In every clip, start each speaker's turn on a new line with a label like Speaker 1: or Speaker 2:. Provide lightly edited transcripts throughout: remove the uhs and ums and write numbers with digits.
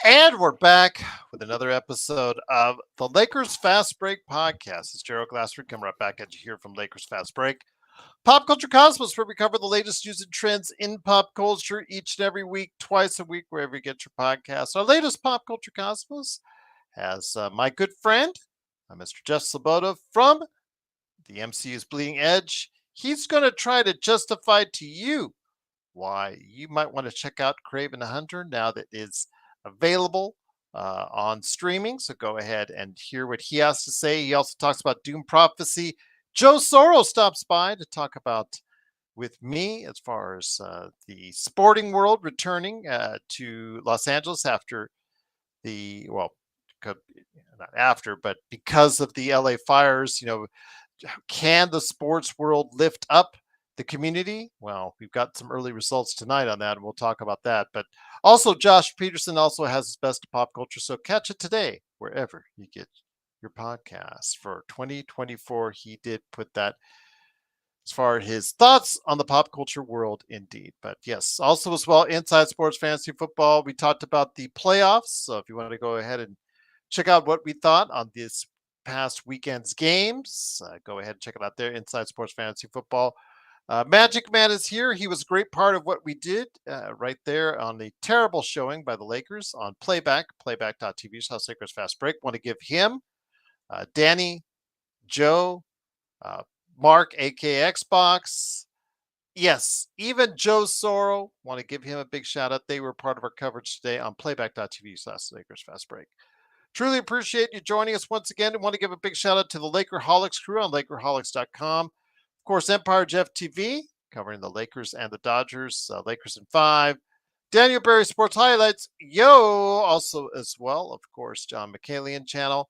Speaker 1: And we're back with another episode of the Lakers Fast Break podcast. It's Gerald Glassford coming right back at you here from Lakers Fast Break. Pop Culture Cosmos, where we cover the latest news and trends in pop culture each and every week, twice a week, wherever you get your podcasts. Our latest Pop Culture Cosmos has my good friend, Mr. Jeff Sloboda from the MCU's Bleeding Edge. He's going to try to justify to you why you might want to check out Craven the Hunter now that it's available on streaming. So go ahead and hear what he has to say. He also talks about Doom Prophecy. Joe Soros stops by to talk about with me as far as the sporting world returning to Los Angeles after not after, but because of the LA fires. Can the sports world lift up the community? Well, we've got some early results tonight on that, and we'll talk about that. But also, Josh Peterson also has his best of pop culture, so catch it today wherever you get your podcast. For 2024, he did put that as far as his thoughts on the pop culture world, indeed. But yes, also as well, Inside Sports Fantasy Football. We talked about the playoffs, so if you want to go ahead and check out what we thought on this past weekend's games, go ahead and check it out there, Inside Sports Fantasy Football. Magic Man is here. He was a great part of what we did right there on the terrible showing by the Lakers on playback.tv/ Lakers Fast Break. Want to give him, Danny, Joe, uh, Mark, aka Xbox. Yes, even Joe Soro. Want to give him a big shout out. They were part of our coverage today on playback.tv/ Lakers Fast Break. Truly appreciate you joining us once again. And want to give a big shout out to the Lakerholics crew on Lakerholics.com. Of course, Empire Jeff TV covering the Lakers and the Dodgers, Lakers in 5. Daniel Berry Sports Highlights, also as well, of course, John McCalian channel.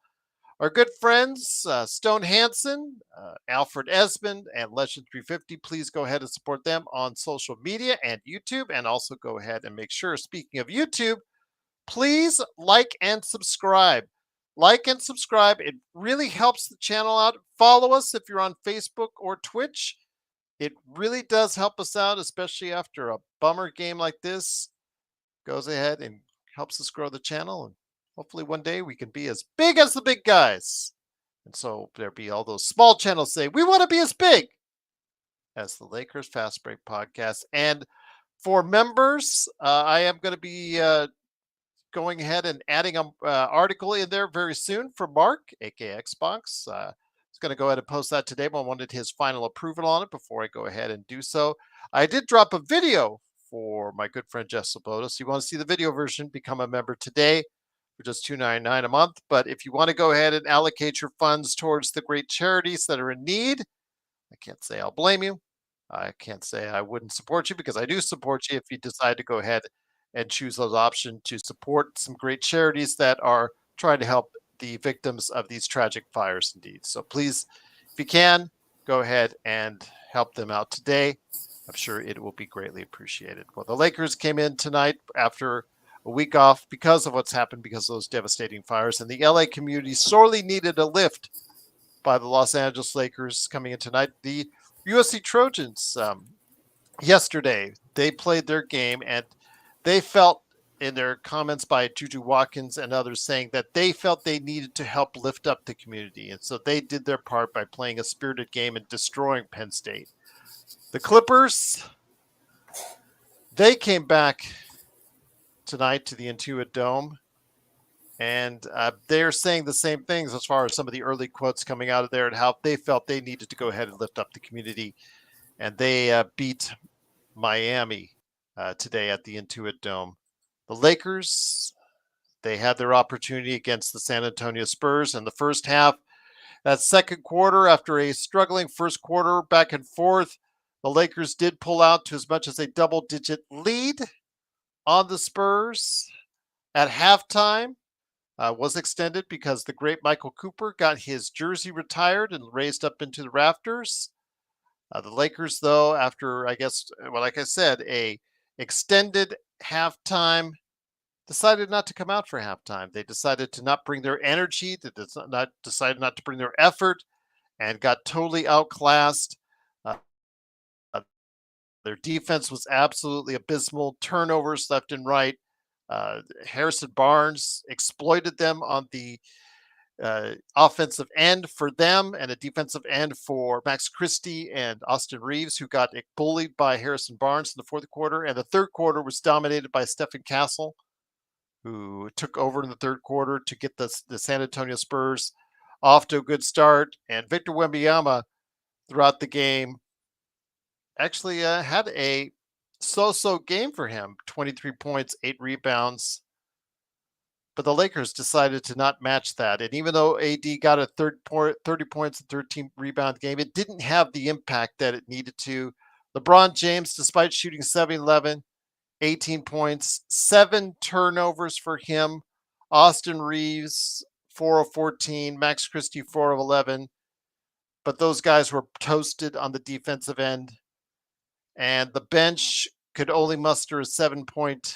Speaker 1: Our good friends, Stone Hansen, Alfred Esmond, and Legend 350. Please go ahead and support them on social media and YouTube. And also go ahead and make sure, speaking of YouTube, please like and subscribe. Like and subscribe. It really helps the channel out. Follow us if you're on Facebook or Twitch. It really does help us out, especially after a bummer game like this. Goes ahead and helps us grow the channel. And hopefully one day we can be as big as the big guys. And so there'll be all those small channels say, we want to be as big as the Lakers Fast Break podcast. And for members, I am going to be going ahead and adding an article in there very soon for Mark, aka Xbox. He's going to go ahead and post that today, but I wanted his final approval on it before I go ahead and do so. I did drop a video for my good friend Jeff Sloboda. So you want to see the video version, become a member today for just $2.99 a month. But if you want to go ahead and allocate your funds towards the great charities that are in need, I can't say I'll blame you. I can't say I wouldn't support you, because I do support you if you decide to go ahead and choose those options to support some great charities that are trying to help the victims of these tragic fires indeed. So please, if you can, go ahead and help them out today. I'm sure it will be greatly appreciated. Well, the Lakers came in tonight after a week off because of what's happened, because of those devastating fires, and the LA community sorely needed a lift by the Los Angeles Lakers coming in tonight. The USC Trojans, yesterday, they played their game, and they felt, in their comments by Juju Watkins and others, saying that they felt they needed to help lift up the community. And so they did their part by playing a spirited game and destroying Penn State. The Clippers, they came back tonight to the Intuit Dome, and they're saying the same things as far as some of the early quotes coming out of there, and how they felt they needed to go ahead and lift up the community. And they beat Miami today at the Intuit Dome. The Lakers, they had their opportunity against the San Antonio Spurs in the first half. That second quarter, after a struggling first quarter back and forth, the Lakers did pull out to as much as a double-digit lead on the Spurs. At halftime, was extended because the great Michael Cooper got his jersey retired and raised up into the rafters. The Lakers, though, after, I guess, well, like I said, a extended halftime, decided not to come out for halftime. They decided to not bring their energy. They decided not to bring their effort, and got totally outclassed. Their defense was absolutely abysmal. Turnovers left and right. Harrison Barnes exploited them on the offensive end for them and a defensive end for Max Christie and Austin Reeves, who got bullied by Harrison Barnes in the fourth quarter. And the third quarter was dominated by Stephen Castle, who took over in the third quarter to get the San Antonio Spurs off to a good start. And Victor Wembanyama throughout the game actually had a so-so game for him. 23 points, 8 rebounds. But the Lakers decided to not match that. And even though AD got a 30 points and 13 rebound game, it didn't have the impact that it needed to. LeBron James, despite shooting 7-11, 18 points, 7 turnovers for him. Austin Reeves, 4 of 14. Max Christie, 4 of 11. But those guys were toasted on the defensive end. And the bench could only muster a 7-point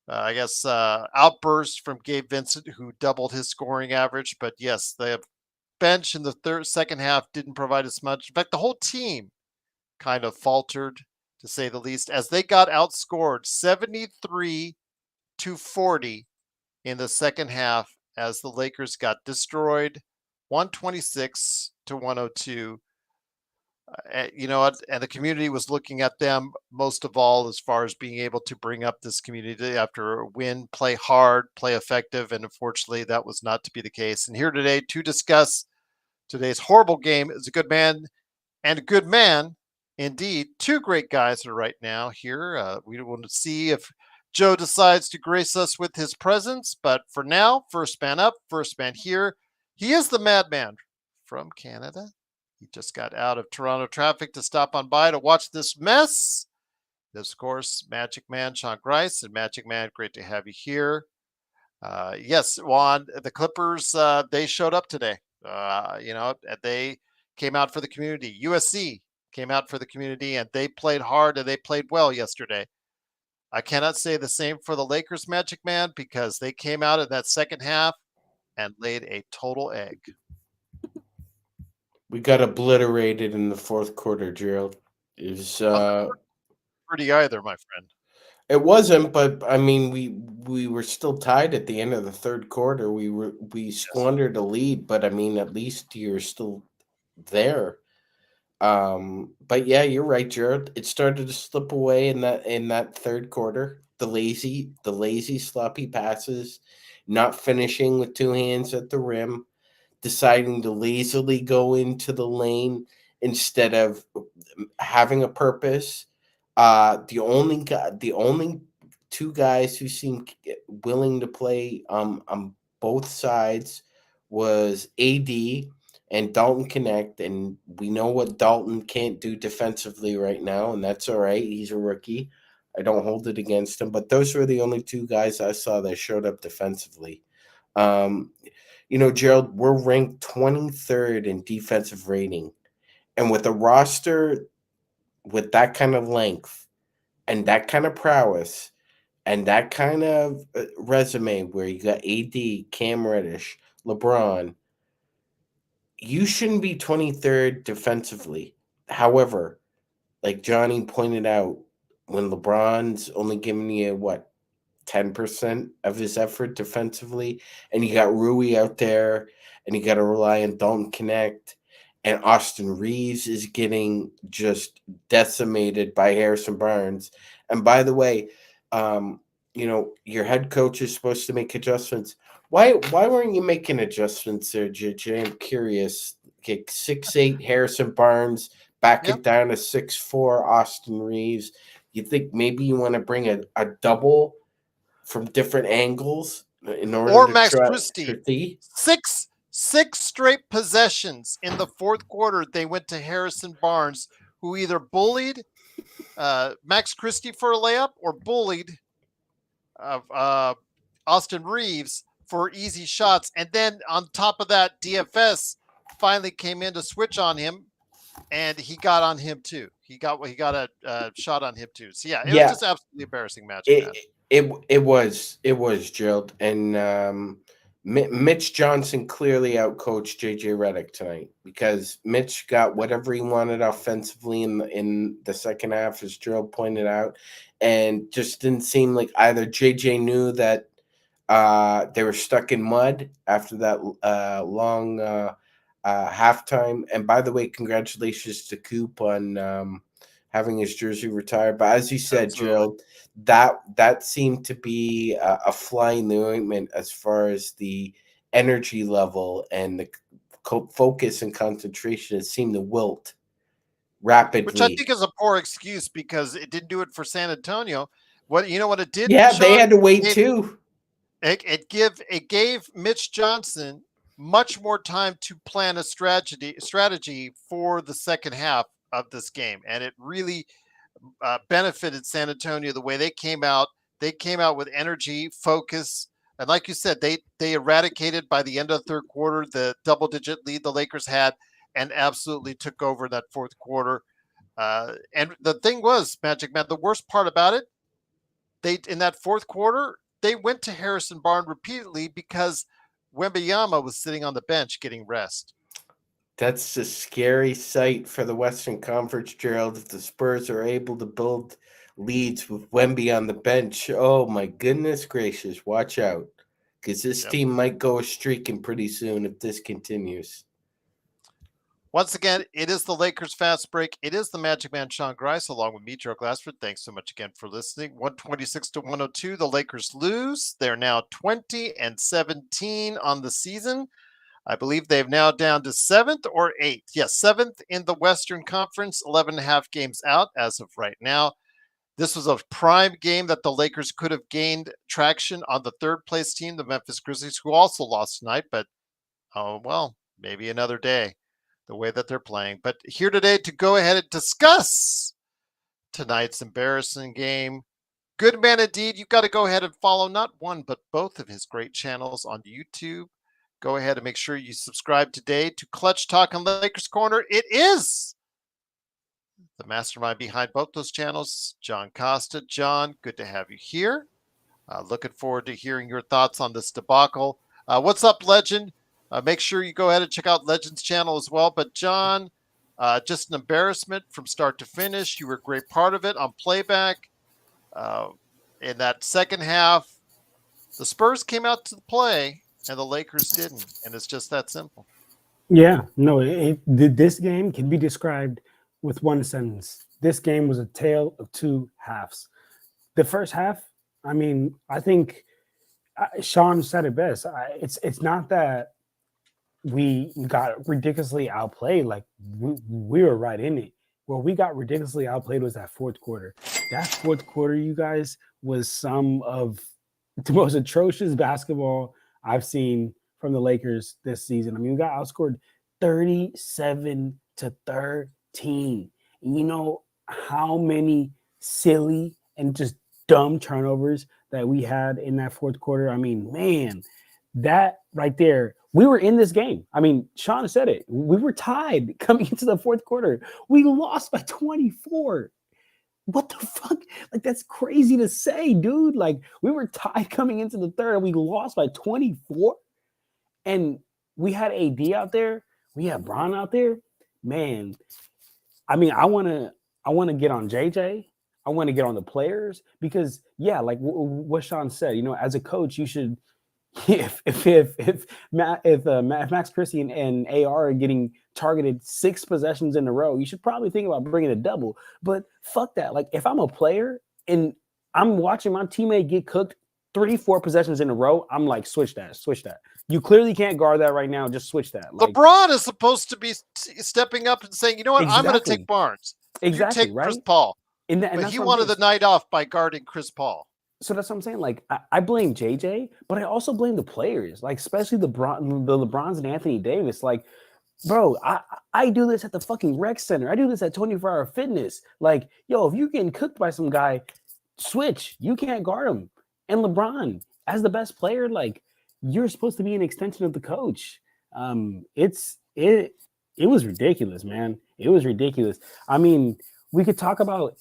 Speaker 1: outburst from Gabe Vincent, who doubled his scoring average. But yes, the bench in the second half didn't provide as much. In fact, the whole team kind of faltered, to say the least, as they got outscored 73-40 in the second half, as the Lakers got destroyed 126-102. And the community was looking at them most of all as far as being able to bring up this community after a win, play hard, play effective. And unfortunately, that was not to be the case. And here today to discuss today's horrible game is a good man and a good man indeed. Two great guys are right now here. We want to see if Joe decides to grace us with his presence. But for now, first man up, first man here. He is the madman from Canada. He just got out of Toronto traffic to stop on by to watch this mess. This, of course, Magic Man, Sean Grice. And Magic Man, great to have you here. Yes, Juan, the Clippers, they showed up today. They came out for the community. USC came out for the community, and they played hard, and they played well yesterday. I cannot say the same for the Lakers, Magic Man, because they came out in that second half and laid a total egg.
Speaker 2: We got obliterated in the fourth quarter, Gerald. It was
Speaker 1: pretty either, my friend.
Speaker 2: It wasn't, but I mean, we were still tied at the end of the third quarter. We squandered a lead, but I mean, at least you're still there. But yeah, you're right, Gerald. It started to slip away in that third quarter. The lazy sloppy passes, not finishing with two hands at the rim, deciding to lazily go into the lane instead of having a purpose. The only two guys who seemed willing to play on both sides was AD and Dalton Connect, and we know what Dalton can't do defensively right now, and that's all right. He's a rookie. I don't hold it against him, but those were the only two guys I saw that showed up defensively. Gerald, we're ranked 23rd in defensive rating. And with a roster with that kind of length and that kind of prowess and that kind of resume where you got AD, Cam Reddish, LeBron, you shouldn't be 23rd defensively. However, like Johnny pointed out, when LeBron's only giving you, 10% of his effort defensively, and you got Rui out there, and you got to rely on Dalton Connect, and Austin Reeves is getting just decimated by Harrison Barnes. And by the way, your head coach is supposed to make adjustments. Why weren't you making adjustments there, JJ? I'm curious. Kick 6'8" Harrison Barnes, back it down to 6'4" Austin Reeves. You think maybe you want to bring a double from different angles in order
Speaker 1: or
Speaker 2: to
Speaker 1: Max
Speaker 2: try
Speaker 1: Christie. Six straight possessions in the fourth quarter. They went to Harrison Barnes, who either bullied Max Christie for a layup or bullied Austin Reeves for easy shots. And then on top of that, DFS finally came in to switch on him, and he got on him too. He got a shot on him too. So it was just absolutely embarrassing match, man.
Speaker 2: It was Gerald, and Mitch Johnson clearly outcoached JJ Redick tonight because Mitch got whatever he wanted offensively in the second half, as Gerald pointed out, and just didn't seem like either JJ knew that they were stuck in mud after that long halftime. And by the way, congratulations to Coop on having his jersey retired. But as you said,
Speaker 1: Absolutely.
Speaker 2: Gerald, that seemed to be a fly in the ointment as far as the energy level and the focus and concentration. It seemed to wilt
Speaker 1: Which I
Speaker 2: rapidly.
Speaker 1: think is a poor excuse because it didn't do it for San Antonio. What you know what it did,
Speaker 2: Yeah, they
Speaker 1: Sean?
Speaker 2: had to wait too.
Speaker 1: It gave Mitch Johnson much more time to plan a strategy for the second half of this game, and it really benefited San Antonio the way they came out. They came out with energy, focus, and like you said, they eradicated by the end of the third quarter the double digit lead the Lakers had, and absolutely took over that fourth quarter. And the thing was, Magic Man, the worst part about it, they in that fourth quarter they went to Harrison Barnes repeatedly because Wembyama was sitting on the bench getting rest.
Speaker 2: That's a scary sight for the Western Conference, Gerald. If the Spurs are able to build leads with Wemby on the bench, oh my goodness gracious, watch out. Because this
Speaker 1: Yep.
Speaker 2: team might go a streaking pretty soon if this continues.
Speaker 1: Once again, it is the Lakers fast break. It is the Magic Man Sean Grice along with me, Joe Glassford. Thanks so much again for listening. 126-102. The Lakers lose. They're now 20-17 on the season. I believe they've now down to seventh or eighth. Yes, seventh in the Western Conference, 11 and a half games out as of right now. This was a prime game that the Lakers could have gained traction on the third place team, the Memphis Grizzlies, who also lost tonight, but oh, well, maybe another day, the way that they're playing. But here today to go ahead and discuss tonight's embarrassing game. Good man indeed. You've got to go ahead and follow not one, but both of his great channels on YouTube. Go ahead and make sure you subscribe today to Clutch Talk and Lakers Corner. It is the mastermind behind both those channels, John Costa. John, good to have you here. Looking forward to hearing your thoughts on this debacle. What's up, Legend? Make sure you go ahead and check out Legend's channel as well. But John, just an embarrassment from start to finish. You were a great part of it on playback. In that second half, the Spurs came out to play and the Lakers didn't. And it's just that simple.
Speaker 3: Yeah, no, this game can be described with one sentence. This game was a tale of two halves. The first half, I mean, I think Sean said it best. It's not that we got ridiculously outplayed. Like we were right in it. Where we got ridiculously outplayed was that fourth quarter. That fourth quarter, you guys, was some of the most atrocious basketball I've seen from the Lakers this season. I mean, we got outscored 37-13. And you know how many silly and just dumb turnovers that we had in that fourth quarter? I mean, man, that right there, we were in this game. I mean, Sean said it. We were tied coming into the fourth quarter. We lost by 24. What the fuck? Like, that's crazy to say, dude. Like, we were tied coming into the third and we lost by 24. And we had AD out there. We had Bron out there. Man, I mean, I want to get on JJ. I want to get on the players because, yeah, like what Sean said, you know, as a coach, you should, if Max Christie and AR are getting targeted 6 possessions in a row, you should probably think about bringing a double. But fuck that. Like, if I'm a player and I'm watching my teammate get cooked 3-4 possessions in a row, I'm like, switch that. You clearly can't guard that right now. Just switch that. Like,
Speaker 1: LeBron is supposed to be stepping up and saying, you know what,
Speaker 3: exactly.
Speaker 1: I'm going to take Barnes.
Speaker 3: Exactly,
Speaker 1: you take
Speaker 3: right?
Speaker 1: Chris Paul.
Speaker 3: And
Speaker 1: but he wanted the night off by guarding Chris Paul.
Speaker 3: So that's what I'm saying. Like, I blame JJ, but I also blame the players, like especially the LeBrons and Anthony Davis. Like, bro, I do this at the fucking rec center. I do this at 24-hour fitness. Like, yo, if you're getting cooked by some guy, switch. You can't guard him. And LeBron, as the best player, like, you're supposed to be an extension of the coach. It was ridiculous, man. It was ridiculous. I mean, we could talk about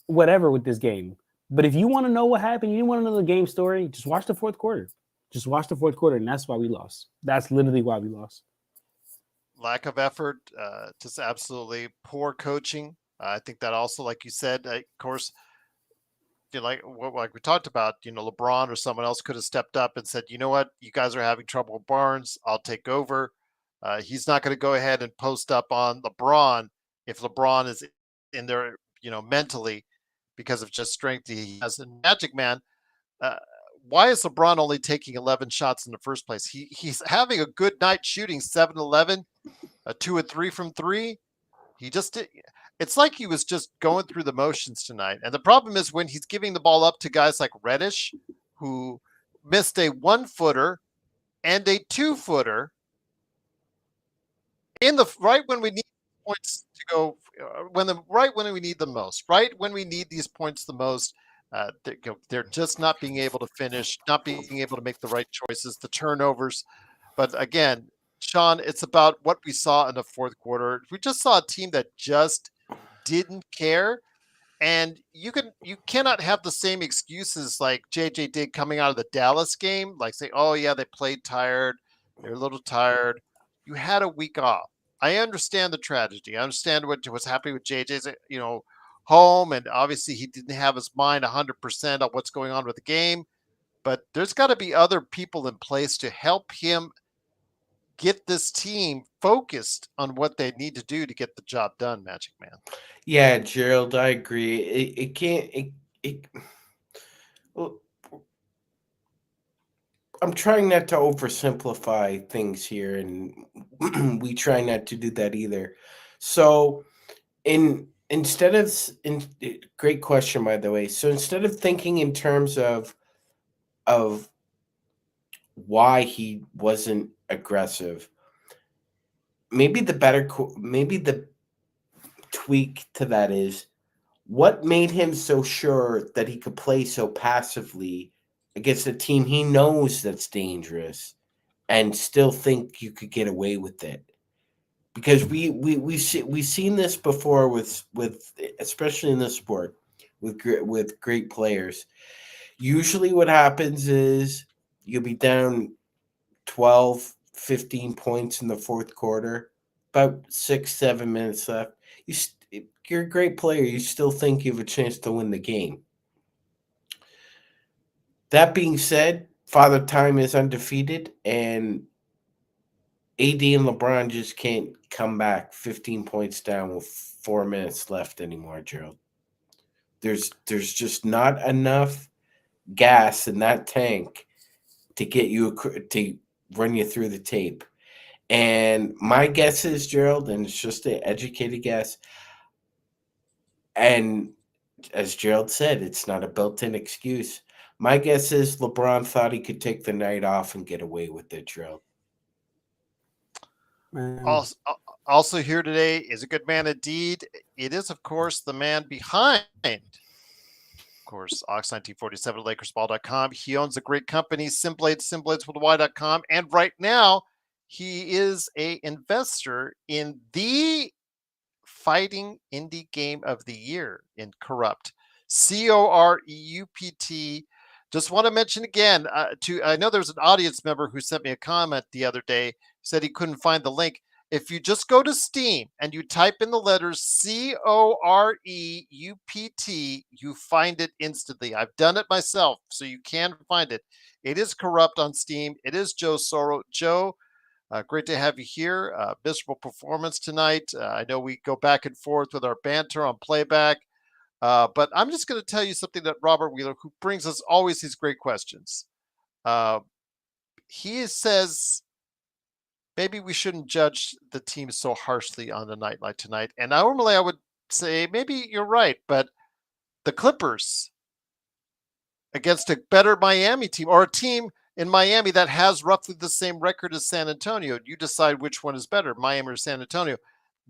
Speaker 3: whatever with this game. But if you want to know what happened, you want to know the game story, just watch the fourth quarter. Just watch the fourth quarter, and that's why we lost. That's literally why we lost.
Speaker 1: Lack of effort, just absolutely poor coaching. I think that also, like you said, of course, like we talked about, LeBron or someone else could have stepped up and said, you know what, you guys are having trouble with Barnes. I'll take over. He's not going to go ahead and post up on LeBron if LeBron is in there, mentally because of just strength he has. And Magic Man, uh, why is LeBron only taking 11 shots in the first place? He's having a good night shooting 7-11, a 2 and 3 from 3. He just did. It's like he was just going through the motions tonight. And the problem is when he's giving the ball up to guys like Reddish, who missed a 1-footer and a 2-footer in the right when we need points to go, when we need them most, right when we need these points the most. They're just not being able to finish, not being able to make the right choices, the turnovers. But again, Sean, it's about what we saw in the fourth quarter. We just saw a team that just didn't care. And you cannot have the same excuses like JJ did coming out of the Dallas game, like say, oh yeah, they played tired, they're a little tired. You had a week off. I understand the tragedy. I understand what was happening with JJ's, home, and obviously he didn't have his mind 100% on what's going on with the game. But there's got to be other people in place to help him get this team focused on what they need to do to get the job done, Magic Man.
Speaker 2: Yeah, Gerald, I agree. It can't. Well, I'm trying not to oversimplify things here, and we try not to do that either. So, great question, by the way. So instead of thinking in terms of why he wasn't aggressive, maybe the tweak to that is what made him so sure that he could play so passively against a team he knows that's dangerous and still think you could get away with it. Because we've seen this before with especially in this sport with great players. Usually what happens is you'll be down 12, 15 points in the fourth quarter, about 6-7 minutes left. You're a great player. You still think you have a chance to win the game. That being said, Father Time is undefeated, and AD and LeBron just can't come back 15 points down with 4 minutes left anymore, Gerald. There's just not enough gas in that tank to get you to run you through the tape. And my guess is, Gerald, and it's just an educated guess, and as Gerald said, it's not a built-in excuse. My guess is LeBron thought he could take the night off and get away with it, Gerald.
Speaker 1: Also here today is a good man indeed. It is, of course, the man behind, of course, Ox1947 at LakersBall.com. He owns a great company, Simblades with Y.com. And right now, he is a investor in the fighting indie game of the year in Corrupt. Coreupt. Just want to mention again, I know there's an audience member who sent me a comment the other day, said he couldn't find the link. If you just go to Steam and you type in the letters Coreupt, you find it instantly. I've done it myself, so you can find it. It is Corrupt on Steam. It is Joe Soro. Joe, great to have you here. Miserable performance tonight. I know we go back and forth with our banter on playback, but I'm just going to tell you something that Robert Wheeler, who brings us always these great questions, he says maybe we shouldn't judge the team so harshly on a night like tonight. And normally I would say maybe you're right, but the Clippers against a better Miami team, or a team in Miami that has roughly the same record as San Antonio, you decide which one is better, Miami or San Antonio.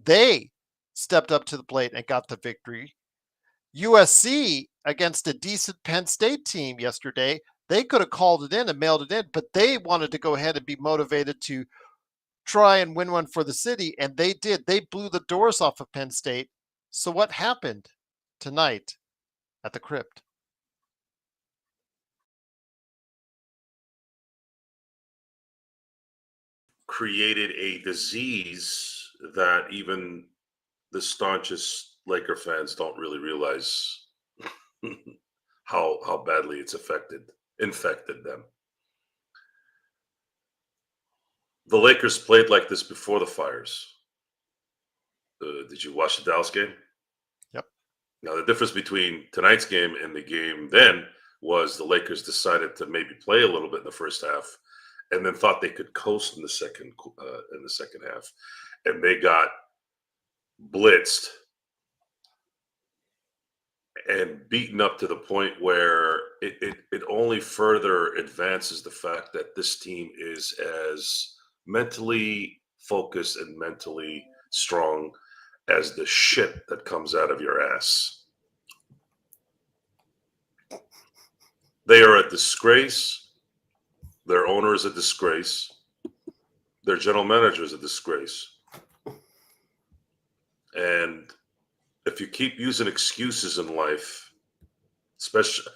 Speaker 1: They stepped up to the plate and got the victory. USC against a decent Penn State team yesterday, they could have called it in and mailed it in, but they wanted to go ahead and be motivated to try and win one for the city, and they did. They blew the doors off of Penn State. So what happened tonight at the Crypt?
Speaker 4: created a disease that even the staunchest Laker fans don't really realize how badly it's infected them. The Lakers played like this before the fires. Did you watch the Dallas game?
Speaker 1: Yep.
Speaker 4: Now, the difference between tonight's game and the game then was the Lakers decided to maybe play a little bit in the first half, and then thought they could coast in the second half, and they got blitzed and beaten up to the point where it only further advances the fact that this team is as mentally focused and mentally strong as the shit that comes out of your ass. They are a disgrace. Their owner is a disgrace. Their general manager is a disgrace. And if you keep using excuses in life, especially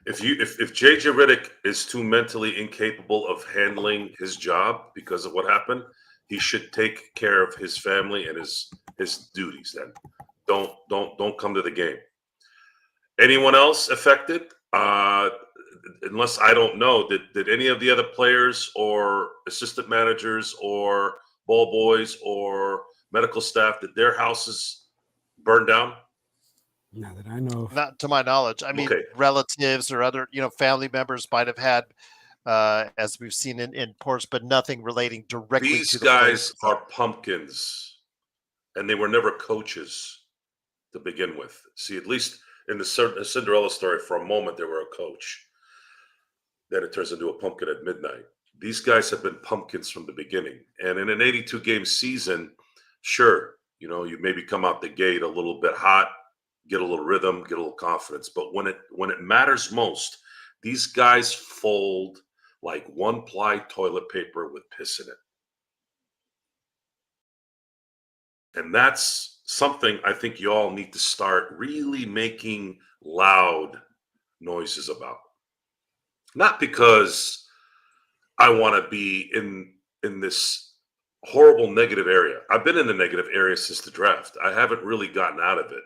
Speaker 4: if JJ Redick is too mentally incapable of handling his job because of what happened, he should take care of his family and his duties. Then don't come to the game. Anyone else affected? Unless I don't know, did any of the other players or assistant managers or ball boys or medical staff, did their houses burn down?
Speaker 3: Not that I know of.
Speaker 1: Not to my knowledge. I mean,
Speaker 4: Okay.
Speaker 1: relatives or other, family members might have had, as we've seen in reports, but nothing relating directly
Speaker 4: These
Speaker 1: to the
Speaker 4: guys
Speaker 1: players.
Speaker 4: are pumpkins, and they were never coaches to begin with. See, at least in the Cinderella story, for a moment, they were a coach. Then it turns into a pumpkin at midnight. These guys have been pumpkins from the beginning. And in an 82-game season, sure, you maybe come out the gate a little bit hot, get a little rhythm, get a little confidence. But when it matters most, these guys fold like one-ply toilet paper with piss in it. And that's something I think you all need to start really making loud noises about. Not because I want to be in this horrible negative area. I've been in the negative area since the draft. I haven't really gotten out of it.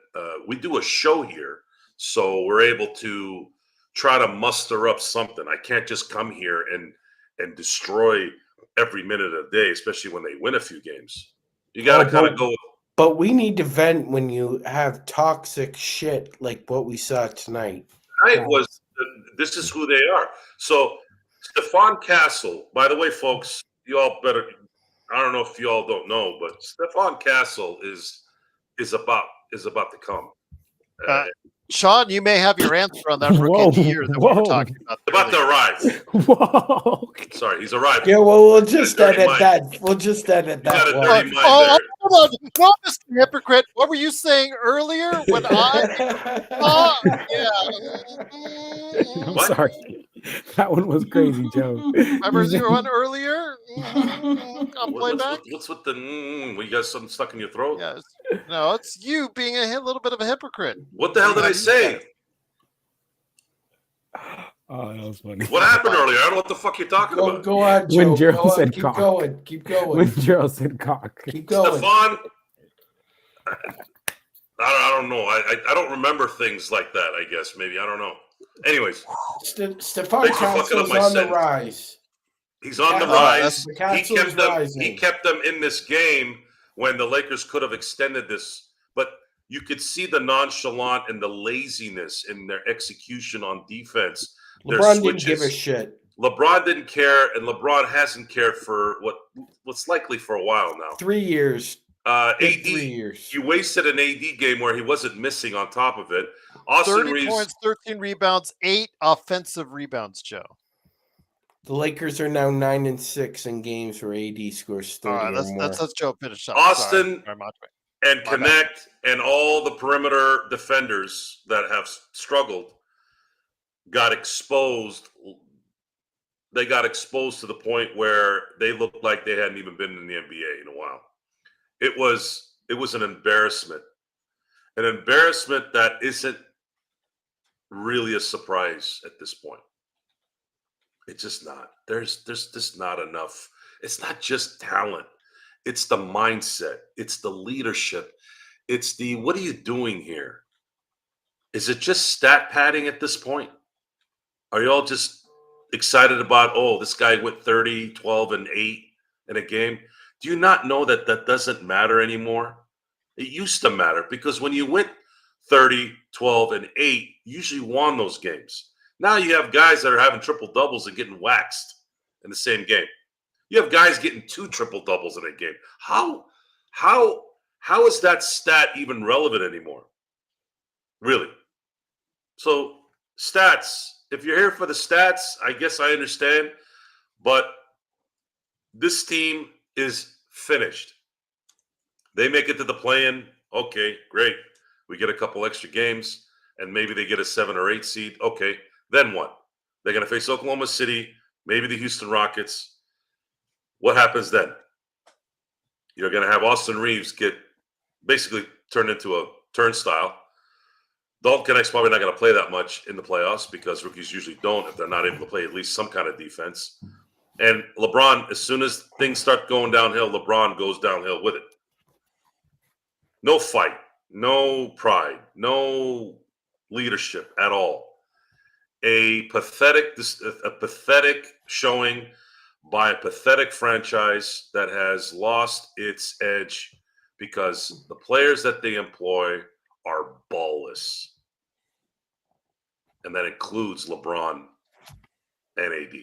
Speaker 4: We do a show here, so we're able to try to muster up something. I can't just come here and destroy every minute of the day, especially when they win a few games. You got to kind of go.
Speaker 2: But we need to vent when you have toxic shit like what we saw tonight.
Speaker 4: This is who they are. So Stephon Castle, by the way, folks, you all better, I don't know if you all don't know, but Stephon Castle is about to come.
Speaker 1: Sean, you may have your answer on that rookie year that we were talking about.
Speaker 4: About to arrive.
Speaker 3: Whoa.
Speaker 4: Sorry, he's arriving.
Speaker 2: Yeah, well, we'll just edit that. We'll just edit that.
Speaker 4: You got a dirty mind there.
Speaker 1: Hold on. No, Mr. Hypocrite. What were you saying earlier when
Speaker 3: I'm sorry. That one was crazy, Joe.
Speaker 1: Remember you went earlier on playback?
Speaker 4: What's with the well, you got something stuck in your throat?
Speaker 1: Yes. No, it's you being a little bit of a hypocrite.
Speaker 4: What the hell did I say?
Speaker 3: Oh, that was funny.
Speaker 4: What happened earlier? I don't know what the fuck you're talking about.
Speaker 2: Go on, Joe.
Speaker 3: When Gerald said
Speaker 2: keep
Speaker 3: cock.
Speaker 2: going. Keep going.
Speaker 3: When Gerald said cock.
Speaker 2: Keep going.
Speaker 4: Stephon, I don't know. I don't remember things like that, I guess. Maybe. I don't know. Anyways.
Speaker 2: Stephon Castle's on the rise.
Speaker 4: He's on the rise.
Speaker 2: He
Speaker 4: kept them in this game when the Lakers could have extended this. But you could see the nonchalant and the laziness in their execution on defense.
Speaker 2: LeBron didn't give a shit.
Speaker 4: LeBron didn't care, and LeBron hasn't cared for what's likely for a while now.
Speaker 2: 3 years.
Speaker 4: AD,
Speaker 2: 3 years.
Speaker 4: You wasted an AD game where he wasn't missing on top of it.
Speaker 1: 30 points, 13 rebounds, 8 offensive rebounds, Joe.
Speaker 2: The Lakers are now 9-6 in games where AD scores 30 or more.
Speaker 1: That's Joe finish up.
Speaker 4: Austin
Speaker 1: Sorry,
Speaker 4: and Connect and all the perimeter defenders that have struggled got exposed. They got exposed to the point where they looked like they hadn't even been in the NBA in a while. It was an embarrassment. An embarrassment that isn't really a surprise at this point. It's just not. There's just not enough It's not just talent. It's the mindset. It's the leadership. It's the, what are you doing here? Is it just stat padding at this point? Are you all just excited about, oh, this guy went 30, 12, and 8 in a game? Do you not know that that doesn't matter anymore? It used to matter because when you went 30, 12, and 8, you usually won those games. Now you have guys that are having triple doubles and getting waxed in the same game. You have guys getting 2 triple doubles in a game. How is that stat even relevant anymore? Really? So stats, if you're here for the stats, I guess I understand, but this team is finished. They make it to the play-in. Okay, great. We get a couple extra games, and maybe they get a 7 or 8 seed. Okay, then what? They're going to face Oklahoma City, maybe the Houston Rockets. What happens then? You're going to have Austin Reeves get basically turned into a turnstile. Dalton Knecht's probably not going to play that much in the playoffs because rookies usually don't if they're not able to play at least some kind of defense. And LeBron, as soon as things start going downhill, LeBron goes downhill with it. No fight, no pride, no leadership at all. A pathetic showing by a pathetic franchise that has lost its edge because the players that they employ are ballless. And that includes LeBron and AD.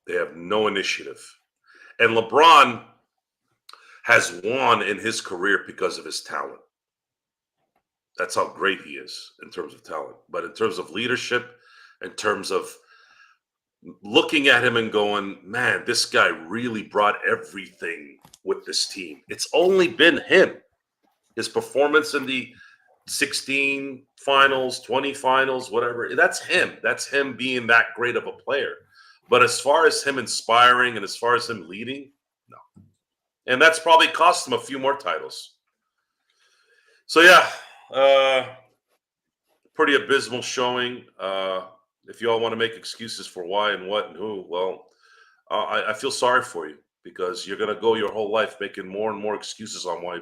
Speaker 4: They have no initiative. And LeBron has won in his career because of his talent. That's how great he is in terms of talent. But in terms of leadership, in terms of looking at him and going, man, this guy really brought everything with this team. It's only been him. His performance in the 16 finals, 20 finals, whatever, that's him. That's him being that great of a player. But as far as him inspiring and as far as him leading, no. And that's probably cost him a few more titles. So, yeah, pretty abysmal showing. If you all want to make excuses for why and what and who, well, I feel sorry for you because you're going to go your whole life making more and more excuses on why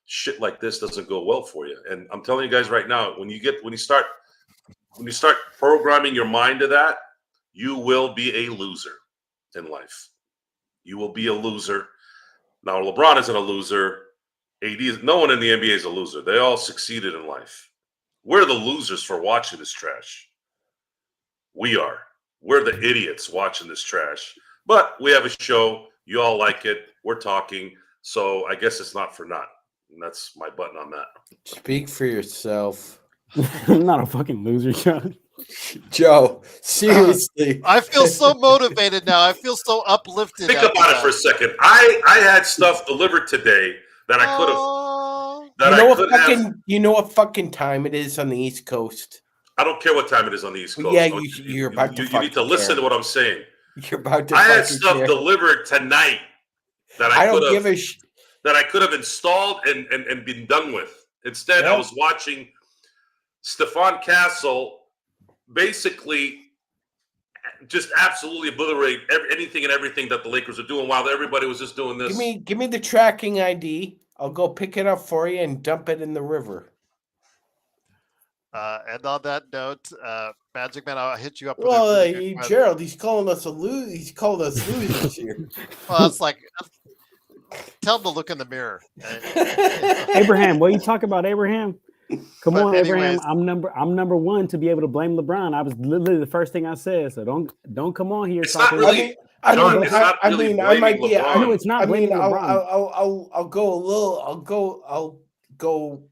Speaker 4: shit like this doesn't go well for you. And I'm telling you guys right now, when you start programming your mind to that, you will be a loser in life. You will be a loser. Now, LeBron isn't a loser. AD is, no one in the NBA is a loser. They all succeeded in life. We're the losers for watching this trash. We are. We're the idiots watching this trash. But we have a show. You all like it. We're talking. So I guess it's not for naught. And that's my button on that.
Speaker 2: Speak for yourself.
Speaker 3: I'm not a fucking loser, John.
Speaker 2: Joe, seriously.
Speaker 1: I feel so motivated now. I feel so uplifted.
Speaker 4: Think about it for a second. I had stuff delivered today that I could have.
Speaker 2: You know what fucking time it is on the East Coast?
Speaker 4: I don't care what time it is on the East Coast.
Speaker 2: Yeah, you're about to.
Speaker 4: You need to listen to what I'm saying.
Speaker 2: You're about to.
Speaker 4: I had stuff delivered tonight that I don't give a that I could have installed and been done with. Instead, I was watching Stephon Castle basically just absolutely obliterate anything and everything that the Lakers are doing while everybody was just doing this.
Speaker 2: Give me the tracking ID. I'll go pick it up for you and dump it in the river.
Speaker 1: And on that note, Magic Man, I'll hit you up.
Speaker 2: Well, Gerald, he's calling us He's calling us losers here.
Speaker 1: Well, it's like, tell him to look in the mirror.
Speaker 3: Abraham, what are you talking about, Abraham? Come on,
Speaker 1: anyways,
Speaker 3: Abraham. I'm number one to be able to blame LeBron. I was literally the first thing I said. So don't come on here.
Speaker 4: It's not really. I
Speaker 2: might be.
Speaker 3: I know it's not.
Speaker 2: I'll go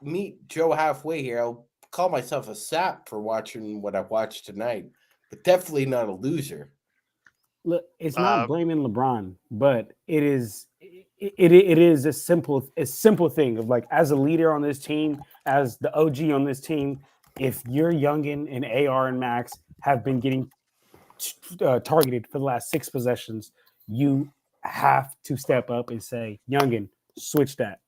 Speaker 2: meet Joe halfway here. I'll call myself a sap for watching what I watched tonight, but definitely not a loser.
Speaker 3: Look, it's not blaming LeBron, but it is a simple thing of like, as a leader on this team, as the OG on this team, if your youngin and AR and Max have been getting targeted for the last 6 possessions, you have to step up and say, youngin, switch that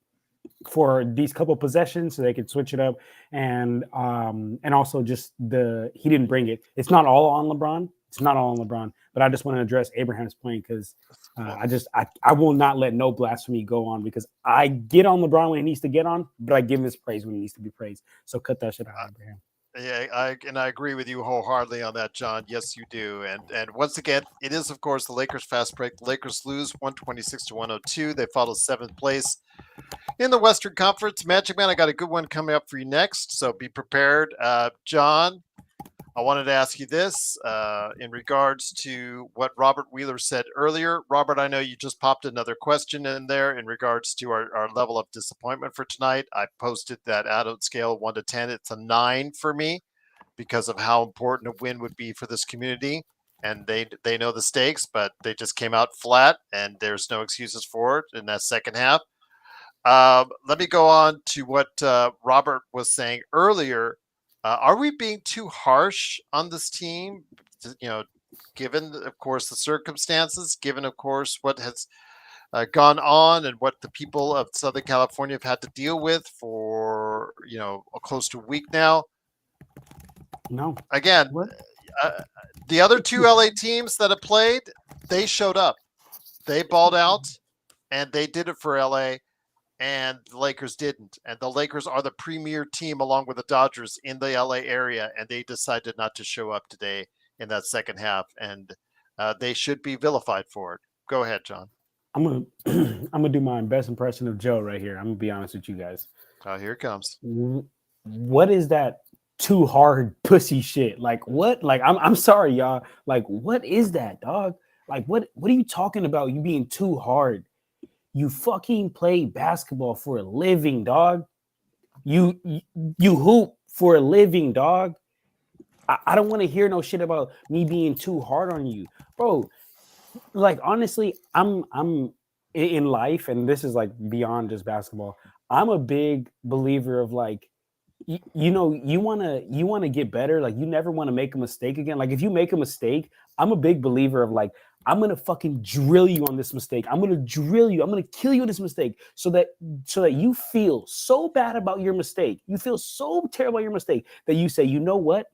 Speaker 3: for these couple possessions so they can switch it up. And also just he didn't bring it. It's not all on LeBron. It's not all on LeBron, but I just want to address Abraham's point because I will not let no blasphemy go on because I get on LeBron when he needs to get on, but I give him his praise when he needs to be praised. So cut that shit out, Abraham.
Speaker 1: Yeah, I agree with you wholeheartedly on that, John. Yes, you do. And once again, it is of course the Lakers fast break. The Lakers lose 126-102. They follow 7th place in the Western Conference. Magic Man, I got a good one coming up for you next, so be prepared. John, I wanted to ask you this in regards to what Robert Wheeler said earlier. Robert, I know you just popped another question in there in regards to our level of disappointment for tonight. I posted that out of scale 1 to 10. It's a 9 for me because of how important a win would be for this community. And they know the stakes, but they just came out flat, and there's no excuses for it in that second half. Let me go on to what Robert was saying earlier. Are we being too harsh on this team? Given, of course, the circumstances, given, of course, what has gone on and what the people of Southern California have had to deal with for, close to a week now.
Speaker 3: No.
Speaker 1: Again, the other 2 LA teams that have played, they showed up. They balled out, and they did it for LA. And the Lakers didn't. And the Lakers are the premier team along with the Dodgers in the LA area, and they decided not to show up today in that second half, and they should be vilified for it. Go ahead, John.
Speaker 3: I'm gonna do my best impression of Joe right here. I'm gonna be honest with you guys.
Speaker 1: Oh, here it comes.
Speaker 3: What is that too hard pussy shit? Like what? Like I'm sorry, y'all. Like what is that, dog? Like what are you talking about? You being too hard? You fucking play basketball for a living, dog. You hoop for a living, dog. I don't want to hear no shit about me being too hard on you, bro. Like honestly, I'm in life, and this is like beyond just basketball. I'm a big believer of like, you wanna get better. Like you never want to make a mistake again. Like if you make a mistake, I'm a big believer of like, I'm gonna fucking drill you on this mistake. I'm gonna drill you. I'm gonna kill you on this mistake so that you feel so bad about your mistake. You feel so terrible about your mistake that you say, you know what?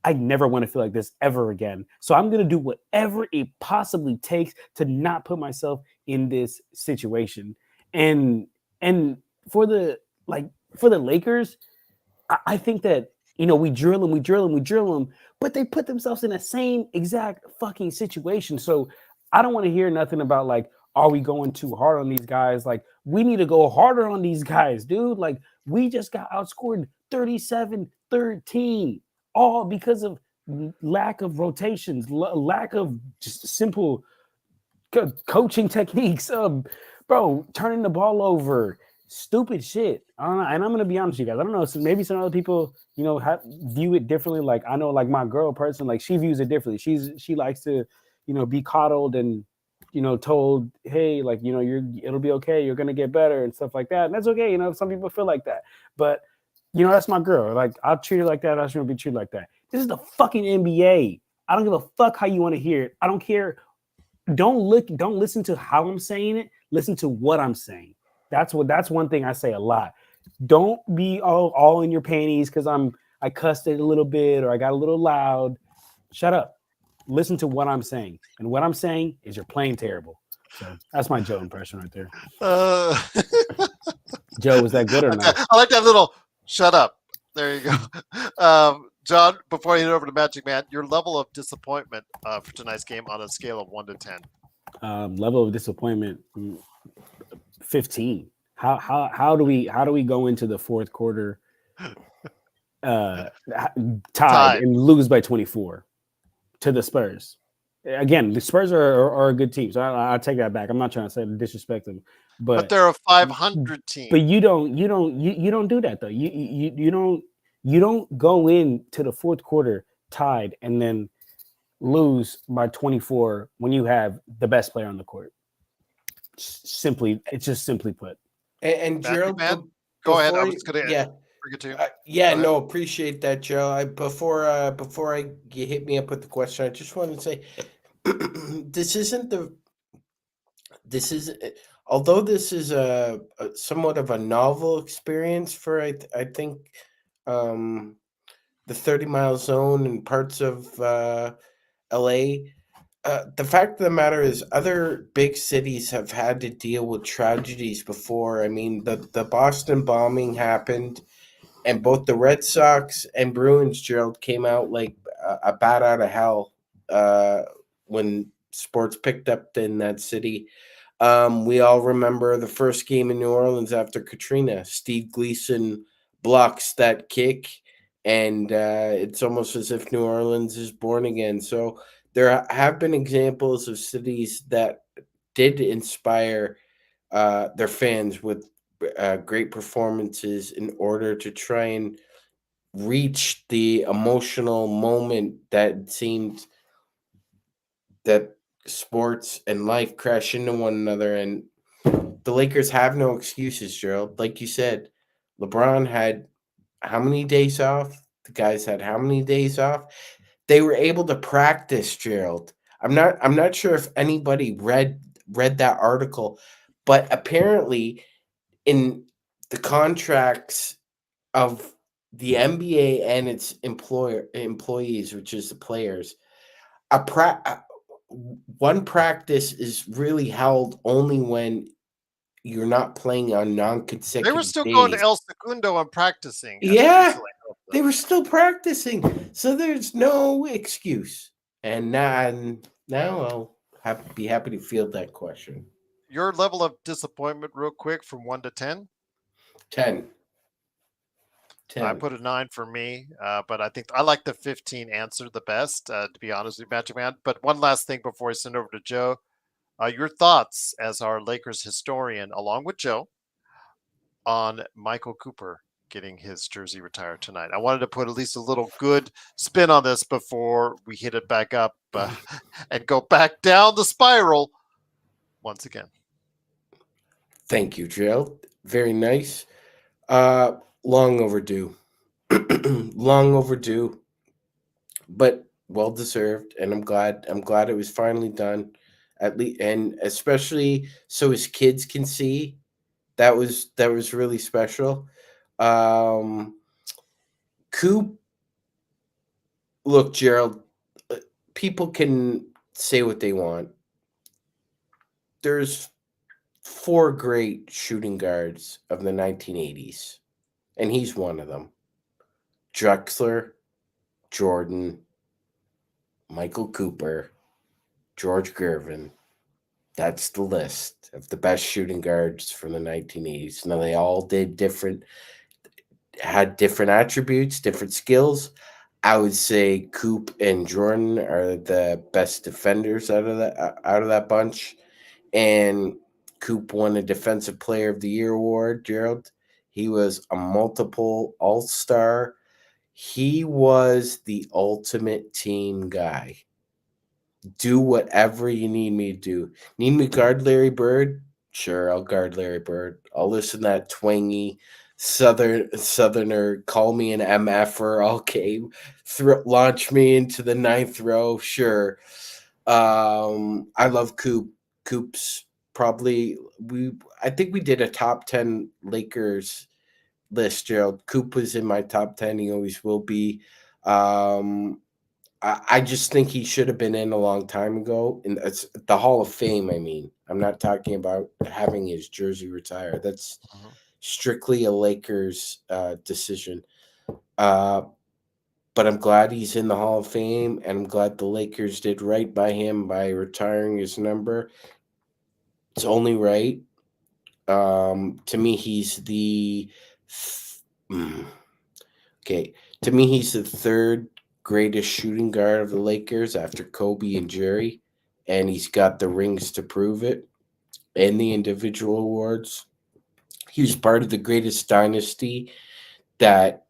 Speaker 3: I never want to feel like this ever again. So I'm gonna do whatever it possibly takes to not put myself in this situation. And for the Lakers, I think that we drill them, but they put themselves in the same exact fucking situation. So I don't want to hear nothing about like, are we going too hard on these guys? Like, we need to go harder on these guys, dude. Like, we just got outscored 37-13, all because of lack of rotations, lack of just simple coaching techniques. Bro, turning the ball over. Stupid shit. I don't know, and I'm gonna be honest with you guys. I don't know. So maybe some other people, view it differently. Like I know, like my girl person, like she views it differently. She likes to, be coddled and, told, hey, like it'll be okay. You're gonna get better and stuff like that. And that's okay. Some people feel like that, but that's my girl. Like I'll treat her like that. I shouldn't be treated like that. This is the fucking NBA. I don't give a fuck how you want to hear it. I don't care. Don't listen to how I'm saying it. Listen to what I'm saying. That's one thing I say a lot. Don't be all in your panties because I cussed it a little bit or I got a little loud. Shut up. Listen to what I'm saying. And what I'm saying is you're playing terrible. So that's my Joe impression right there. Joe, was that good or not?
Speaker 1: I like that little shut up. There you go. John, before I hand it over to Magic Man, your level of disappointment for tonight's game on a scale of 1 to 10.
Speaker 3: Level of disappointment, 15. How do we go into the fourth quarter tied and lose by 24 to the Spurs? Again, the Spurs are a good team, so I take that back. I'm not trying to say disrespect them, but
Speaker 1: they're a 500 team.
Speaker 3: But you don't do that though. You don't go into the fourth quarter tied and then lose by 24 when you have the best player on the court. It's just simply put.
Speaker 2: And Gerald,
Speaker 1: go ahead. I was going to bring it to you.
Speaker 2: No, appreciate that, Joe. Before you hit me up with the question, I just wanted to say although this is a somewhat of a novel experience for I think the 30-mile zone and parts of LA. The fact of the matter is, other big cities have had to deal with tragedies before. I mean, the Boston bombing happened, and both the Red Sox and Bruins, Gerald, came out like a bat out of hell when sports picked up in that city. We all remember the first game in New Orleans after Katrina. Steve Gleason blocks that kick, and it's almost as if New Orleans is born again. So there have been examples of cities that did inspire their fans with great performances in order to try and reach the emotional moment that seemed that sports and life crash into one another. And the Lakers have no excuses, Gerald. Like you said, LeBron had how many days off? The guys had how many days off? They were able to practice, Gerald. I'm not sure if anybody read that article, but apparently in the contracts of the NBA and its employees, which is the players, one practice is really held only when you're not playing on
Speaker 1: They were
Speaker 2: non-consecutive
Speaker 1: still going to
Speaker 2: days.
Speaker 1: El Segundo and practicing at the
Speaker 2: Yeah,
Speaker 1: recently opened.
Speaker 2: they were still practicing, so there's no excuse. And now I'll be happy to field that question.
Speaker 1: Your level of disappointment, real quick, from 1 to 10.
Speaker 2: 10.
Speaker 1: I
Speaker 2: 10.
Speaker 1: put a 9 for me, but I think I like the 15 answer the best, to be honest with you, Magic Man. But one last thing before I send over to Joe. Your thoughts as our Lakers historian, along with Joe, on Michael Cooper getting his jersey retired tonight. I wanted to put at least a little good spin on this before we hit it back up and go back down the spiral once again.
Speaker 2: Thank you, Gerald. Very nice. Long overdue. Long overdue, but well deserved, and I'm glad it was finally done. At least, and especially so his kids can see, that was really special. Um Coop, look, Gerald, uh, people can say what they want. There's four great shooting guards of the 1980s, and he's one of them. Drexler, Jordan, Michael Cooper, George Gervin. That's the list of the best shooting guards from the 1980s. Now they all had different attributes, different skills. I would say Coop and Jordan are the best defenders out of that bunch. And Coop won a Defensive Player of the Year award, Gerald. He was a multiple All-Star. He was the ultimate team guy. Do whatever you need me to do. Need me to guard Larry Bird? Sure, I'll guard Larry Bird. I'll listen to that twangy Southerner call me an MFer. Okay, launch me into the ninth row. Sure. I love Coop. Coop's probably I think we did a top 10 Lakers list, Gerald. Coop was in my top 10. He always will be. I just think he should have been in a long time ago. And it's the Hall of Fame, I mean. I'm not talking about having his jersey retired. That's strictly a Lakers decision. But I'm glad he's in the Hall of Fame, and I'm glad the Lakers did right by him by retiring his number. It's only right. To me, he's the okay. To me, he's the third greatest shooting guard of the Lakers after Kobe and Jerry, and he's got the rings to prove it and the individual awards. He was part of the greatest dynasty that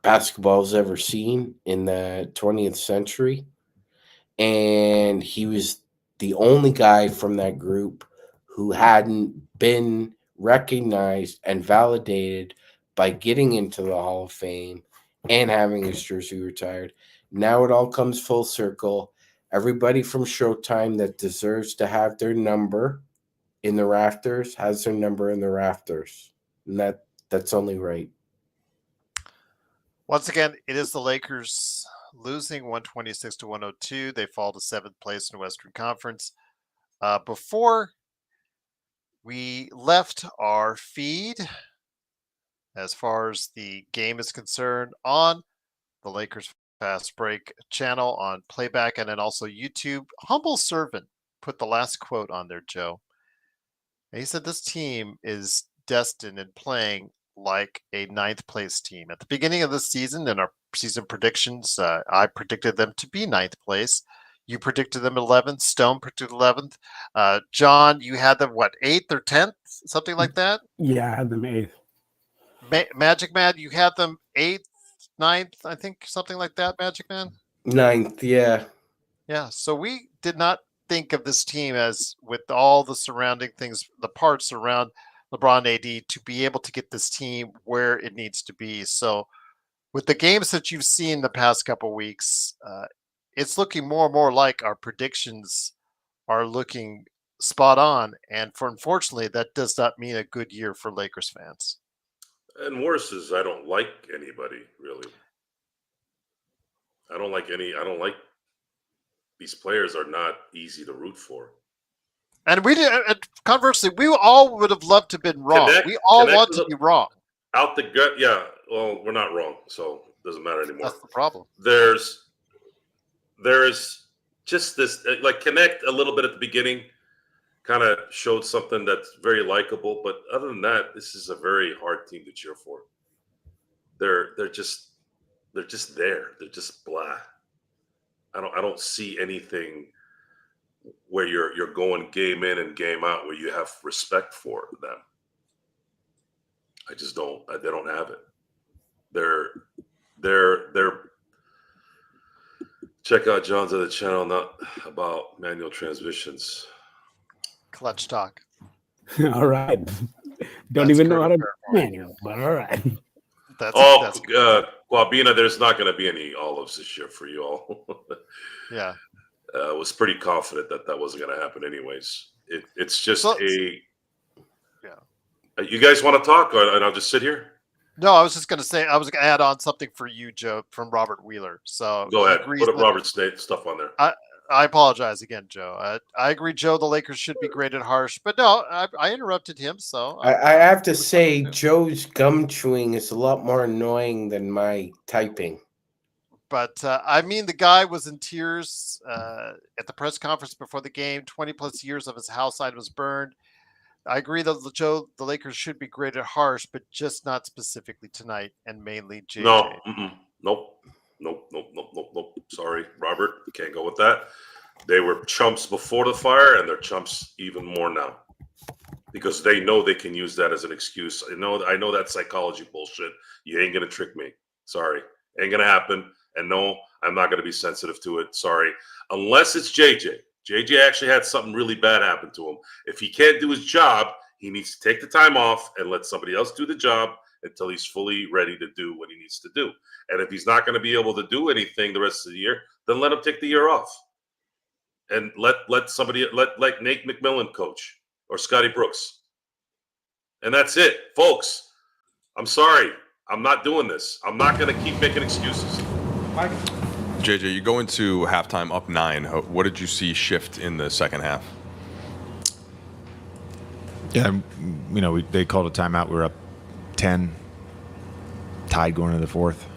Speaker 2: basketball's ever seen in the 20th century. And he was the only guy from that group who hadn't been recognized and validated by getting into the Hall of Fame and having his jersey retired. Now it all comes full circle. Everybody from Showtime that deserves to have their number in the rafters has their number in the rafters. And that's only right.
Speaker 1: Once again, it is the Lakers losing 126 to 102. They fall to 7th place in the Western Conference. Before we left our feed, as far as the game is concerned, on the Lakers Fast Break channel on playback and then also YouTube, Humble Servant put the last quote on there, Joe. And he said this team is destined and playing like a 9th place team. At the beginning of the season, in our season predictions, I predicted them to be 9th place. You predicted them 11th. Stone predicted 11th. John, you had them, what, 8th or 10th? Something like that?
Speaker 3: Yeah, I had them 8th.
Speaker 1: Magic Man, you had them 8th, 9th, I think, something like that, Magic Man?
Speaker 2: 9th, yeah.
Speaker 1: Yeah, so we did not think of this team as, with all the surrounding things, the parts around LeBron AD, to be able to get this team where it needs to be. So with the games that you've seen the past couple of weeks, it's looking more and more like our predictions are looking spot on. And unfortunately, that does not mean a good year for Lakers fans.
Speaker 4: And worse is I don't like anybody, really. I don't like these players are not easy to root for.
Speaker 1: And we did, conversely, we all would have loved to have been wrong. We all want to be wrong.
Speaker 4: Out the gut, yeah. Well, we're not wrong, so it doesn't matter anymore.
Speaker 1: That's the problem.
Speaker 4: There's just this, like, Connect a little bit at the beginning, kind of showed something that's very likable. But other than that, this is a very hard team to cheer for. They're just there. They're just blah. I don't see anything where you're going game in and game out where you have respect for them. I just don't. They don't have it. They're. Check out John's other channel, not about manual transmissions.
Speaker 1: Clutch talk.
Speaker 3: All right. Don't even know how to manual, but all right.
Speaker 4: Guabina, there's not going to be any olives this year for you all.
Speaker 1: Yeah.
Speaker 4: I was pretty confident that wasn't going to happen anyways. It's just
Speaker 1: yeah.
Speaker 4: You guys want to talk, and I'll just sit here?
Speaker 1: No, I was just going to say, I was going to add on something for you, Joe, from Robert Wheeler. So
Speaker 4: go ahead. Put up Robert's stuff on there.
Speaker 1: I apologize again, Joe. I agree, Joe, the Lakers should be graded harsh. But no, I interrupted him. So
Speaker 2: I have to say, Joe's gum chewing is a lot more annoying than my typing.
Speaker 1: But I mean, the guy was in tears at the press conference before the game. 20 plus years of his house items burned. I agree that, Joe, the Lakers should be graded harsh, but just not specifically tonight and mainly JJ.
Speaker 4: No, nope. Sorry, Robert. Can't go with that. They were chumps before the fire, and they're chumps even more now because they know they can use that as an excuse. I know that psychology bullshit. You ain't going to trick me. Sorry. Ain't going to happen. And no, I'm not going to be sensitive to it. Sorry. Unless it's JJ. JJ actually had something really bad happen to him. If he can't do his job, he needs to take the time off and let somebody else do the job until he's fully ready to do what he needs to do. And if he's not going to be able to do anything the rest of the year, then let him take the year off. And let Nate McMillan coach or Scotty Brooks. And that's it, folks. I'm sorry. I'm not doing this. I'm not going to keep making excuses.
Speaker 2: Mike?
Speaker 5: JJ, you go into halftime up 9. What did you see shift in the second half?
Speaker 6: Yeah, they called a timeout. We were up 10, tied going into the fourth.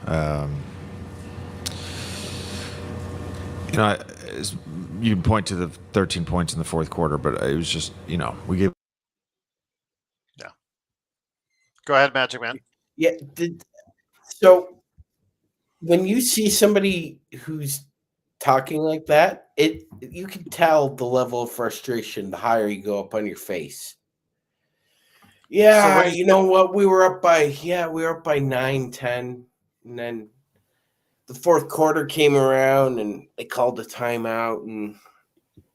Speaker 6: You can point to the 13 points in the fourth quarter, but it was just, we gave.
Speaker 1: Yeah. Go ahead, Magic Man.
Speaker 2: Yeah. So when you see somebody who's talking like that, you can tell the level of frustration the higher you go up on your face. Yeah, so you know what? We were up by 9, 10, and then the fourth quarter came around and they called a timeout, and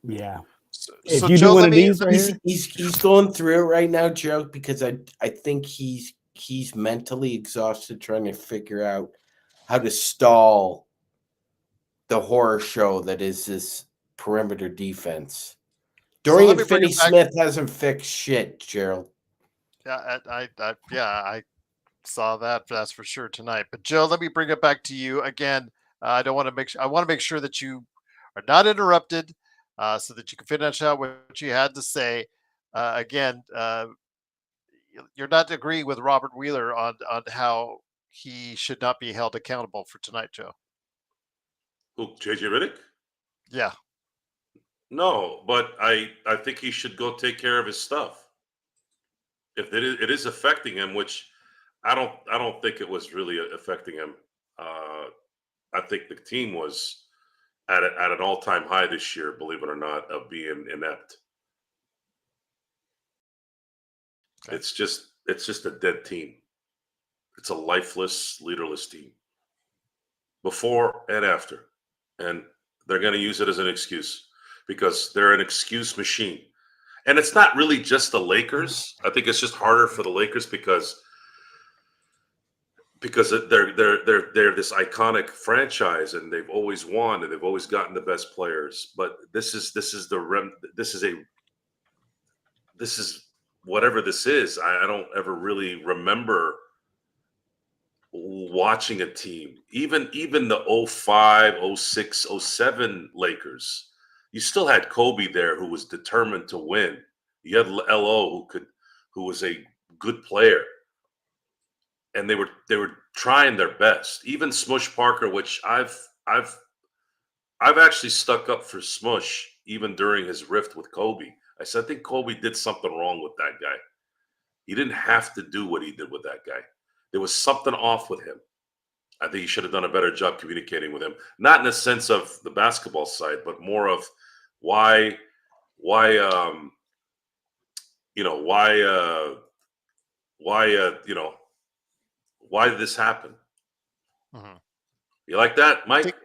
Speaker 3: yeah.
Speaker 1: So
Speaker 3: you
Speaker 1: Joe,
Speaker 3: do one of these right here?
Speaker 2: He's going through it right now, Joe, because I think he's mentally exhausted trying to figure out how to stall the horror show that is this perimeter defense. Dorian Finney-Smith hasn't fixed shit, Gerald.
Speaker 1: Yeah, I saw that. That's for sure tonight. But Joe, let me bring it back to you again. I don't want to make. I want to make sure that you are not interrupted, so that you can finish out what you had to say. Again, you're not agreeing with Robert Wheeler on how he should not be held accountable for tonight, Joe.
Speaker 4: Who, JJ Redick?
Speaker 1: Yeah.
Speaker 4: No, but I think he should go take care of his stuff. If it is affecting him, which I don't think it was really affecting him. I think the team was at an all-time high this year, believe it or not, of being inept.
Speaker 1: Okay.
Speaker 4: It's just a dead team. It's a lifeless, leaderless team. Before and after. And they're going to use it as an excuse because they're an excuse machine. And it's not really just the Lakers. I think it's just harder for the Lakers because they're this iconic franchise and they've always won and they've always gotten the best players. But this is whatever this is. I don't ever really remember watching a team, even the 05, 06, 07 Lakers. You still had Kobe there who was determined to win. You had LO who was a good player. And they were trying their best. Even Smush Parker, which I've actually stuck up for Smush even during his rift with Kobe. I said I think Kobe did something wrong with that guy. He didn't have to do what he did with that guy. There was something off with him. I think he should have done a better job communicating with him. Not in the sense of the basketball side, but more of why did this happen?
Speaker 1: Mm-hmm.
Speaker 4: You like that, Mike?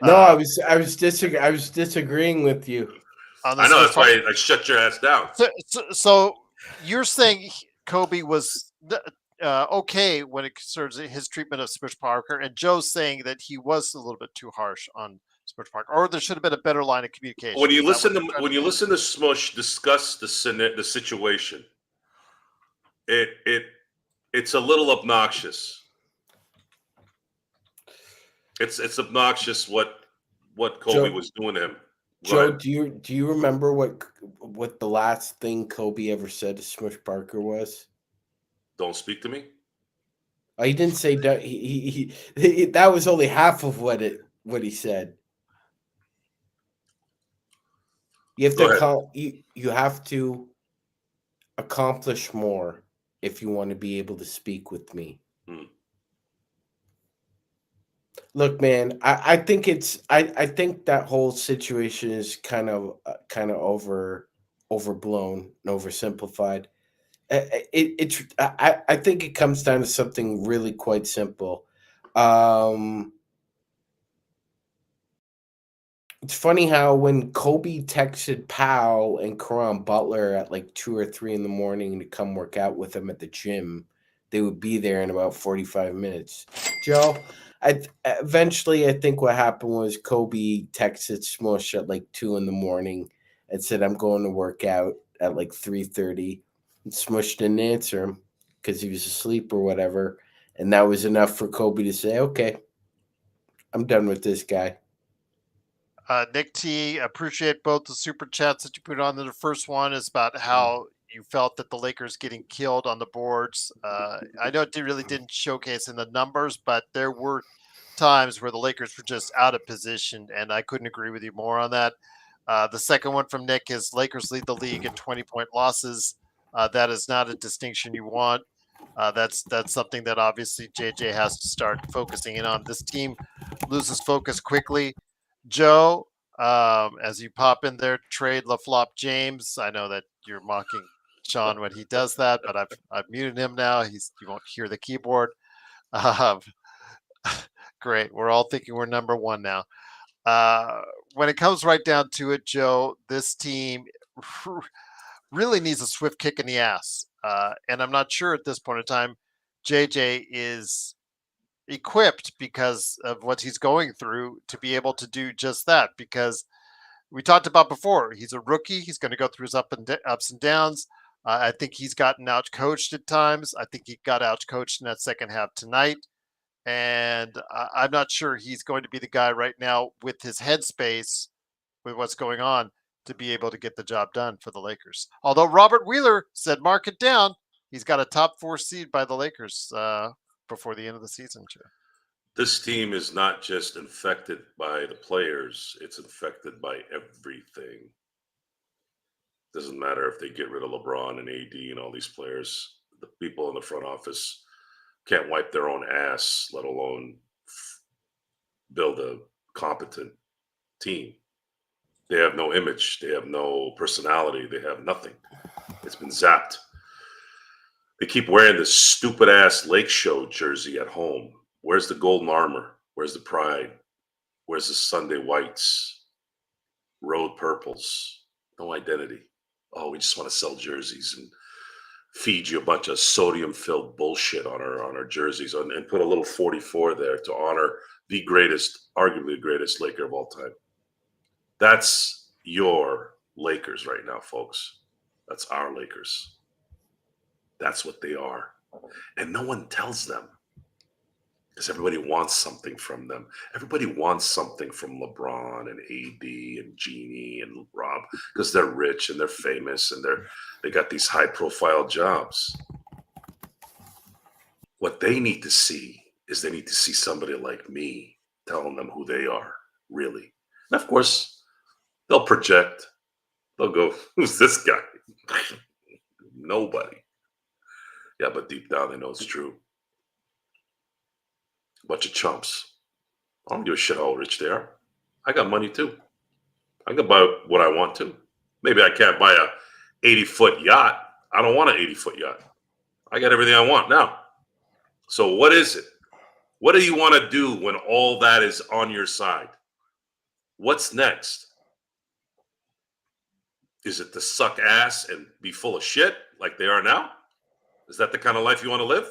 Speaker 2: No, I was disagreeing with you.
Speaker 4: I know that's why I shut your ass down.
Speaker 1: So you're saying Kobe was okay when it concerns his treatment of Smush Parker, and Joe's saying that he was a little bit too harsh on Smush Parker, or there should have been a better line of communication.
Speaker 4: When you listen to Smush discuss the situation, it's a little obnoxious. It's obnoxious what Kobe was doing to him.
Speaker 2: Joe, do you remember what the last thing Kobe ever said to Smush Parker was?
Speaker 4: Don't speak to me.
Speaker 2: Oh, he didn't say that. He that was only half of what he said. You have you have to accomplish more if you want to be able to speak with me. Look, man, I think I think that whole situation is kind of overblown and oversimplified. I think it comes down to something really quite simple. It's funny how when Kobe texted Powell and Caron Butler at like 2 or 3 in the morning to come work out with him at the gym, they would be there in about 45 minutes. Joe, eventually I think what happened was Kobe texted Smush at like 2 in the morning and said, I'm going to work out at like 3:30. And Smush didn't answer him because he was asleep or whatever. And that was enough for Kobe to say, okay, I'm done with this guy.
Speaker 1: Nick T, appreciate both the super chats that you put on. The first one is about how you felt that the Lakers getting killed on the boards. I know it really didn't showcase in the numbers, but there were times where the Lakers were just out of position, and I couldn't agree with you more on that. The second one from Nick is Lakers lead the league in 20-point losses. That is not a distinction you want. That's something that obviously JJ has to start focusing in on. This team loses focus quickly. Joe, as you pop in there, trade LaFlop James. I know that you're mocking Sean when he does that, but I've muted him now. You won't hear the keyboard. Great. We're all thinking we're number one now. When it comes right down to it, Joe, this team really needs a swift kick in the ass. And I'm not sure at this point in time, JJ is equipped because of what he's going through to be able to do just that. Because we talked about before, he's a rookie. He's going to go through his ups and downs. I think he's gotten out coached at times. I think he got out coached in that second half tonight. And I'm not sure he's going to be the guy right now with his headspace, with what's going on, to be able to get the job done for the Lakers. Although Robert Wheeler said, mark it down, he's got a top 4 seed by the Lakers before the end of the season, too.
Speaker 4: This team is not just infected by the players, it's infected by everything. Doesn't matter if they get rid of LeBron and AD and all these players. The people in the front office can't wipe their own ass, let alone build a competent team. They have no image. They have no personality. They have nothing. It's been zapped. They keep wearing this stupid ass Lake Show jersey at home. Where's the golden armor? Where's the pride? Where's the Sunday whites? Road purples? No identity. Oh, we just want to sell jerseys and feed you a bunch of sodium-filled bullshit on our jerseys and put a little 44 there to honor the greatest, arguably the greatest Laker of all time. That's your Lakers right now, folks. That's our Lakers. That's what they are. And no one tells them because everybody wants something from them. Everybody wants something from LeBron and AD and Jeannie and Rob because they're rich and they're famous and they got these high-profile jobs. What they need to see is they need to see somebody like me telling them who they are, really. And of course, they'll project. They'll go, who's this guy? Nobody. Yeah, but deep down, they know it's true. A bunch of chumps. I don't give a shit how rich they are. I got money too. I can buy what I want to. Maybe I can't buy a 80-foot yacht. I don't want an 80-foot yacht. I got everything I want now. So what is it? What do you want to do when all that is on your side? What's next? Is it to suck ass and be full of shit like they are now? Is that the kind of life you want to live?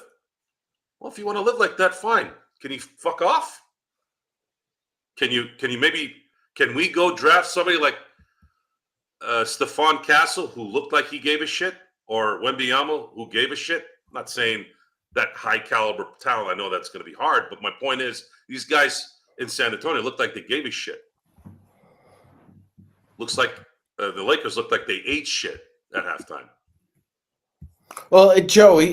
Speaker 4: Well, if you want to live like that, fine. Can you fuck off? Can we go draft somebody like Stephon Castle, who looked like he gave a shit, or Wembanyama, who gave a shit? I'm not saying that high caliber talent. I know that's going to be hard, but my point is these guys in San Antonio looked like they gave a shit. Looks like the Lakers looked like they ate shit at halftime.
Speaker 2: Well, Joey,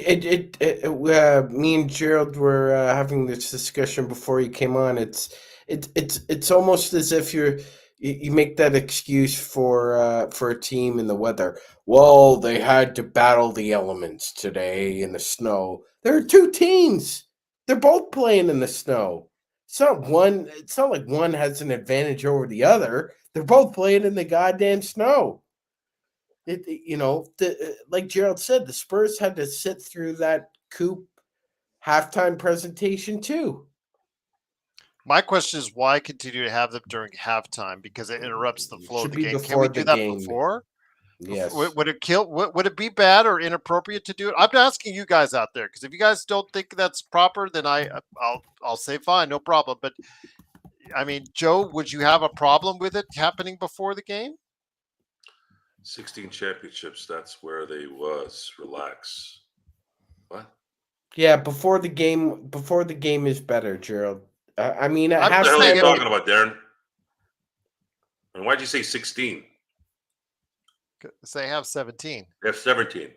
Speaker 2: me and Gerald were having this discussion before you came on. It's almost as if you make that excuse for a team in the weather. Well, they had to battle the elements today in the snow. There are two teams. They're both playing in the snow. It's not like one has an advantage over the other. They're both playing in the goddamn snow. Like Gerald said, the Spurs had to sit through that Coop halftime presentation too.
Speaker 1: My question is, why continue to have them during halftime? Because it interrupts the flow of the game. Can
Speaker 2: Before
Speaker 1: we
Speaker 2: the
Speaker 1: do that
Speaker 2: game.
Speaker 1: before?
Speaker 2: Yes.
Speaker 1: Would it kill? Would it be bad or inappropriate to do it? I'm asking you guys out there, because if you guys don't think that's proper, then I'll say fine, no problem. But I mean, Joe, would you have a problem with it happening before the game?
Speaker 4: 16 championships, that's where they was. Relax. What?
Speaker 2: Yeah, before the game is better, Gerald. I mean, at
Speaker 1: I'm
Speaker 4: What the hell are you
Speaker 1: saying-
Speaker 4: talking about, Darren? And why'd you say 16?
Speaker 1: They have 17.
Speaker 4: They have 17.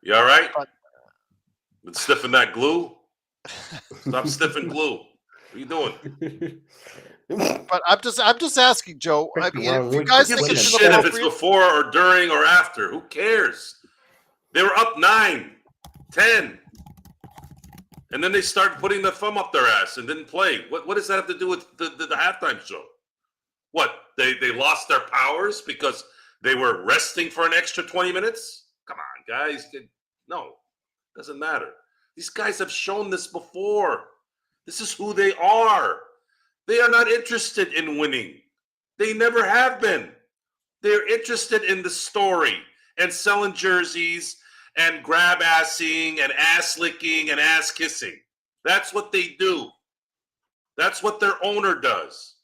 Speaker 4: You all right? Been sniffing that glue? Stop sniffing glue. What are you doing?
Speaker 1: But I'm just asking, Joe. I mean, if you guys
Speaker 4: Who
Speaker 1: think
Speaker 4: gives a
Speaker 1: it's
Speaker 4: shit if it's
Speaker 1: inappropriate,
Speaker 4: before or during or after? Who cares? They were up 9, 10. And then they started putting the thumb up their ass and didn't play. What does that have to do with the halftime show? What? They lost their powers because they were resting for an extra 20 minutes? Come on, guys. No, doesn't matter. These guys have shown this before. This is who they are. They are not interested in winning. They never have been. They're interested in the story and selling jerseys and grab-assing and ass-licking and ass-kissing. That's what they do. That's what their owner does.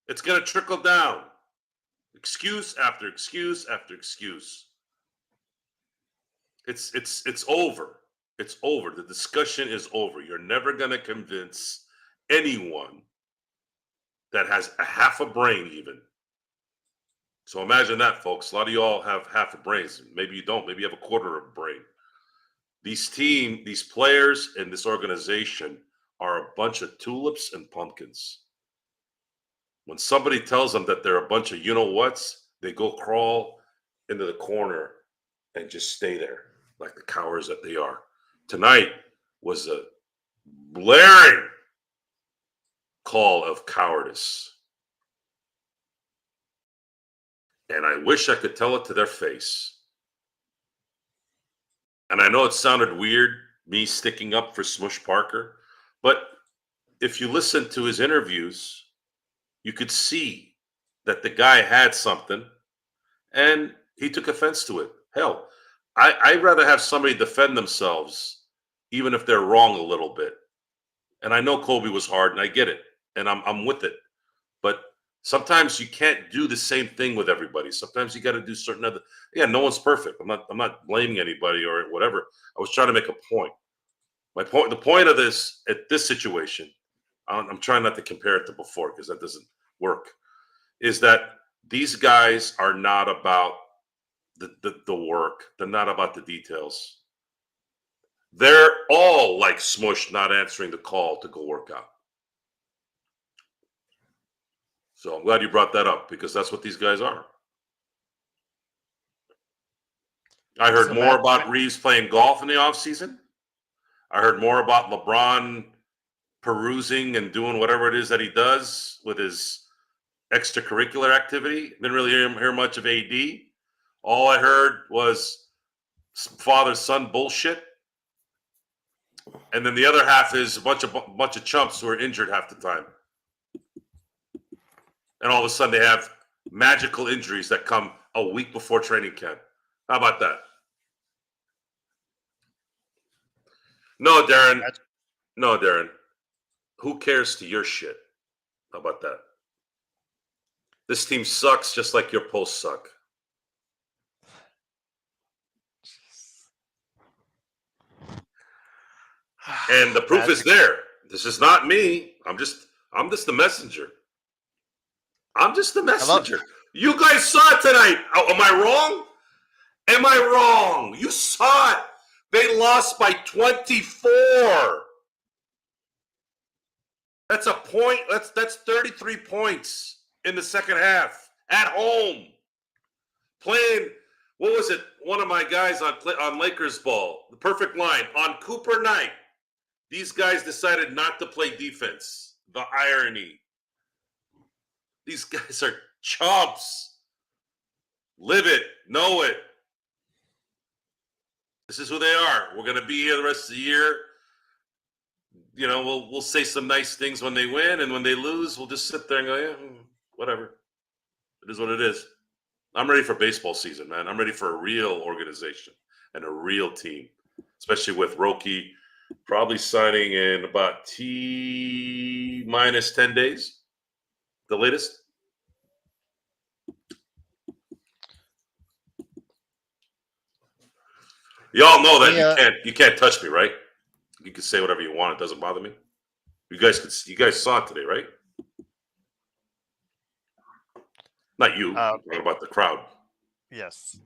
Speaker 4: It's going to trickle down. Excuse after excuse after excuse. It's over. It's over. The discussion is over. You're never going to convince anyone that has a half a brain even. So imagine that, folks. A lot of y'all have half a brain. Maybe you don't. Maybe you have a quarter of a brain. These players, and this organization are a bunch of tulips and pumpkins. When somebody tells them that they're a bunch of you-know-whats, they go crawl into the corner and just stay there like the cowards that they are. Tonight was a blaring call of cowardice. And I wish I could tell it to their face. And I know it sounded weird, me sticking up for Smush Parker, but if you listen to his interviews, you could see that the guy had something and he took offense to it. Hell, I'd rather have somebody defend themselves, even if they're wrong a little bit. And I know Kobe was hard, and I get it, and I'm with it. But sometimes you can't do the same thing with everybody. Sometimes you got to do certain other. Yeah, no one's perfect. I'm not blaming anybody or whatever. I was trying to make a point. The point of this at this situation, I'm trying not to compare it to before because that doesn't work, is that these guys are not about the work. They're not about the details. They're all like Smush not answering the call to go work out. So I'm glad you brought that up because that's what these guys are. I heard more about Reeves playing golf in the offseason. I heard more about LeBron perusing and doing whatever it is that he does with his extracurricular activity. Didn't really hear much of AD. All I heard was father-son bullshit. And then the other half is a bunch of chumps who are injured half the time. And all of a sudden they have magical injuries that come a week before training camp. How about that? No, Darren. No, Darren. Who cares to your shit? How about that? This team sucks just like your posts suck. And the proof is there. This is not me. I'm just the messenger. I'm just the messenger. You guys saw it tonight. Am I wrong? Am I wrong? You saw it. They lost by 24. That's a point. That's 33 points in the second half at home. Playing, what was it? One of my guys on Lakers ball, the perfect line, on Cooper night. These guys decided not to play defense. The irony. These guys are chumps. Live it. Know it. This is who they are. We're going to be here the rest of the year. You know, we'll say some nice things when they win, and when they lose, we'll just sit there and go, yeah, whatever. It is what it is. I'm ready for baseball season, man. I'm ready for a real organization and a real team, especially with Roki probably signing in about T-minus 10 days, the latest. Y'all know that you can't touch me, right? You can say whatever you want. It doesn't bother me. You guys saw it today, right? Not you. Talking about the crowd.
Speaker 1: Yes.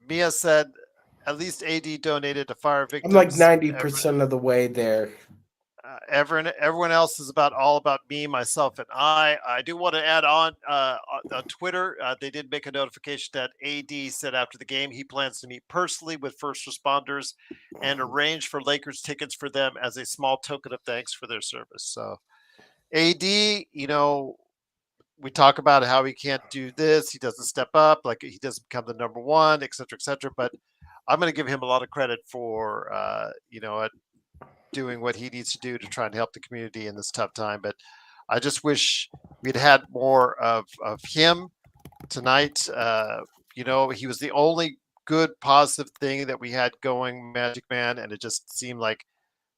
Speaker 1: Mia said, at least AD donated to fire victims.
Speaker 2: I'm like 90% of the way there.
Speaker 1: Everyone else is all about me, myself, and I. I do want to add on Twitter. They did make a notification that AD said after the game he plans to meet personally with first responders and arrange for Lakers tickets for them as a small token of thanks for their service. So, AD, you know, we talk about how he can't do this. He doesn't step up, like he doesn't become the number one, et cetera, et cetera. But I'm going to give him a lot of credit for, doing what he needs to do to try and help the community in this tough time. But I just wish we'd had more of him tonight. He was the only good positive thing that we had going, Magic Man, and it just seemed like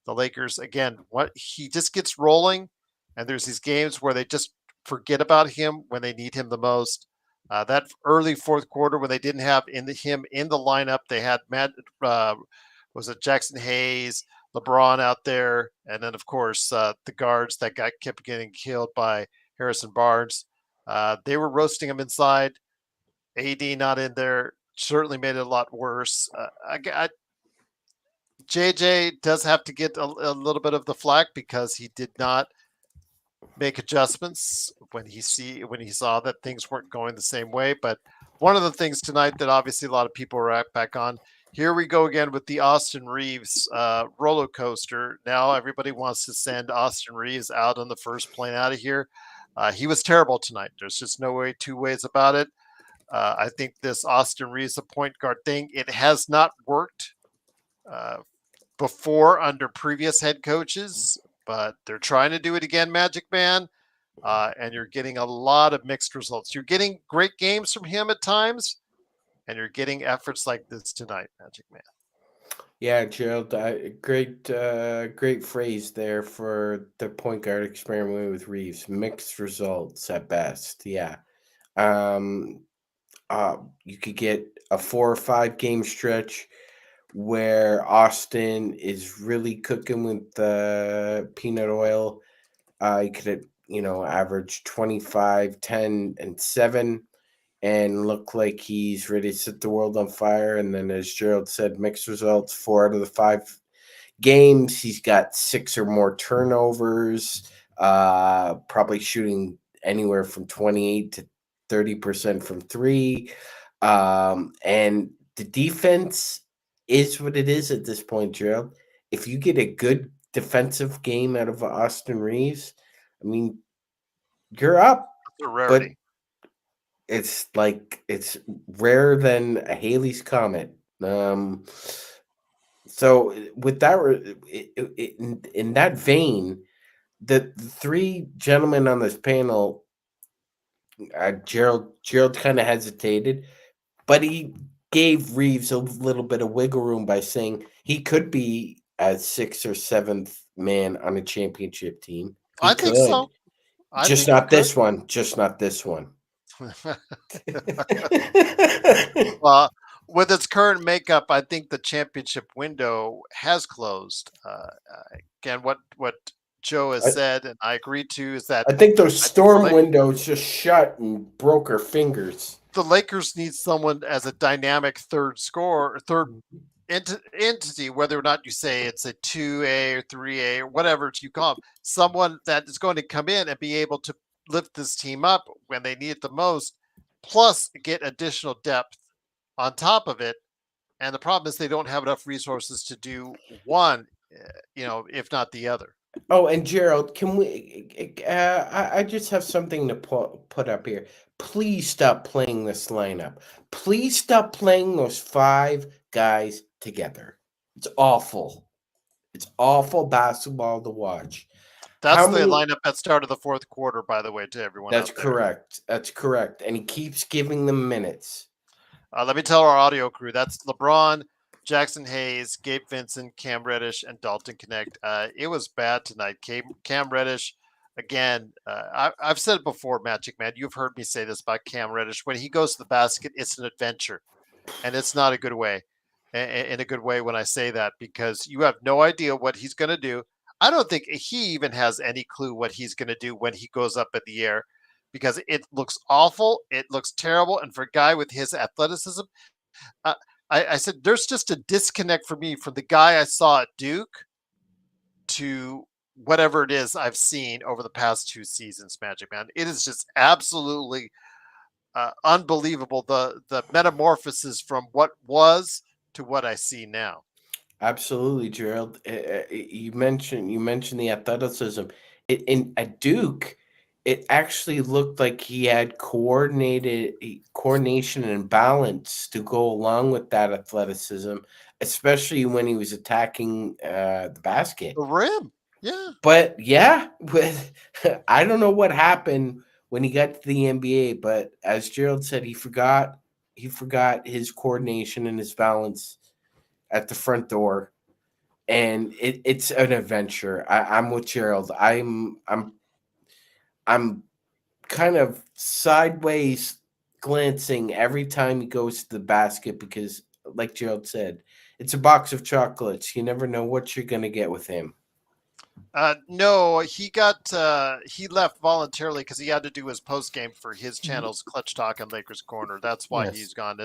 Speaker 1: the Lakers, again, he just gets rolling, and there's these games where they just forget about him when they need him the most. That early fourth quarter when they didn't have him in the lineup, they had was it Jackson Hayes, LeBron out there, and then of course the guards that kept getting killed by Harrison Barnes. They were roasting him inside. AD not in there certainly made it a lot worse. JJ does have to get a little bit of the flack because he did not make adjustments when he saw that things weren't going the same way. But one of the things tonight that obviously a lot of people are back on. Here we go again with the Austin Reeves roller coaster. Now everybody wants to send Austin Reeves out on the first plane out of here. He was terrible tonight. There's just two ways about it. I think this Austin Reeves, the point guard thing, it has not worked before under previous head coaches, but they're trying to do it again, Magic Man. And you're getting a lot of mixed results. You're getting great games from him at times, and you're getting efforts like this tonight, Magic Man.
Speaker 2: Yeah, Gerald, great phrase there for the point guard experiment with Reeves. Mixed results at best. Yeah. You could get a 4 or 5 game stretch where Austin is really cooking with the peanut oil. You could, average 25, 10, and 7 and look like he's ready to set the world on fire. And then, as Gerald said, mixed results, 4 out of the 5 games. He's got 6 or more turnovers, probably shooting anywhere from 28 to 30% from 3. And the defense is what it is at this point, Gerald. If you get a good defensive game out of Austin Reeves, I mean, you're up.
Speaker 1: It's a rarity.
Speaker 2: But it's rarer than a Halley's Comet. So with that, in that vein, the 3 gentlemen on this panel, Gerald kind of hesitated, but he gave Reeves a little bit of wiggle room by saying he could be a 6th or 7th man on a championship team.
Speaker 1: I think so.
Speaker 2: Just not this one. Just not this one.
Speaker 1: Well, with its current makeup, I think the championship window has closed. Again, what Joe has said, and I agree to, is that
Speaker 2: I think those storm windows just shut and broke her fingers.
Speaker 1: The Lakers need someone as a dynamic third entity, whether or not you say it's a 2A or 3A or whatever you call them, someone that is going to come in and be able to lift this team up when they need it the most, plus get additional depth on top of it. And the problem is they don't have enough resources to do one, if not the other.
Speaker 2: Oh, and Gerald, can we? I just have something to put up here. Please stop playing this lineup. Please stop playing those 5 guys together. It's awful. It's awful basketball to watch.
Speaker 1: That's the lineup that started the 4th quarter, by the way, to everyone.
Speaker 2: That's correct. That's correct. And he keeps giving them minutes.
Speaker 1: Let me tell our audio crew. That's LeBron, Jackson Hayes, Gabe Vincent, Cam Reddish, and Dalton Connect. It was bad tonight. Cam Reddish, again, I've said it before, Magic Man. You've heard me say this about Cam Reddish. When he goes to the basket, it's an adventure. And it's not a good way. In a good way when I say that, because you have no idea what he's going to do. I don't think he even has any clue what he's going to do when he goes up in the air, because it looks awful. It looks terrible. And for a guy with his athleticism, I said there's just a disconnect for me from the guy I saw at Duke to whatever it is I've seen over the past 2 seasons, Magic Man. It is just absolutely unbelievable, the metamorphosis from what was to what I see now.
Speaker 2: Absolutely, Gerald. You mentioned the athleticism. At Duke, it actually looked like he had coordination and balance to go along with that athleticism, especially when he was attacking the basket,
Speaker 1: the rim. Yeah,
Speaker 2: but I don't know what happened when he got to the NBA. But as Gerald said, he forgot his coordination and his balance at the front door, and it's an adventure. I'm with Gerald. I'm kind of sideways glancing every time he goes to the basket because, like Gerald said, It's a box of chocolates. You never know what you're gonna get with him.
Speaker 1: No, he left voluntarily because he had to do his post game for his channels, Clutch Talk and Lakers Corner. That's why
Speaker 3: Yes.
Speaker 1: he's gone.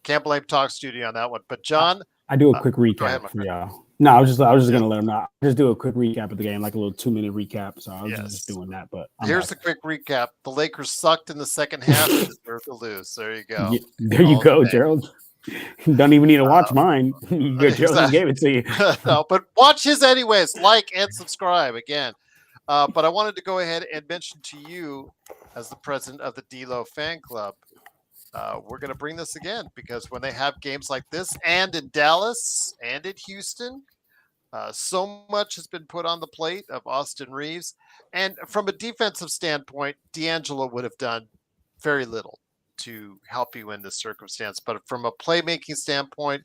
Speaker 1: Can't blame Talk Studio on that one. But John,
Speaker 3: I do a quick
Speaker 1: go ahead,
Speaker 3: recap
Speaker 1: my
Speaker 3: for
Speaker 1: friend.
Speaker 3: y'all. No, I was just gonna let him know. Just do a quick recap of the game, like a little 2-minute recap. So I was just doing that. But
Speaker 1: Here's the quick recap: the Lakers sucked in the second half and deserved to lose. There you go.
Speaker 3: Yeah, there you go, Gerald. Don't even need to watch mine. Gerald just gave it to you.
Speaker 1: No, but watch his anyways. Like and subscribe again. But I wanted to go ahead and mention to you, as the president of the D-Lo fan club, we're going to bring this again because when they have games like this, and in Dallas and in Houston, so much has been put on the plate of Austin Reeves. And from a defensive standpoint, D'Angelo would have done very little to help you in this circumstance. But from a playmaking standpoint,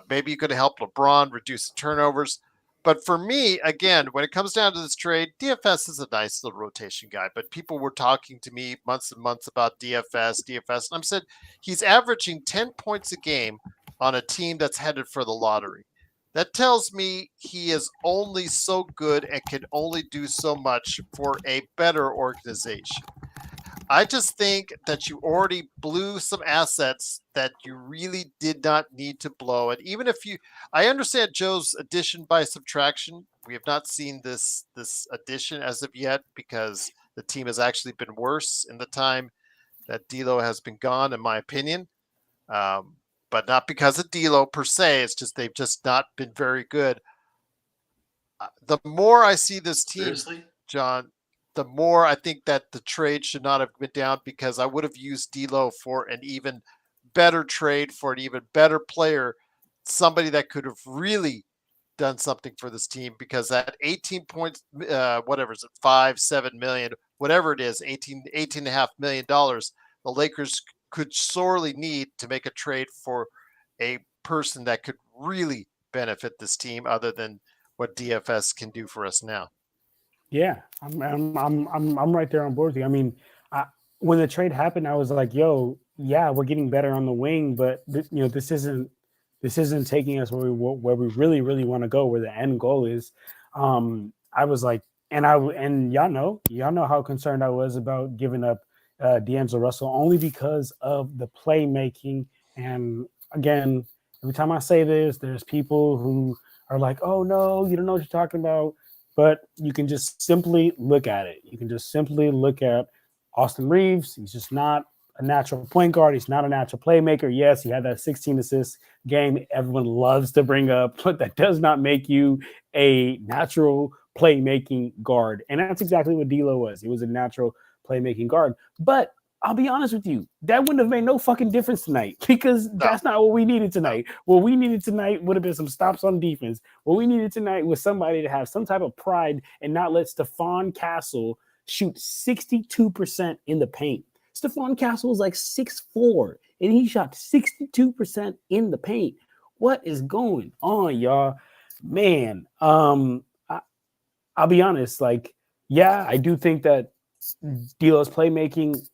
Speaker 1: maybe you could have helped LeBron reduce the turnovers. But for me, again, when it comes down to this trade, DFS is a nice little rotation guy. But people were talking to me months and months about DFS. And I said, he's averaging 10 points a game on a team that's headed for the lottery. That tells me he is only so good and can only do so much for a better organization. I just think that you already blew some assets that you really did not need to blow. And even if I understand Joe's addition by subtraction. We have not seen this addition as of yet because the team has actually been worse in the time that D'Lo has been gone, in my opinion. But not because of D'Lo per se. It's just they've just not been very good. The more I see this team,
Speaker 4: Seriously?
Speaker 1: John, the more I think that the trade should not have been down because I would have used D'Lo for an even better trade for an even better player, somebody that could have really done something for this team because that 18 points, whatever is it, 5-7 million, whatever it is, 18.5 million dollars, the Lakers could sorely need to make a trade for a person that could really benefit this team other than what DFS can do for us now.
Speaker 3: Yeah, I'm right there on board with you. I mean, when the trade happened, I was like, "Yo, yeah, we're getting better on the wing, but this isn't taking us where we really want to go, where the end goal is." I was like, and y'all know how concerned I was about giving up D'Angelo Russell only because of the playmaking. And again, every time I say this, there's people who are like, "Oh no, you don't know what you're talking about." But you can just simply look at it. You can just simply look at Austin Reeves. He's just not a natural point guard. He's not a natural playmaker. Yes, he had that 16 assist game everyone loves to bring up, but that does not make you a natural playmaking guard. And that's exactly what D'Lo was. He was a natural playmaking guard. But I'll be honest with you, that wouldn't have made no fucking difference tonight because that's not what we needed tonight. What we needed tonight would have been some stops on defense. What we needed tonight was somebody to have some type of pride and not let Stephon Castle shoot 62% in the paint. Stephon Castle is like 6'4", and he shot 62% in the paint. What is going on, y'all? Man, I'll be honest. Like, yeah, I do think that D'Lo's playmaking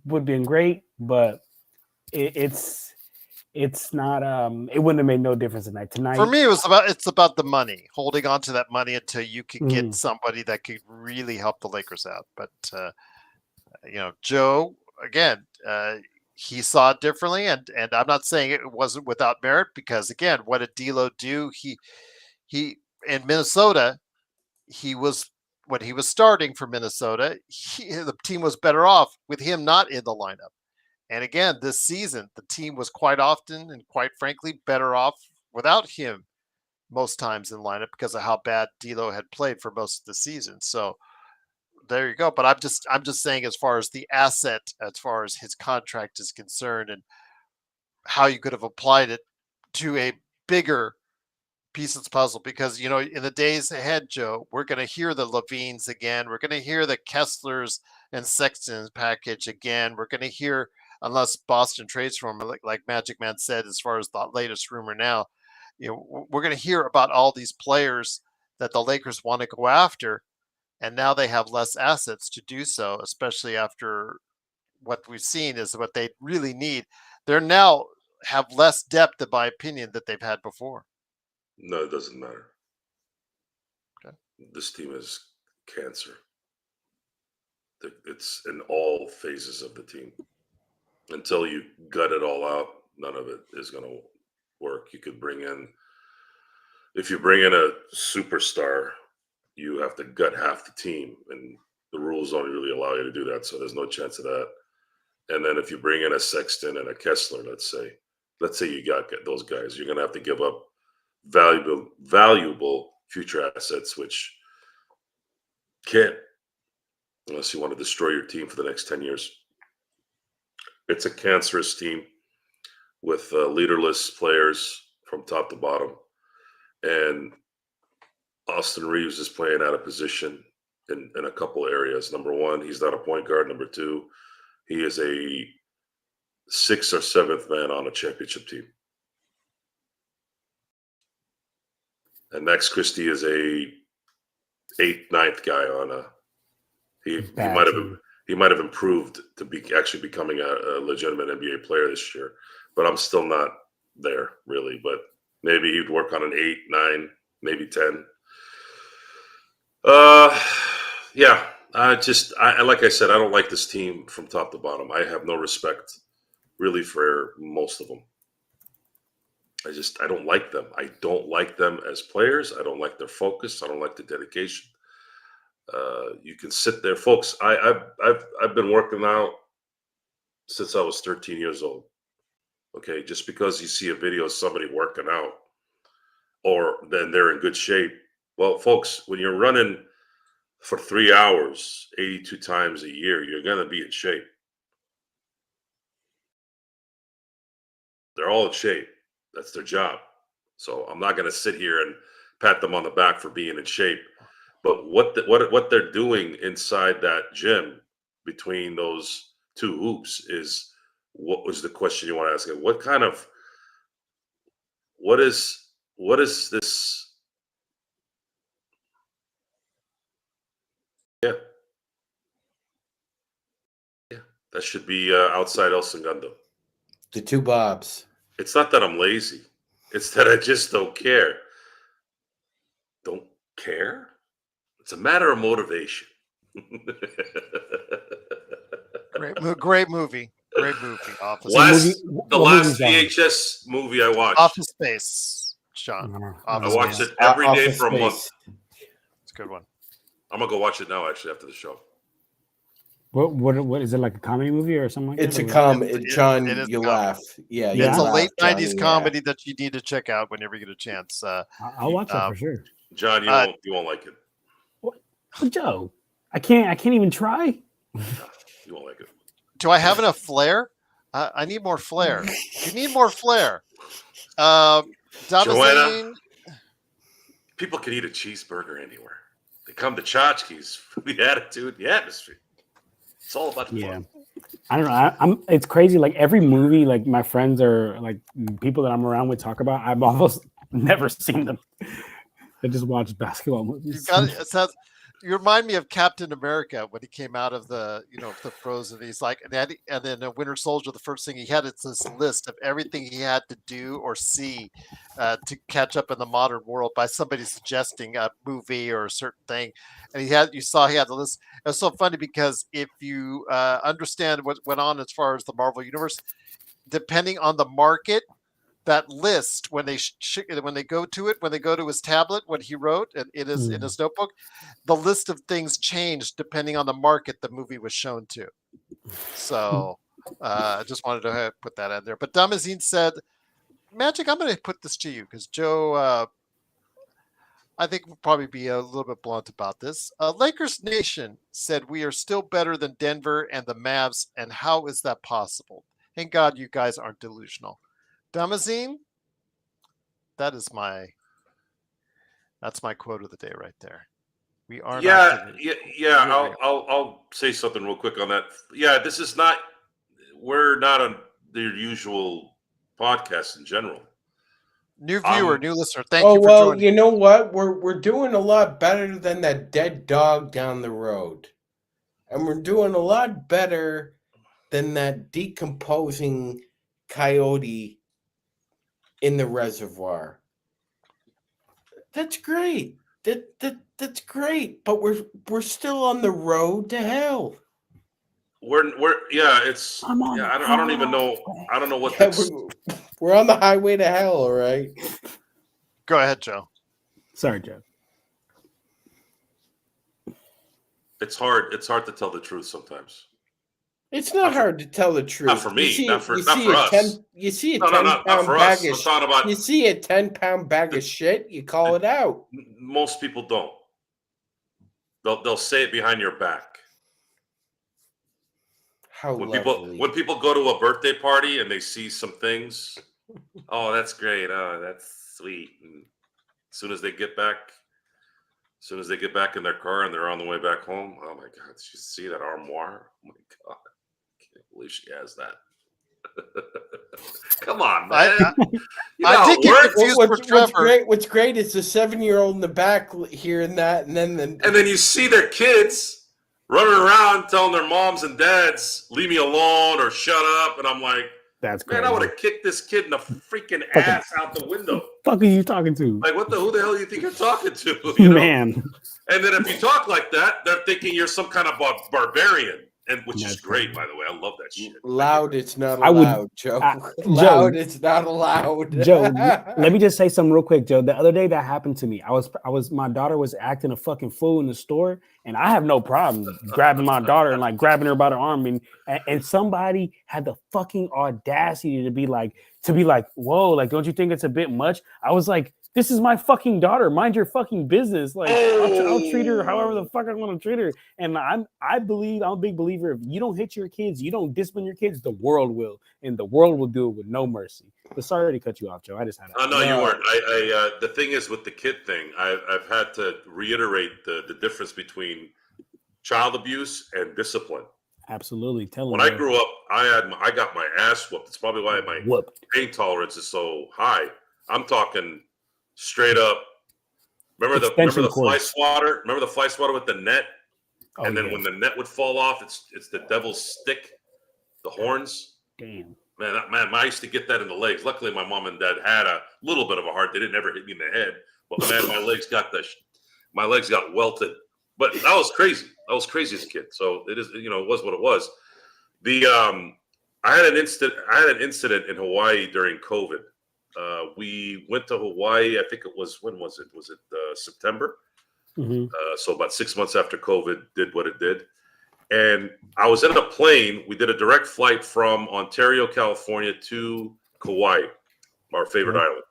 Speaker 3: would have been great, but it's not it wouldn't have made no difference tonight.
Speaker 1: For me, it's about the money, holding on to that money until you could get somebody that could really help the Lakers out. But Joe, again, he saw it differently, and I'm not saying it wasn't without merit because again, what did D'Lo do? He in Minnesota, when he was starting for Minnesota, the team was better off with him not in the lineup. And again, this season, the team was quite often and quite frankly better off without him most times in lineup because of how bad D'Lo had played for most of the season. So there you go. But I'm just saying, as far as the asset, as far as his contract is concerned, and how you could have applied it to a bigger piece of the puzzle, because in the days ahead, Joe, we're going to hear the Levines again. We're going to hear the Kesslers and Sextons package again. We're going to hear, unless Boston trades for him, like Magic Man said, as far as the latest rumor now, we're going to hear about all these players that the Lakers want to go after, and now they have less assets to do so, especially after what we've seen is what they really need. They're now have less depth, in my opinion, that they've had before.
Speaker 4: No, it doesn't matter.
Speaker 1: Okay.
Speaker 4: This team is cancer. It's in all phases of the team. Until you gut it all out, none of it is going to work. You could bring in, if you bring in a superstar, you have to gut half the team, and the rules don't really allow you to do that. So there's no chance of that. And then if you bring in a Sexton and a Kessler, let's say you got those guys, you're going to have to give up valuable future assets, which can't, unless you want to destroy your team for the next 10 years. It's a cancerous team with leaderless players from top to bottom. And Austin Reeves is playing out of position in a couple areas. Number one, he's not a point guard. Number two, he is a 6th or 7th man on a championship team. And Max Christie is a 8th, 9th guy on a. He might have improved to be actually becoming a legitimate NBA player this year, but I'm still not there really. But maybe he'd work on an 8, 9, maybe 10. Yeah. Like I said, I don't like this team from top to bottom. I have no respect really for most of them. I don't like them. I don't like them as players. I don't like their focus. I don't like the dedication. You can sit there, folks. I've been working out since I was 13 years old. Okay, just because you see a video of somebody working out, or then they're in good shape. Well, folks, when you're running for 3 hours, 82 times a year, you're going to be in shape. They're all in shape. That's their job. So I'm not going to sit here and pat them on the back for being in shape. But what they're doing inside that gym between those two hoops is what was the question you want to ask? What is this? Yeah. That should be outside El Segundo.
Speaker 2: The two Bobs.
Speaker 4: It's not that I'm lazy. It's that I just don't care. Don't care? It's a matter of motivation.
Speaker 1: Great movie. Office.
Speaker 4: The last VHS movie I watched.
Speaker 1: Office Space, Sean.
Speaker 4: I watched it every day for a month.
Speaker 1: It's a good one.
Speaker 4: I'm gonna go watch it now, actually, after the show.
Speaker 3: What is it, like a comedy movie or something like
Speaker 2: it's
Speaker 3: that?
Speaker 2: a comedy. John, you laugh. Yeah,
Speaker 1: it's a late
Speaker 2: John,
Speaker 1: 90s comedy that you need to check out whenever you get a chance.
Speaker 3: I'll watch that for sure.
Speaker 4: John, you won't like it.
Speaker 3: What, Joe? I can't even try.
Speaker 4: You won't like it.
Speaker 1: Do I have enough flair? I need more flair. You need more flair.
Speaker 4: Joanna, people can eat a cheeseburger anywhere. They come to tchotchkes for the attitude, the atmosphere. It's all about the fun.
Speaker 3: I don't know. It's crazy. Like every movie, like my friends or like people that I'm around with talk about, I've almost never seen them. I just watch basketball movies.
Speaker 1: You remind me of Captain America when he came out of the frozen. He's like, and then Winter Soldier. The first thing he had is this list of everything he had to do or see to catch up in the modern world by somebody suggesting a movie or a certain thing. And he had the list. It was so funny because if you understand what went on as far as the Marvel universe, depending on the market, that list when they go to his tablet, what he wrote in his notebook, the list of things changed depending on the market the movie was shown to. So I just wanted to put that in there. But Damazine said, Magic, I'm going to put this to you because Joe, I think will probably be a little bit blunt about this. Lakers Nation said we are still better than Denver and the Mavs, and how is that possible? Thank God you guys aren't delusional. Damazine, that's my quote of the day right there. We are
Speaker 4: I'll say something real quick on that. Yeah, this is not. We're not on the usual podcast in general.
Speaker 1: New viewer, new listener. Thank you for joining.
Speaker 2: You know what? We're doing a lot better than that dead dog down the road, and we're doing a lot better than that decomposing coyote in the reservoir. That's great. That's great. But we're still on the road to hell.
Speaker 4: It's
Speaker 3: I'm on
Speaker 4: yeah.
Speaker 3: the
Speaker 4: I don't even know.
Speaker 3: highway.
Speaker 4: I don't know what
Speaker 2: Yeah,
Speaker 4: that's.
Speaker 2: we're on the highway to hell, all right?
Speaker 1: Go ahead, Joe.
Speaker 3: Sorry, Joe.
Speaker 4: It's hard to tell the truth sometimes.
Speaker 2: It's not hard to tell the truth.
Speaker 4: Not for me. Not for us.
Speaker 2: You see a
Speaker 4: No,
Speaker 2: 10
Speaker 4: not
Speaker 2: pound
Speaker 4: for
Speaker 2: bag
Speaker 4: us.
Speaker 2: of
Speaker 4: I'm talking about
Speaker 2: you see a 10-pound bag of shit, you call it out.
Speaker 4: most people don't. They'll say it behind your back.
Speaker 2: How
Speaker 4: When
Speaker 2: lovely.
Speaker 4: people go to a birthday party and they see some things, oh, that's great. Oh, that's sweet. And as soon as they get back in their car and they're on the way back home, oh my God, did you see that armoire? Oh my God, I can't believe she has that. Come on, man.
Speaker 1: I did get confused for Trevor.
Speaker 2: What's great is the 7-year-old in the back hearing that, and then
Speaker 4: you see their kids running around telling their moms and dads, leave me alone or shut up. And I'm like,
Speaker 3: That's
Speaker 4: man,
Speaker 3: crazy.
Speaker 4: I would have kicked this kid in the freaking ass out the window.
Speaker 3: Fuck are you talking to?
Speaker 4: Like, who the hell do you think you're talking to? You know?
Speaker 3: Man.
Speaker 4: And then if you talk like that, they're thinking you're some kind of barbarian. And which is great, by the way. I love that shit.
Speaker 2: Loud, it's not allowed, Joe. Loud, it's not allowed.
Speaker 3: Joe, let me just say something real quick, Joe. The other day that happened to me. My daughter was acting a fucking fool in the store, and I have no problem grabbing my daughter and like grabbing her by the arm, and somebody had the fucking audacity to be like, whoa, like, don't you think it's a bit much? I was like, this is my fucking daughter. Mind your fucking business. Like, I'll treat her however the fuck I want to treat her. And I'm a big believer. If you don't hit your kids, you don't discipline your kids, the world will, and the world will do it with no mercy. But sorry to cut you off, Joe. I just had.
Speaker 4: Oh no, you weren't. The thing is with the kid thing, I've had to reiterate the difference between child abuse and discipline.
Speaker 3: Absolutely.
Speaker 4: When I grew up, I got my ass whooped. It's probably why my pain tolerance is so high. I'm talking straight up. Remember the fly swatter? Remember the fly swatter with the net? Oh, and then when the net would fall off, it's the devil's stick, the horns.
Speaker 3: Damn.
Speaker 4: Man, I used to get that in the legs. Luckily, my mom and dad had a little bit of a heart. They didn't ever hit me in the head. But man, my legs got welted. But that was crazy. I was crazy as a kid. So it is, it was what it was. I had an incident in Hawaii during COVID. We went to Hawaii. I think it was, when was it? Was it September?
Speaker 3: Mm-hmm.
Speaker 4: So about 6 months after COVID did what it did. And I was in a plane. We did a direct flight from Ontario, California to Kauai, our favorite island.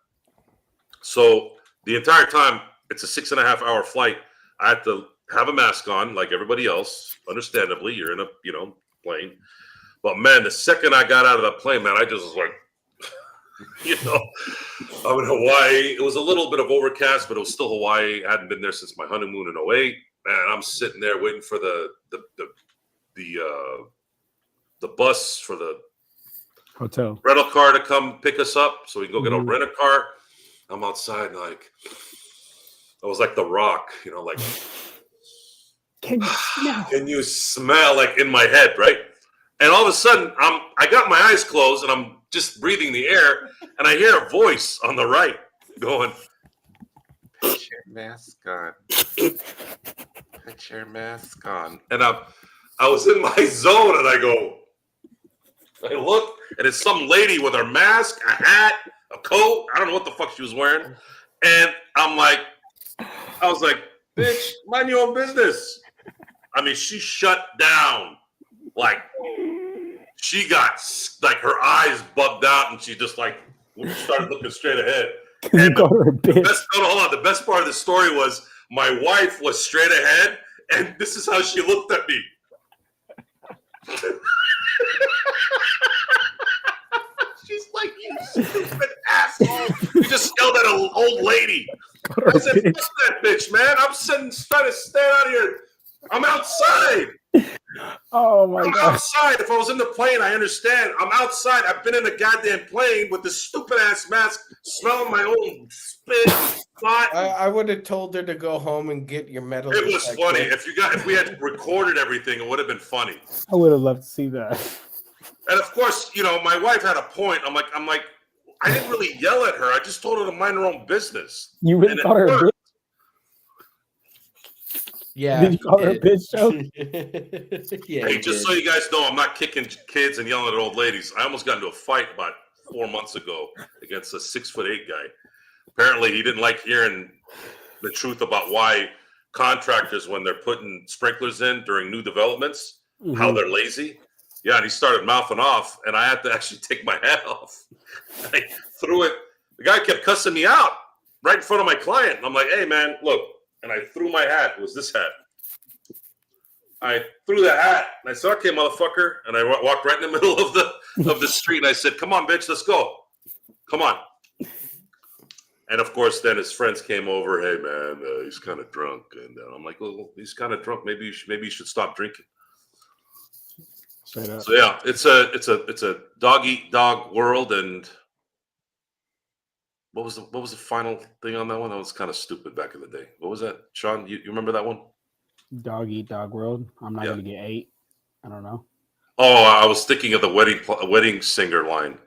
Speaker 4: So the entire time, it's a 6.5 hour flight. I had to have a mask on like everybody else. Understandably, you're in a plane. But man, the second I got out of the plane, man, I just was like, I'm in Hawaii. It was a little bit of overcast, but it was still Hawaii. I hadn't been there since my honeymoon in 2008. Man, I'm sitting there waiting for the bus for the
Speaker 3: hotel
Speaker 4: rental car to come pick us up so we can go get a rental car. I'm outside like I was like The Rock, like
Speaker 3: can
Speaker 4: you smell like in my head, right? And all of a sudden I got my eyes closed and I'm just breathing the air and I hear a voice on the right going, put your mask on. Put your mask on. And I was in my zone and I look and it's some lady with her mask, a hat, a coat. I don't know what the fuck she was wearing. And I was like, bitch, mind your own business. I mean, she shut down. Like, she got, like, her eyes bugged out and she just, like, started looking straight ahead. And the best part of the story was my wife was straight ahead and this is how she looked at me. She's like, you stupid asshole. You just yelled at an old lady. I said, fuck that bitch, man. I'm trying to stand out here. I'm outside.
Speaker 3: Oh my God.
Speaker 4: I'm outside. If I was in the plane, I understand. I'm outside. I've been in a goddamn plane with this stupid ass mask, smelling my own spit.
Speaker 2: I would have told her to go home and get your metal.
Speaker 4: It was funny. If we had recorded everything, it would have been funny.
Speaker 3: I would have loved to see that.
Speaker 4: And of course, my wife had a point. I'm like, I didn't really yell at her. I just told her to mind her own business.
Speaker 3: You really
Speaker 4: And
Speaker 3: called her a bitch?
Speaker 2: Yeah.
Speaker 3: Did you call her a bitch, Joe?
Speaker 2: Yeah.
Speaker 4: Hey, just so you guys know, I'm not kicking kids and yelling at old ladies. I almost got into a fight about 4 months ago against a 6'8" guy. Apparently, he didn't like hearing the truth about why contractors, when they're putting sprinklers in during new developments, how they're lazy. Yeah, and he started mouthing off, and I had to actually take my hat off. I threw it. The guy kept cussing me out right in front of my client. And I'm like, hey, man, look. And I threw my hat. It was this hat. I threw the hat, and I said, okay, motherfucker. And I walked right in the middle of the street, and I said, come on, bitch, let's go. Come on. And, of course, then his friends came over. Hey, man, he's kind of drunk. And I'm like, well, he's kind of drunk. Maybe you should stop drinking.
Speaker 3: Straight up.
Speaker 4: So, yeah, it's a dog-eat-dog world. And what was the final thing on that one? That was kind of stupid back in the day. What was that, Sean? You remember that one?
Speaker 3: Dog eat dog world. I'm not gonna get 8. I don't know.
Speaker 4: Oh, I was thinking of the wedding singer line.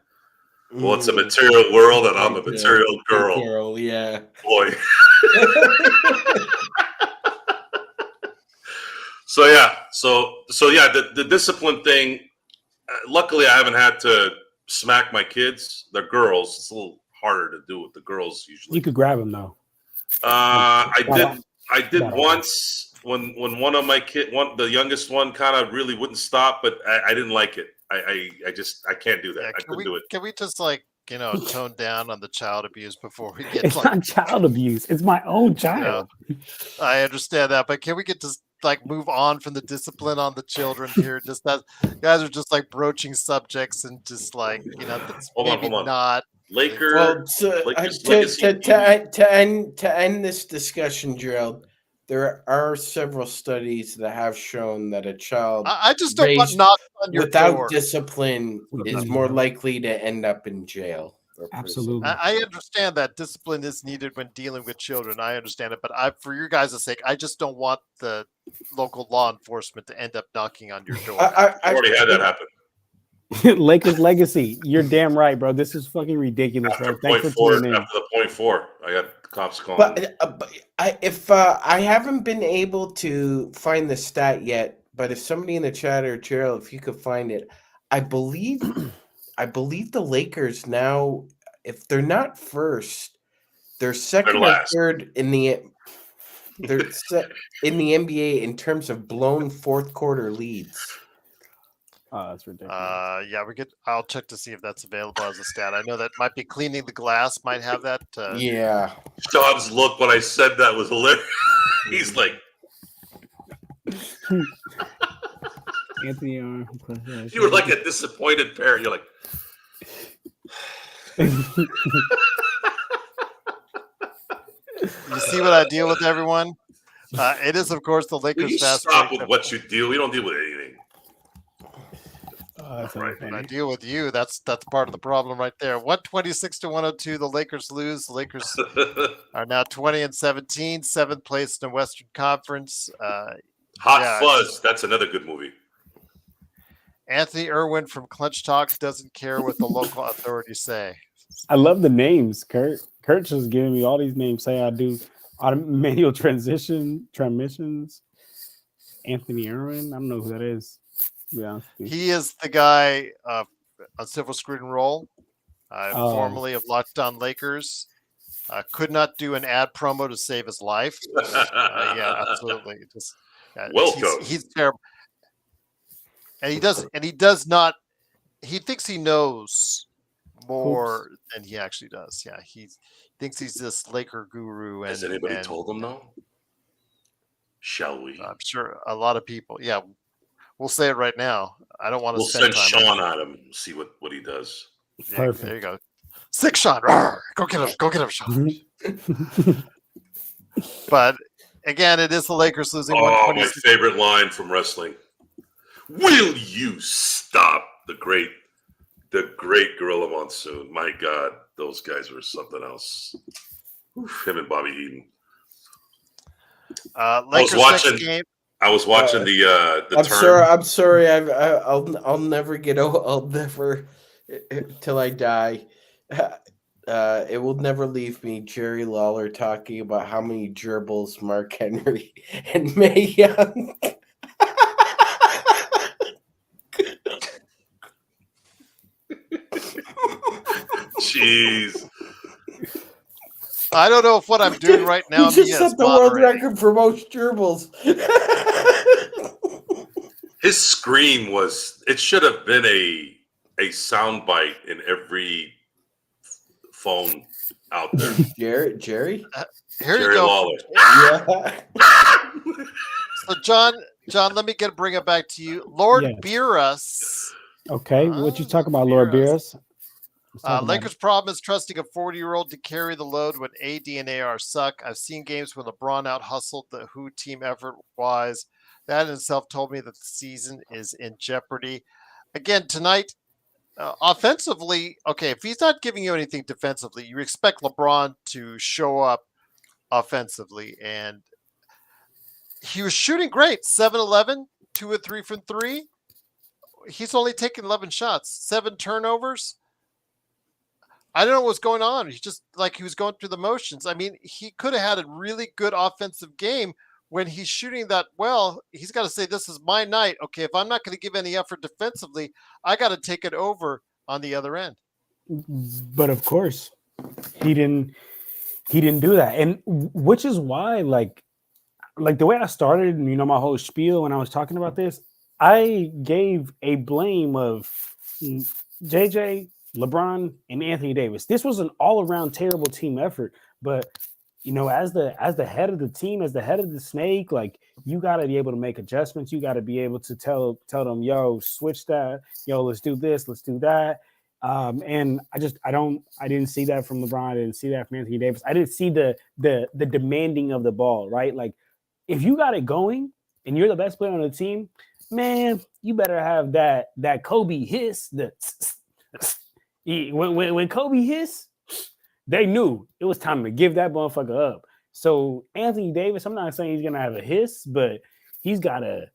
Speaker 4: Well, it's a material world, and I'm a material girl.
Speaker 2: Yeah.
Speaker 4: Boy. So yeah, the discipline thing. Luckily, I haven't had to smack my kids. They're girls. It's a little harder to do with the girls usually.
Speaker 3: You could grab them though.
Speaker 4: I did once when one of my the youngest one, kind of really wouldn't stop, but I didn't like it. I can't do that.
Speaker 1: Yeah,
Speaker 4: I couldn't do it.
Speaker 1: Can we just tone down on the child abuse before we get
Speaker 3: It's not child abuse. It's my own child.
Speaker 1: I understand that, but can we get to move on from the discipline on the children here? Just that guys are just broaching subjects and just that's
Speaker 4: hold on.
Speaker 1: not
Speaker 4: Lakers.
Speaker 2: To end this discussion, Gerald, there are several studies that have shown that a child
Speaker 1: I just don't want knocks on your
Speaker 2: without
Speaker 1: door.
Speaker 2: discipline is more likely to end up in jail.
Speaker 3: Absolutely.
Speaker 1: I understand that discipline is needed when dealing with children. I understand it, but for your guys' sake, I just don't want the local law enforcement to end up knocking on your door.
Speaker 4: I already had that happen.
Speaker 3: Lakers legacy. You're damn right, bro. This is fucking ridiculous.
Speaker 4: After
Speaker 3: Bro.
Speaker 4: point four, I got the cops calling.
Speaker 2: But I haven't been able to find the stat yet, but if somebody in the chat or Gerald, if you could find it, I believe the Lakers now, if they're not first, they're second or third in the NBA in terms of blown fourth quarter leads.
Speaker 3: Oh, that's ridiculous.
Speaker 1: I'll check to see if that's available as a stat. I know that might be Cleaning the Glass might have that.
Speaker 2: Yeah.
Speaker 4: Sean's look when I said that was hilarious. He's like,
Speaker 3: Anthony,
Speaker 4: you were like a disappointed parent. You're like,
Speaker 1: you see what I deal with, everyone? It is, of course, the Lakers.
Speaker 4: will you stop with what you deal? We don't deal with anything.
Speaker 1: Right. When I deal with you, that's part of the problem right there. 126-102, the Lakers lose. The Lakers are now 20-17, 7th place in the Western Conference.
Speaker 4: Hot Fuzz, that's another good movie.
Speaker 1: Anthony Irwin from Clutch Talk doesn't care what the local authorities say.
Speaker 3: I love the names, Kurt. Kurt's just giving me all these names. Say I do manual transmissions. Anthony Irwin. I don't know who that is. Yeah,
Speaker 1: he is the guy on Civil Screen and Roll, formerly of Locked On Lakers. Could not do an ad promo to save his life. Yeah, absolutely.
Speaker 4: Welcome.
Speaker 1: He's terrible, and he does not. He thinks he knows more than he actually does. Yeah, he thinks he's this Laker guru. And,
Speaker 4: has anybody told him though? Shall we?
Speaker 1: I'm sure a lot of people. Yeah. We'll say it right now. I don't want to
Speaker 4: send Sean at him, see what he does.
Speaker 1: Yeah, perfect. There you go. 6 Sean. Rawr. Go get him, Sean. But again, it is the Lakers losing.
Speaker 4: Oh, my favorite line from wrestling. Will you stop? The great Gorilla Monsoon. My God, those guys were something else. Him and Bobby Eaton.
Speaker 1: Lakers next game.
Speaker 4: I was watching the.
Speaker 2: I'm sorry. I'll never get. I'll never till I die. It will never leave me, Jerry Lawler talking about how many gerbils Mark Henry and Mae Young.
Speaker 4: Jeez.
Speaker 1: I don't know if what I'm doing right now
Speaker 2: He just
Speaker 1: Mia, is
Speaker 2: set the world
Speaker 1: moderating.
Speaker 2: record for most gerbils.
Speaker 4: His scream it should have been a soundbite in every phone out there.
Speaker 2: Jerry?
Speaker 1: Here you
Speaker 4: Jerry
Speaker 1: go.
Speaker 4: Lawler.
Speaker 2: Yeah.
Speaker 1: So John, let me bring it back to you. Lord
Speaker 3: Yes.
Speaker 1: Beerus.
Speaker 3: Okay, what you talk about, Lord Beerus?
Speaker 1: Lakers' problem is trusting a 40-year-old to carry the load when AD and AR suck. I've seen games when LeBron out-hustled the Who team effort-wise. That in itself told me that the season is in jeopardy. Again, tonight, offensively, okay, if he's not giving you anything defensively, you expect LeBron to show up offensively. And he was shooting great. 7-11, 2 of 3 from 3. He's only taken 11 shots, 7 turnovers. I don't know what's going on. He's just like he was going through the motions. I mean, he could have had a really good offensive game when he's shooting that well. He's got to say, this is my night. Okay, if I'm not going to give any effort defensively, I got to take it over on the other end.
Speaker 3: But of course, he didn't do that. And which is why, like the way I started, my whole spiel when I was talking about this, I gave a blame of JJ, LeBron, and Anthony Davis. This was an all-around terrible team effort. But as the head of the team, as the head of the snake, like, you got to be able to make adjustments. You got to be able to tell them, yo, switch that, yo, let's do this, let's do that. And I didn't see that from LeBron. I didn't see that from Anthony Davis. I didn't see the demanding of the ball, right? Like, if you got it going and you're the best player on the team, man, you better have that Kobe hiss. When Kobe hiss, they knew it was time to give that motherfucker up. So Anthony Davis, I'm not saying he's gonna have a hiss, but he's gotta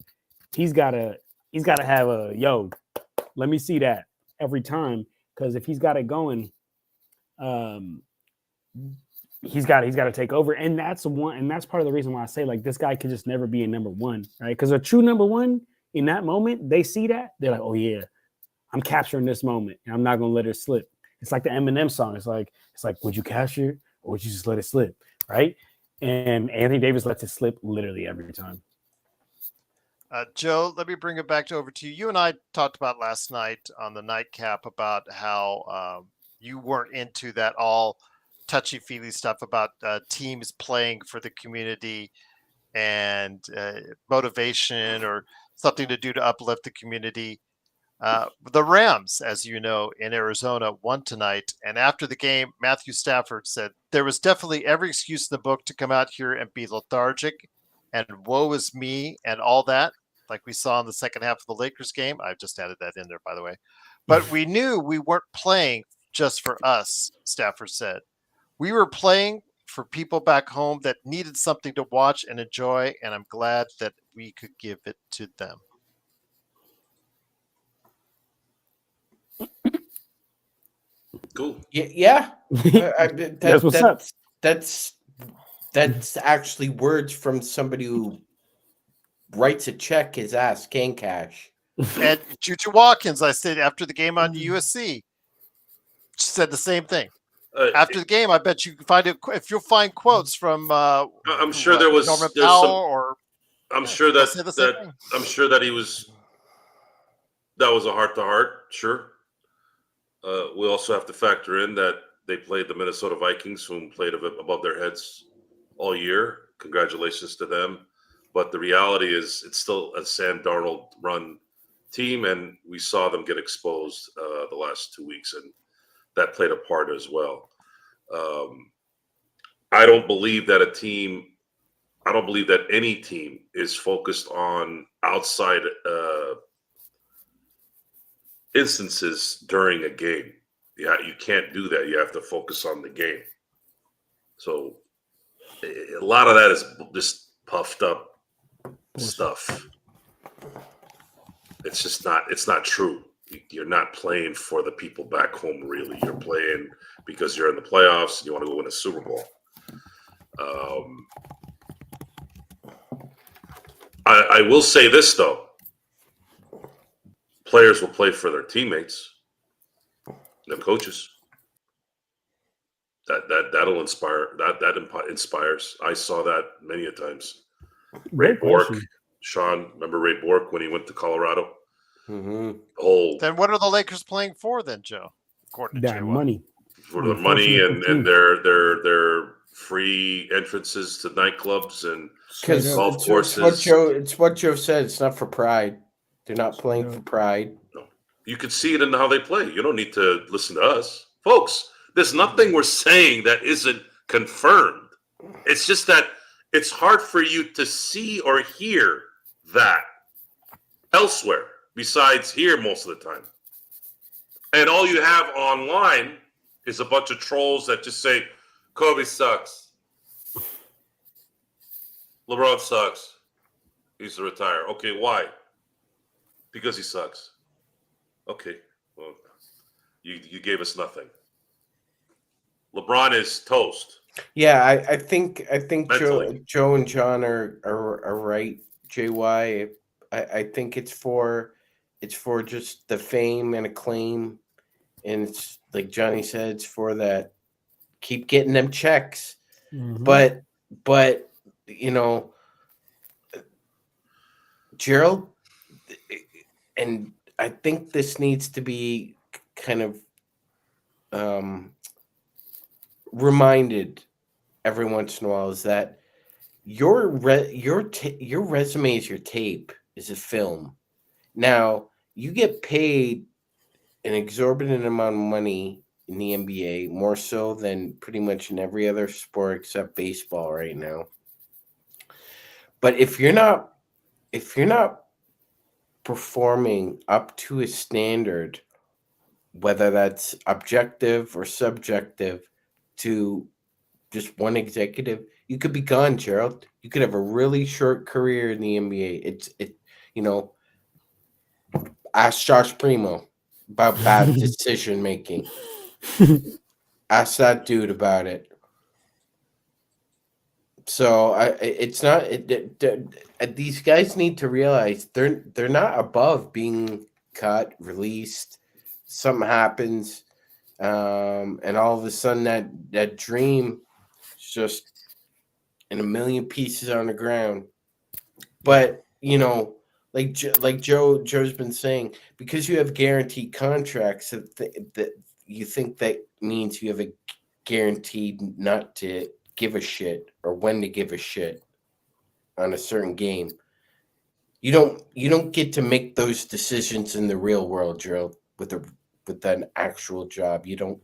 Speaker 3: have a yo. Let me see that every time, because if he's got it going, he's got to take over, and that's part of the reason why I say, like, this guy could just never be a number one, right? Because a true number one in that moment, they see that, they're like, oh yeah, I'm capturing this moment, and I'm not gonna let it slip. It's like the Eminem song. It's like, would you capture it or would you just let it slip, right? And Anthony Davis lets it slip literally every time.
Speaker 1: Joe, let me bring it back over to you. You and I talked about last night on the nightcap about how you weren't into that all touchy-feely stuff about teams playing for the community and motivation or something to do to uplift the community. The Rams, as you know, in Arizona won tonight. And after the game, Matthew Stafford said, there was definitely every excuse in the book to come out here and be lethargic and woe is me and all that, like we saw in the second half of the Lakers game. I've just added that in there, by the way. But we knew we weren't playing just for us, Stafford said. We were playing for people back home that needed something to watch and enjoy, and I'm glad that we could give it to them.
Speaker 4: Cool.
Speaker 2: Yeah.
Speaker 3: That's what's up.
Speaker 2: That's actually words from somebody who writes a check his ass can cash.
Speaker 1: And Juju Watkins, I said after the game on USC, said the same thing. After the game, I bet you can find it. If you'll find quotes from,
Speaker 4: I'm sure there was
Speaker 1: Norman
Speaker 4: there's
Speaker 1: Powell
Speaker 4: some.
Speaker 1: or
Speaker 4: I'm sure that
Speaker 1: say the same thing.
Speaker 4: I'm sure that he was. That was a heart to heart. Sure. We also have to factor in that they played the Minnesota Vikings, whom played above their heads all year. Congratulations to them. But the reality is, it's still a Sam Darnold run team, and we saw them get exposed the last 2 weeks, and that played a part as well. I don't believe that any team is focused on outside instances during a game. Yeah, you can't do that. You have to focus on the game. So a lot of that is just puffed up stuff. It's just not. It's not true. you're not playing for the people back home, really. You're playing because you're in the playoffs and you want to go win a Super Bowl. I will say this, though. Players will play for their teammates, their coaches. That'll inspire. That inspires. I saw that many a times. Ray Bork, Sean, remember Ray Bork when he went to Colorado?
Speaker 2: Mm-hmm.
Speaker 1: Then what are the Lakers playing for then, Joe? According to
Speaker 3: that
Speaker 1: JY?
Speaker 3: money.
Speaker 4: For the money and their free entrances to nightclubs and
Speaker 2: Because
Speaker 4: golf courses.
Speaker 2: It's what Joe said. It's not for pride. They're not playing for pride.
Speaker 4: No. You can see it in how they play. You don't need to listen to us. Folks, there's nothing we're saying that isn't confirmed. It's just that it's hard for you to see or hear that elsewhere besides here most of the time. And all you have online is a bunch of trolls that just say, Kobe sucks. LeBron sucks. He needs to retire. Okay, why? Because he sucks. Okay, well, you gave us nothing. LeBron is toast.
Speaker 2: Yeah, I think
Speaker 4: Mentally.
Speaker 2: Joe and John are right. JY, I think it's for just the fame and acclaim, and it's like Johnny said, it's for that. Keep getting them checks, but you know, Gerald, and I think this needs to be kind of reminded every once in a while, is that your resume is your tape, is a film. Now you get paid an exorbitant amount of money in the NBA, more so than pretty much in every other sport except baseball right now. But if you're not performing up to a standard, whether that's objective or subjective, to just one executive, you could be gone, Gerald. You could have a really short career in the NBA. Ask Josh Primo about bad decision making. Ask that dude about it. So these guys need to realize they're not above being cut, released. Something happens, and all of a sudden that dream is just in a million pieces on the ground. But like Joe's been saying, because you have guaranteed contracts, that you think that means you have a guaranteed not to give a shit or when to give a shit on a certain game. You don't get to make those decisions in the real world, Joe. With an actual job, you don't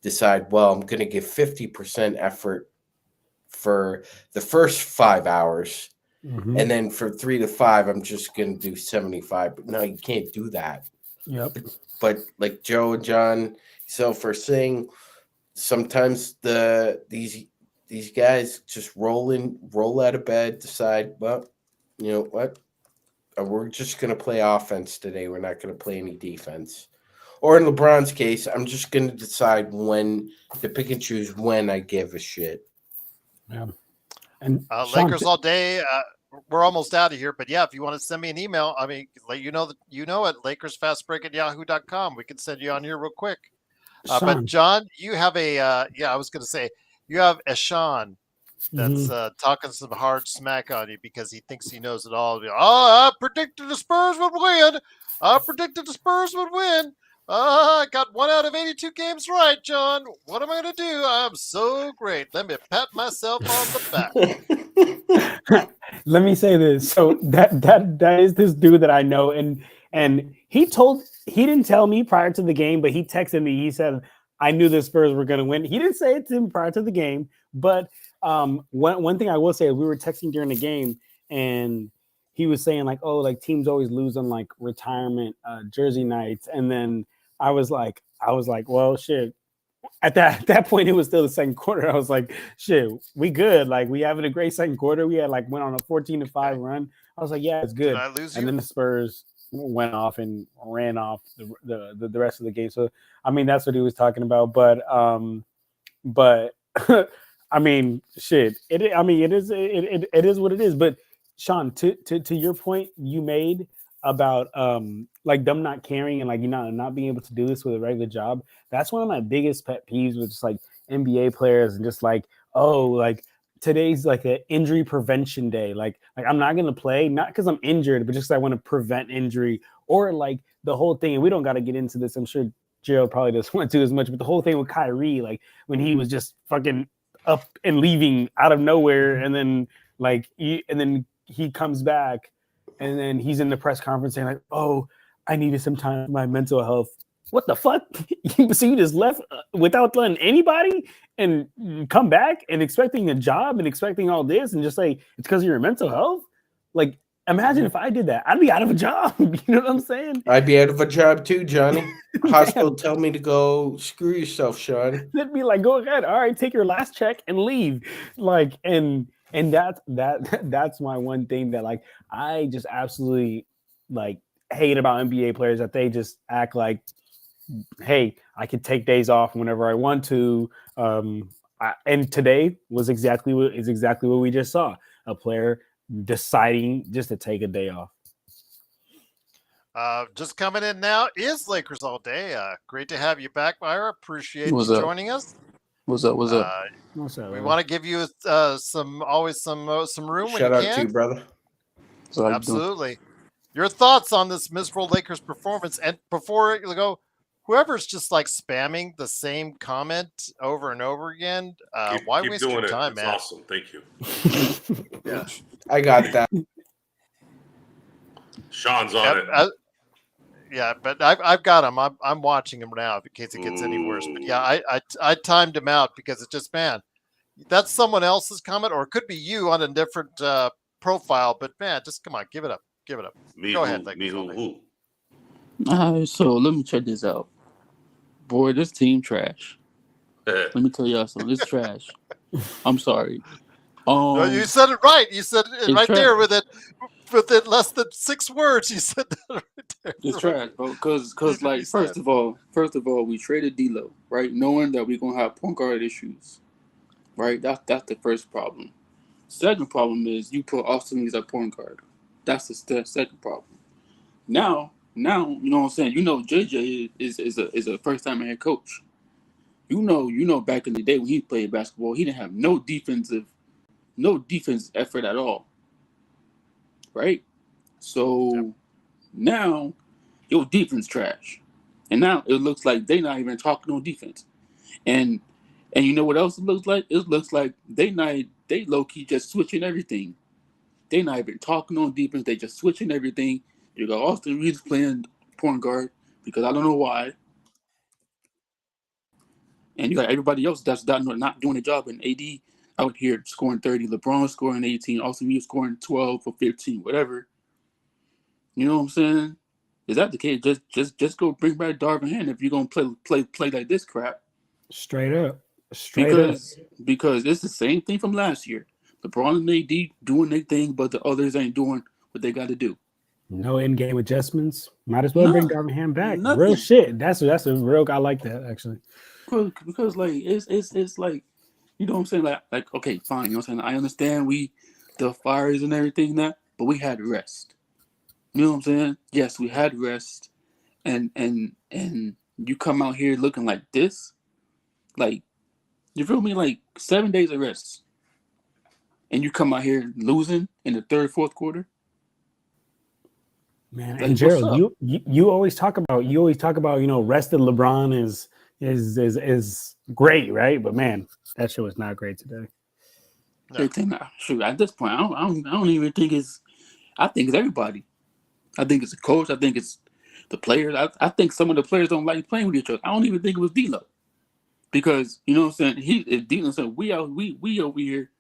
Speaker 2: decide, well, I'm going to give 50% effort for the first 5 hours. And then for 3 to 5, I'm just going to do 75. But no, you can't do that.
Speaker 3: Yep.
Speaker 2: But like Joe and John self are saying, sometimes these guys just roll out of bed, decide, well, you know what? We're just going to play offense today. We're not going to play any defense. Or in LeBron's case, I'm just going to decide when to pick and choose when I give a shit.
Speaker 3: Yeah. And
Speaker 1: Lakers all day. We're almost out of here, but yeah, if you want to send me an email, I mean, let you know it, LakersFastBreak@yahoo.com. We can send you on here real quick. But John, you have I was going to say, you have a Sean that's talking some hard smack on you because he thinks he knows it all. I predicted the Spurs would win. I got 1 out of 82 games right, John. What am I going to do? I'm so great. Let me pat myself on the back.
Speaker 3: Let me say this. So that is this dude that I know, and he didn't tell me prior to the game, but he texted me. He said, I knew the Spurs were going to win. He didn't say it to him prior to the game, but one thing I will say is we were texting during the game, and he was saying like, oh, like teams always lose on like retirement jersey nights, and then I was like, well, shit. At that point, it was still the second quarter. I was like, shit, we good. Like, we having a great second quarter. We had like went on a 14-5 run. I was like, yeah, it's good.
Speaker 1: Did I lose
Speaker 3: and
Speaker 1: you?
Speaker 3: then the Spurs went off and ran off the rest of the game. So I mean, that's what he was talking about. But I mean, shit. It is what it is. But Sean, to your point you made about like them not caring and like not being able to do this with a regular job. That's one of my biggest pet peeves with just like NBA players and just like, oh, like today's like an injury prevention day. Like I'm not gonna play, not because I'm injured, but just I want to prevent injury, or like the whole thing. And we don't got to get into this. I'm sure Gerald probably doesn't want to as much, but the whole thing with Kyrie, like when he was just fucking up and leaving out of nowhere, and then he comes back, and then he's in the press conference saying like, "Oh, I needed some time for my mental health." What the fuck? So you just left without telling anybody and come back and expecting a job and expecting all this and just say it's because of your mental health? Like, imagine if I did that. I'd be out of a job. You know what I'm saying?
Speaker 2: I'd be out of a job too, Johnny. Hospital tell me to go screw yourself, Sean.
Speaker 3: They'd be like, go ahead. All right, take your last check and leave. Like, and that's my one thing that like I just absolutely like hate about NBA players, that they just act like, hey, I can take days off whenever I want to. And today was exactly what we just saw. A player deciding just to take a day off.
Speaker 1: Just coming in now is Lakers All Day. Great to have you back, Myra. Appreciate you joining us.
Speaker 7: What's up?
Speaker 3: What's up,
Speaker 1: we want to give you some room when
Speaker 2: Shout
Speaker 1: you
Speaker 2: out
Speaker 1: can.
Speaker 2: to you, brother.
Speaker 7: So
Speaker 1: Absolutely. Your thoughts on this miserable Lakers performance, and before you go, whoever's just like spamming the same comment over and over again, why
Speaker 4: keep
Speaker 1: waste
Speaker 4: doing
Speaker 1: your time,
Speaker 4: it.
Speaker 1: man?
Speaker 4: It's awesome. Thank you.
Speaker 1: Yeah,
Speaker 2: I got that.
Speaker 4: Sean's on it.
Speaker 1: Yeah, but I've got him. I'm watching him now in case it gets any worse. But yeah, I timed him out because it just, man, that's someone else's comment, or it could be you on a different profile. But man, just come on, give it up. Go ahead.
Speaker 4: Who?
Speaker 7: All right, so let me check this out. Boy, this team trash. Let me tell y'all something. It's trash. I'm sorry.
Speaker 1: No, you said it right. You said it right
Speaker 7: trash.
Speaker 1: there with it less than 6 words. You said that right there.
Speaker 7: It's trash, bro. Because like first of all, we traded D'Lo, right? Knowing that we're gonna have point guard issues, right? That's the first problem. Second problem is you put Austin Reeves at point guard. That's the second problem. Now, you know what I'm saying? You know, JJ is a first time head coach. You know, back in the day when he played basketball, he didn't have no defensive effort at all. Right? So now your defense trash. And now it looks like they're not even talking on defense. And you know what else it looks like? It looks like they low-key just switching everything. They not even talking on defense, they just switching everything. You got Austin Reeves playing point guard because I don't know why. And you got everybody else that's not doing a job. And AD out here scoring 30, LeBron scoring 18, Austin Reeves scoring 12 or 15, whatever. You know what I'm saying? Is that the case? Just go bring back Darvin Ham if you're gonna play like this crap.
Speaker 3: Straight up.
Speaker 7: Because it's the same thing from last year. LeBron and AD doing their thing, but the others ain't doing what they got to do.
Speaker 3: No in-game adjustments. Might as well bring Darvin Ham back.
Speaker 7: Nothing.
Speaker 3: Real shit. That's a real. I like that actually.
Speaker 7: Because like it's like, you know what I'm saying, like okay, fine, you know what I'm saying, I understand the fires and everything that, but we had rest. You know what I'm saying? Yes, we had rest, and you come out here looking like this, like, you feel me? Like 7 days of rest, and you come out here losing in the third, fourth quarter.
Speaker 3: Man,
Speaker 7: like,
Speaker 3: and Gerald, you always talk about rested LeBron is great, right? But man, that shit was not great today.
Speaker 7: Shoot, at this point, I don't even think it's. I think it's everybody. I think it's the coach. I think it's the players. I think some of the players don't like playing with each other. I don't even think it was D'Lo, because you know what I'm saying. If D'Lo said we over here,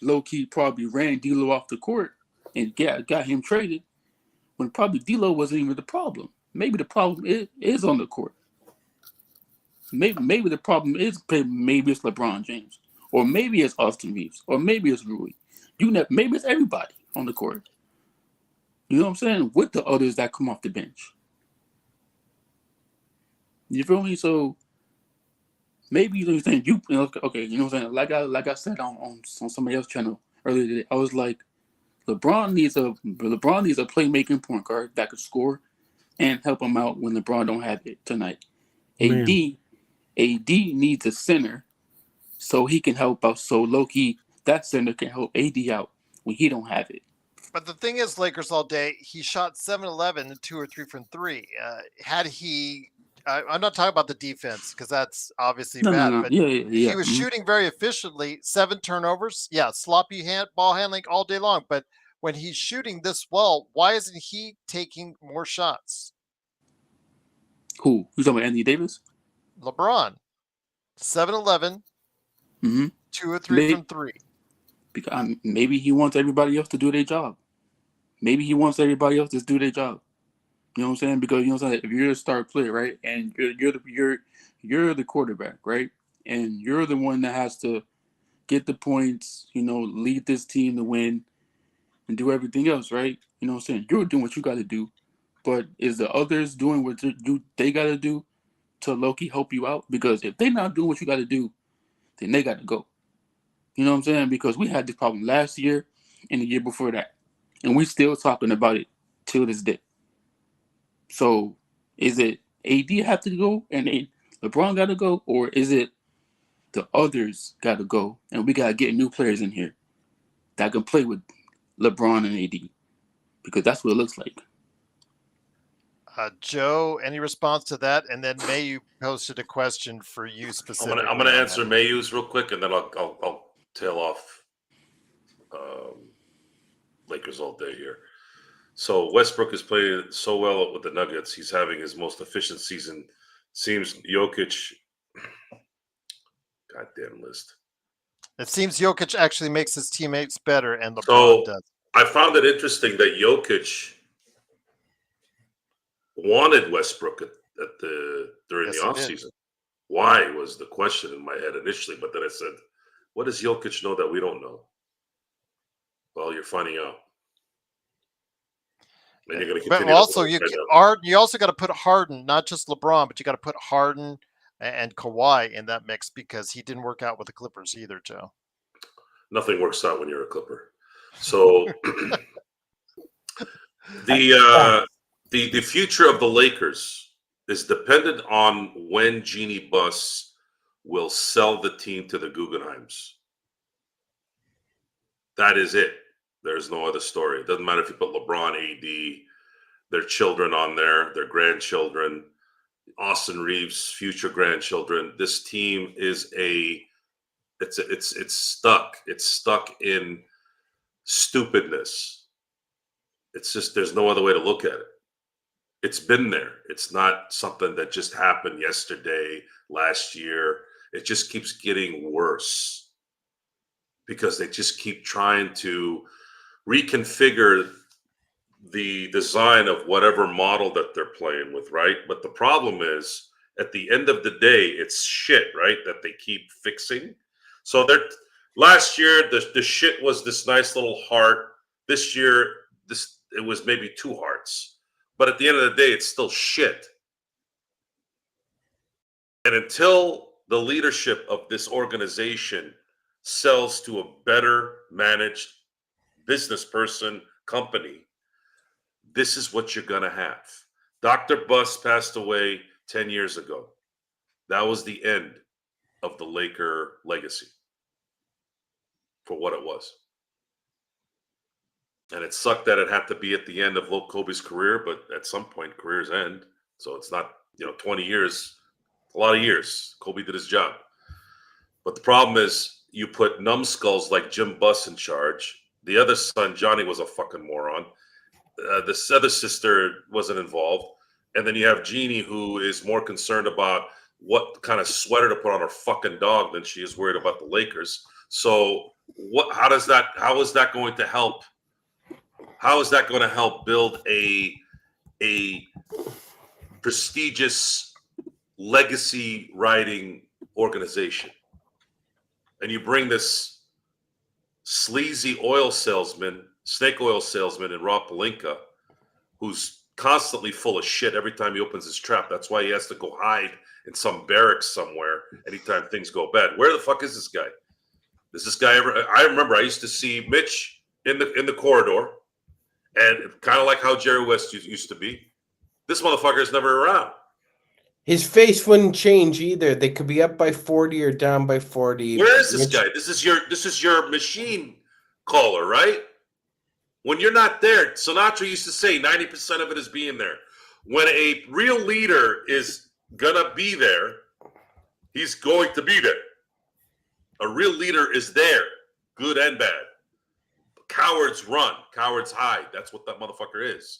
Speaker 7: low key probably ran D'Lo off the court and got him traded, when probably D'Lo wasn't even the problem. Maybe the problem is on the court. Maybe the problem is maybe it's LeBron James, or maybe it's Austin Reeves, or maybe it's Rui. Maybe it's everybody on the court. You know what I'm saying? With the others that come off the bench. You feel me? So maybe you think okay, you know what I'm saying? Like I said on somebody else's channel earlier today, I was like, LeBron needs a playmaking point guard that could score and help him out when LeBron don't have it tonight.
Speaker 3: Man.
Speaker 7: AD needs a center so he can help out. So low-key, that center can help AD out when he don't have it.
Speaker 1: But the thing is, Lakers all day, he shot 7-11 and 2 or 3 from 3. Had he, I'm not talking about the defense because that's obviously bad,
Speaker 7: No.
Speaker 1: but
Speaker 7: Yeah.
Speaker 1: he was shooting very efficiently. 7 turnovers, yeah, sloppy ball handling all day long. But when he's shooting this well, why isn't he taking more shots?
Speaker 7: Who? You talking about Anthony Davis?
Speaker 1: LeBron, 7-11,
Speaker 7: Mm-hmm.
Speaker 1: 2 or 3 from 3.
Speaker 7: Because maybe he wants everybody else to do their job. Maybe he wants everybody else to do their job. You know what I'm saying? Because you know what I'm saying. If you're a star player, right, and you're the quarterback, right, and you're the one that has to get the points, you know, lead this team to win, and do everything else, right? You know what I'm saying? You're doing what you got to do, but is the others doing what they got to do to low-key help you out? Because if they're not doing what you got to do, then they got to go. You know what I'm saying? Because we had this problem last year and the year before that, and we still talking about it till this day. So is it AD have to go and LeBron got to go, or is it the others got to go and we got to get new players in here that can play with LeBron and AD? Because that's what it looks like.
Speaker 1: Joe, any response to that? And then May, you posted a question for you specifically.
Speaker 4: I'm gonna answer Mayu's real quick, and then I'll tail off Lakers all day here. So Westbrook is playing so well with the Nuggets. He's having his most efficient season. Seems Jokic. Goddamn list.
Speaker 1: It seems Jokic actually makes his teammates better, and LeBron
Speaker 4: So
Speaker 1: does.
Speaker 4: I found it interesting that Jokic wanted Westbrook during
Speaker 1: Yes,
Speaker 4: the
Speaker 1: he did.
Speaker 4: offseason. Why was the question in my head initially, but then I said, what does Jokic know that we don't know? Well, you're finding out. And you're going to
Speaker 1: But
Speaker 4: continue.
Speaker 1: also, you also got to put Harden, not just LeBron, but you got to put Harden and Kawhi in that mix because he didn't work out with the Clippers either, Joe.
Speaker 4: Nothing works out when you're a Clipper. So the future of the Lakers is dependent on when Jeannie Buss will sell the team to the Guggenheims. That is it. There's no other story. It doesn't matter if you put LeBron, AD, their children on there, their grandchildren, Austin Reeves' future grandchildren. This team is it's stuck. It's stuck in stupidness. It's just there's no other way to look at it. It's been there. It's not something that just happened yesterday, last year. It just keeps getting worse because they just keep trying to reconfigure the design of whatever model that they're playing with, right? But the problem is, at the end of the day, it's shit, right? That they keep fixing. So last year, the shit was this nice little heart. This year, it was maybe 2 hearts. But at the end of the day, it's still shit. And until the leadership of this organization sells to a better managed business person, company, this is what you're going to have. Dr. Buss passed away 10 years ago. That was the end of the Laker legacy for what it was. And it sucked that it had to be at the end of Kobe's career, but at some point, careers end. So it's not, 20 years, a lot of years. Kobe did his job. But the problem is you put numbskulls like Jim Buss in charge. The other son, Johnny, was a fucking moron. This other sister wasn't involved. And then you have Jeannie, who is more concerned about what kind of sweater to put on her fucking dog than she is worried about the Lakers. So how is that going to help? How is that going to help build a prestigious legacy writing organization? And you bring this sleazy snake oil salesman in Rob Pelinka, who's constantly full of shit every time he opens his trap. That's why he has to go hide in some barracks somewhere anytime things go bad. Where the fuck is this guy? Does this guy ever? I remember I used to see Mitch in the corridor, and kind of like how Jerry West used to be. This motherfucker is never around.
Speaker 2: His face wouldn't change either. They could be up by 40 or down by 40.
Speaker 4: Where is this guy? This is your machine caller, right? When you're not there, Sinatra used to say 90% of it is being there. When a real leader is gonna be there, he's going to be there. A real leader is there, good and bad. Cowards run, cowards hide. That's what that motherfucker is.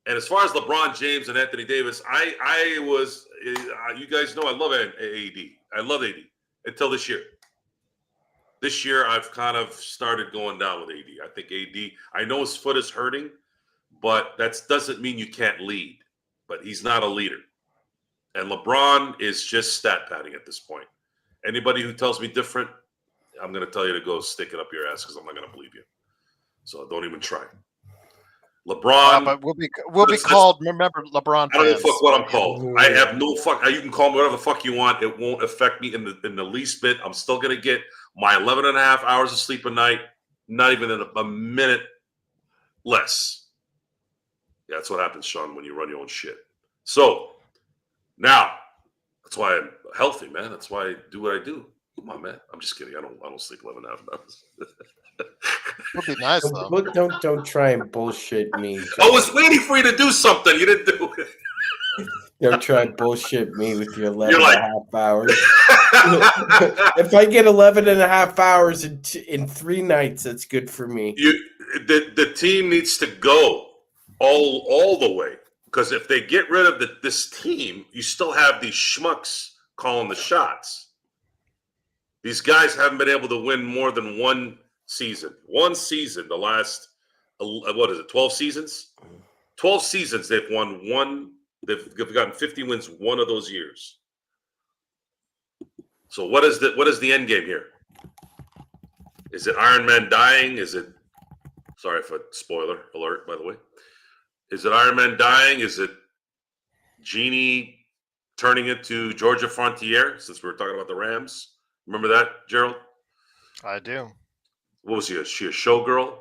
Speaker 4: And as far as LeBron James and Anthony Davis, I was, you guys know I love AD. I love AD until this year. This year, I've kind of started going down with AD. I think AD, I know his foot is hurting, but that doesn't mean you can't lead. But he's not a leader. And LeBron is just stat padding at this point. Anybody who tells me different, I'm going to tell you to go stick it up your ass because I'm not going to believe you. So don't even try. LeBron,
Speaker 1: but we'll be called. Remember, LeBron.
Speaker 4: I don't give a fuck what I'm called. I have no fuck. You can call me whatever the fuck you want. It won't affect me in the least bit. I'm still gonna get my 11 and a half hours of sleep a night. Not even in a minute less. Yeah, that's what happens, Sean, when you run your own shit. So now, that's why I'm healthy, man. That's why I do what I do. Come on, man. I'm just kidding. I don't sleep 11 and a half hours.
Speaker 1: Would be nice though.
Speaker 2: Don't try and bullshit me. John.
Speaker 4: I was waiting for you to do something. You didn't do it.
Speaker 2: Don't try and bullshit me with your 11
Speaker 4: You're like-
Speaker 2: and a half hours. If I get 11 and a half hours in 3 nights, that's good for me.
Speaker 4: The team needs to go all the way. Because if they get rid of this team, you still have these schmucks calling the shots. These guys haven't been able to win more than one season. One season, the last, 12 seasons? 12 seasons, they've won one. They've gotten 50 wins one of those years. So what is the end game here? Is it Iron Man dying? Is it, sorry for spoiler alert, by the way. Is it Iron Man dying? Is it Genie turning into Georgia Frontier, since we were talking about the Rams? Remember that, Gerald?
Speaker 1: I do.
Speaker 4: What was she? A showgirl?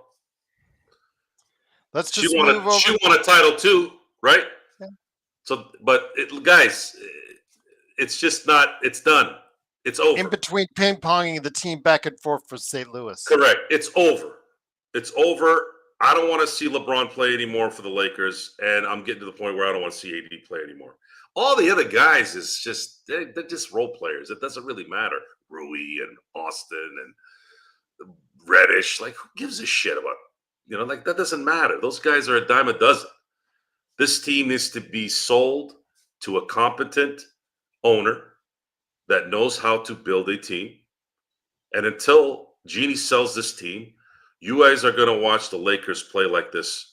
Speaker 1: Let's just
Speaker 4: She
Speaker 1: move over.
Speaker 4: won a title too, right?
Speaker 1: Yeah.
Speaker 4: So, but guys, it's just not. It's done. It's over.
Speaker 1: In between ping ponging the team back and forth for St. Louis.
Speaker 4: Correct. It's over. It's over. I don't want to see LeBron play anymore for the Lakers, and I'm getting to the point where I don't want to see AD play anymore. All the other guys is just they're just role players. It doesn't really matter. Rui and Austin and Reddish, like who gives a shit about? Like that doesn't matter. Those guys are a dime a dozen. This team needs to be sold to a competent owner that knows how to build a team. And until Genie sells this team, you guys are going to watch the Lakers play like this.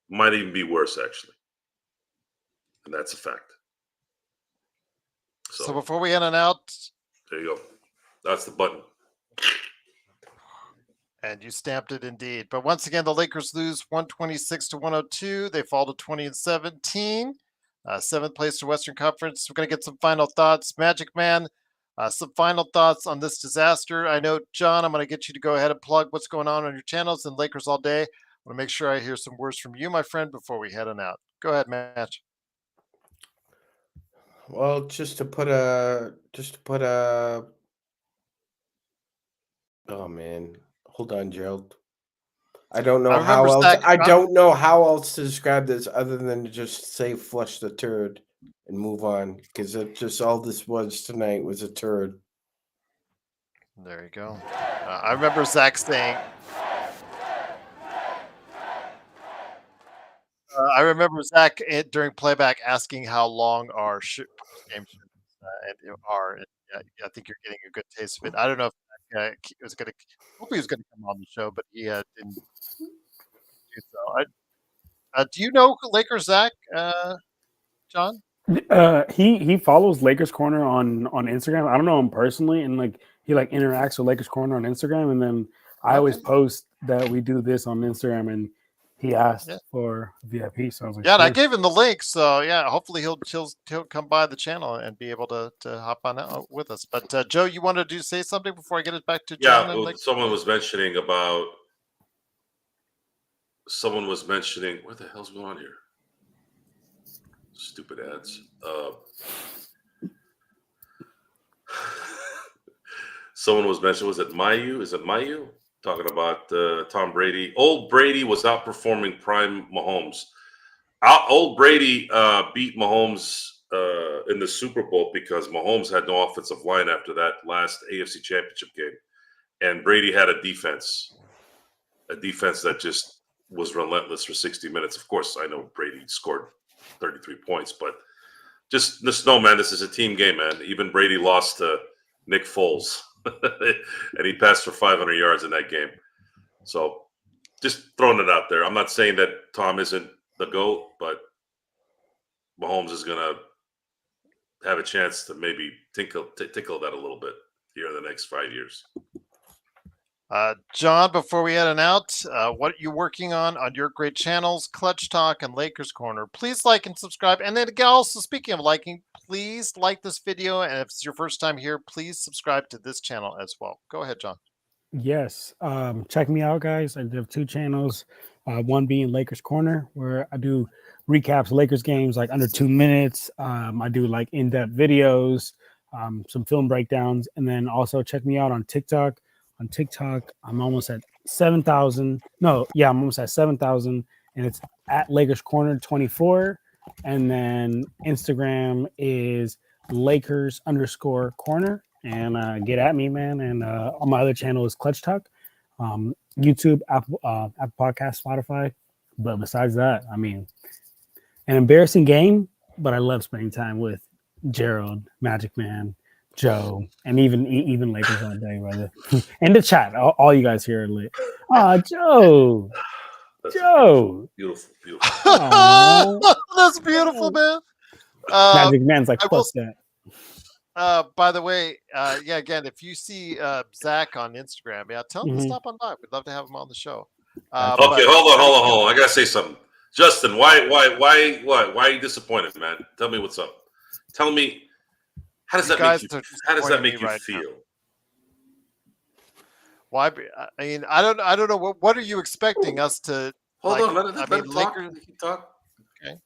Speaker 4: Might even be worse, actually. And that's a fact.
Speaker 1: So before we end it out,
Speaker 4: there you go. That's the button.
Speaker 1: and you stamped it indeed. But once again, the Lakers lose 126-102. They fall to 20-17. 7th place to Western Conference. We're going to get some final thoughts. Magic Man, some final thoughts on this disaster. I know, John, I'm going to get you to go ahead and plug what's going on your channels and Lakers All Day. I want to make sure I hear some words from you, my friend, before we head on out. Go ahead, Match.
Speaker 2: Well, just to put a oh man, hold on, Gerald. I don't know how else. I don't know how else to describe this other than to just say "flush the turd" and move on, because it's just all this was tonight was a turd.
Speaker 1: There you go. I remember Zach saying. I remember Zach during playback asking how long our game are. I think you're getting a good taste of it. I don't know if he was going to. Hope he was going to come on the show, but he didn't do so. Do you know Lakers Zach, John?
Speaker 3: He follows Lakers Corner on Instagram. I don't know him personally, and he interacts with Lakers Corner on Instagram, and then I always post that we do this on Instagram, and He asked
Speaker 1: Yeah.
Speaker 3: for VIP, so I was like,
Speaker 1: Yeah, and I
Speaker 3: sure.
Speaker 1: gave him the link, so yeah, hopefully he'll come by the channel and be able to hop on out with us. But Joe, you wanted to say something before I get it back to John?
Speaker 4: Yeah,
Speaker 1: And
Speaker 4: well, someone was mentioning where the hell's going on here? Stupid ads. Someone was mentioning, was it Mayu? Is it Mayu? Talking about Tom Brady. Old Brady was outperforming prime Mahomes. Old Brady beat Mahomes in the Super Bowl because Mahomes had no offensive line after that last AFC Championship game. And Brady had a defense that just was relentless for 60 minutes. Of course, I know Brady scored 33 points, but just know, man, this is a team game, man. Even Brady lost to Nick Foles, and he passed for 500 yards in that game. So just throwing it out there. I'm not saying that Tom isn't the GOAT, but Mahomes is going to have a chance to maybe tickle that a little bit here in the next 5 years.
Speaker 1: John, before we head out, what are you working on your great channels, Clutch Talk and Lakers Corner? Please like and subscribe. And then again, also speaking of liking, please like this video. And if it's your first time here, please subscribe to this channel as well. Go ahead, John.
Speaker 3: Yes. Check me out, guys. I have 2 channels. One being Lakers Corner, where I do recaps Lakers games like under 2 minutes. I do like in-depth videos, some film breakdowns, and then also check me out on TikTok. On TikTok, I'm almost at 7,000. No, yeah, I'm almost at 7,000, and it's at Lakers Corner 24. And then Instagram is Lakers_corner. And get at me, man. And on my other channel is Clutch Talk, YouTube, Apple Podcast, Spotify. But besides that, I mean, an embarrassing game, but I love spending time with Gerald, Magic Man, Joe, and even Lakers all day, brother. And the chat, all you guys here are lit. Joe, Joe,
Speaker 4: Beautiful.
Speaker 1: That's beautiful, man.
Speaker 3: Magic Man's like, fuck that.
Speaker 1: By the way, yeah, again, if you see Zach on Instagram, yeah, tell him to stop on by. We'd love to have him on the show.
Speaker 4: Okay, hold on. I gotta say something. Justin, why are you disappointed, man? Tell me what's up. Tell me, how does that make you feel?
Speaker 1: Why? I mean, I don't know. What are you expecting us to?
Speaker 4: Hold on, let him talk. Lakers, talk.
Speaker 1: Okay.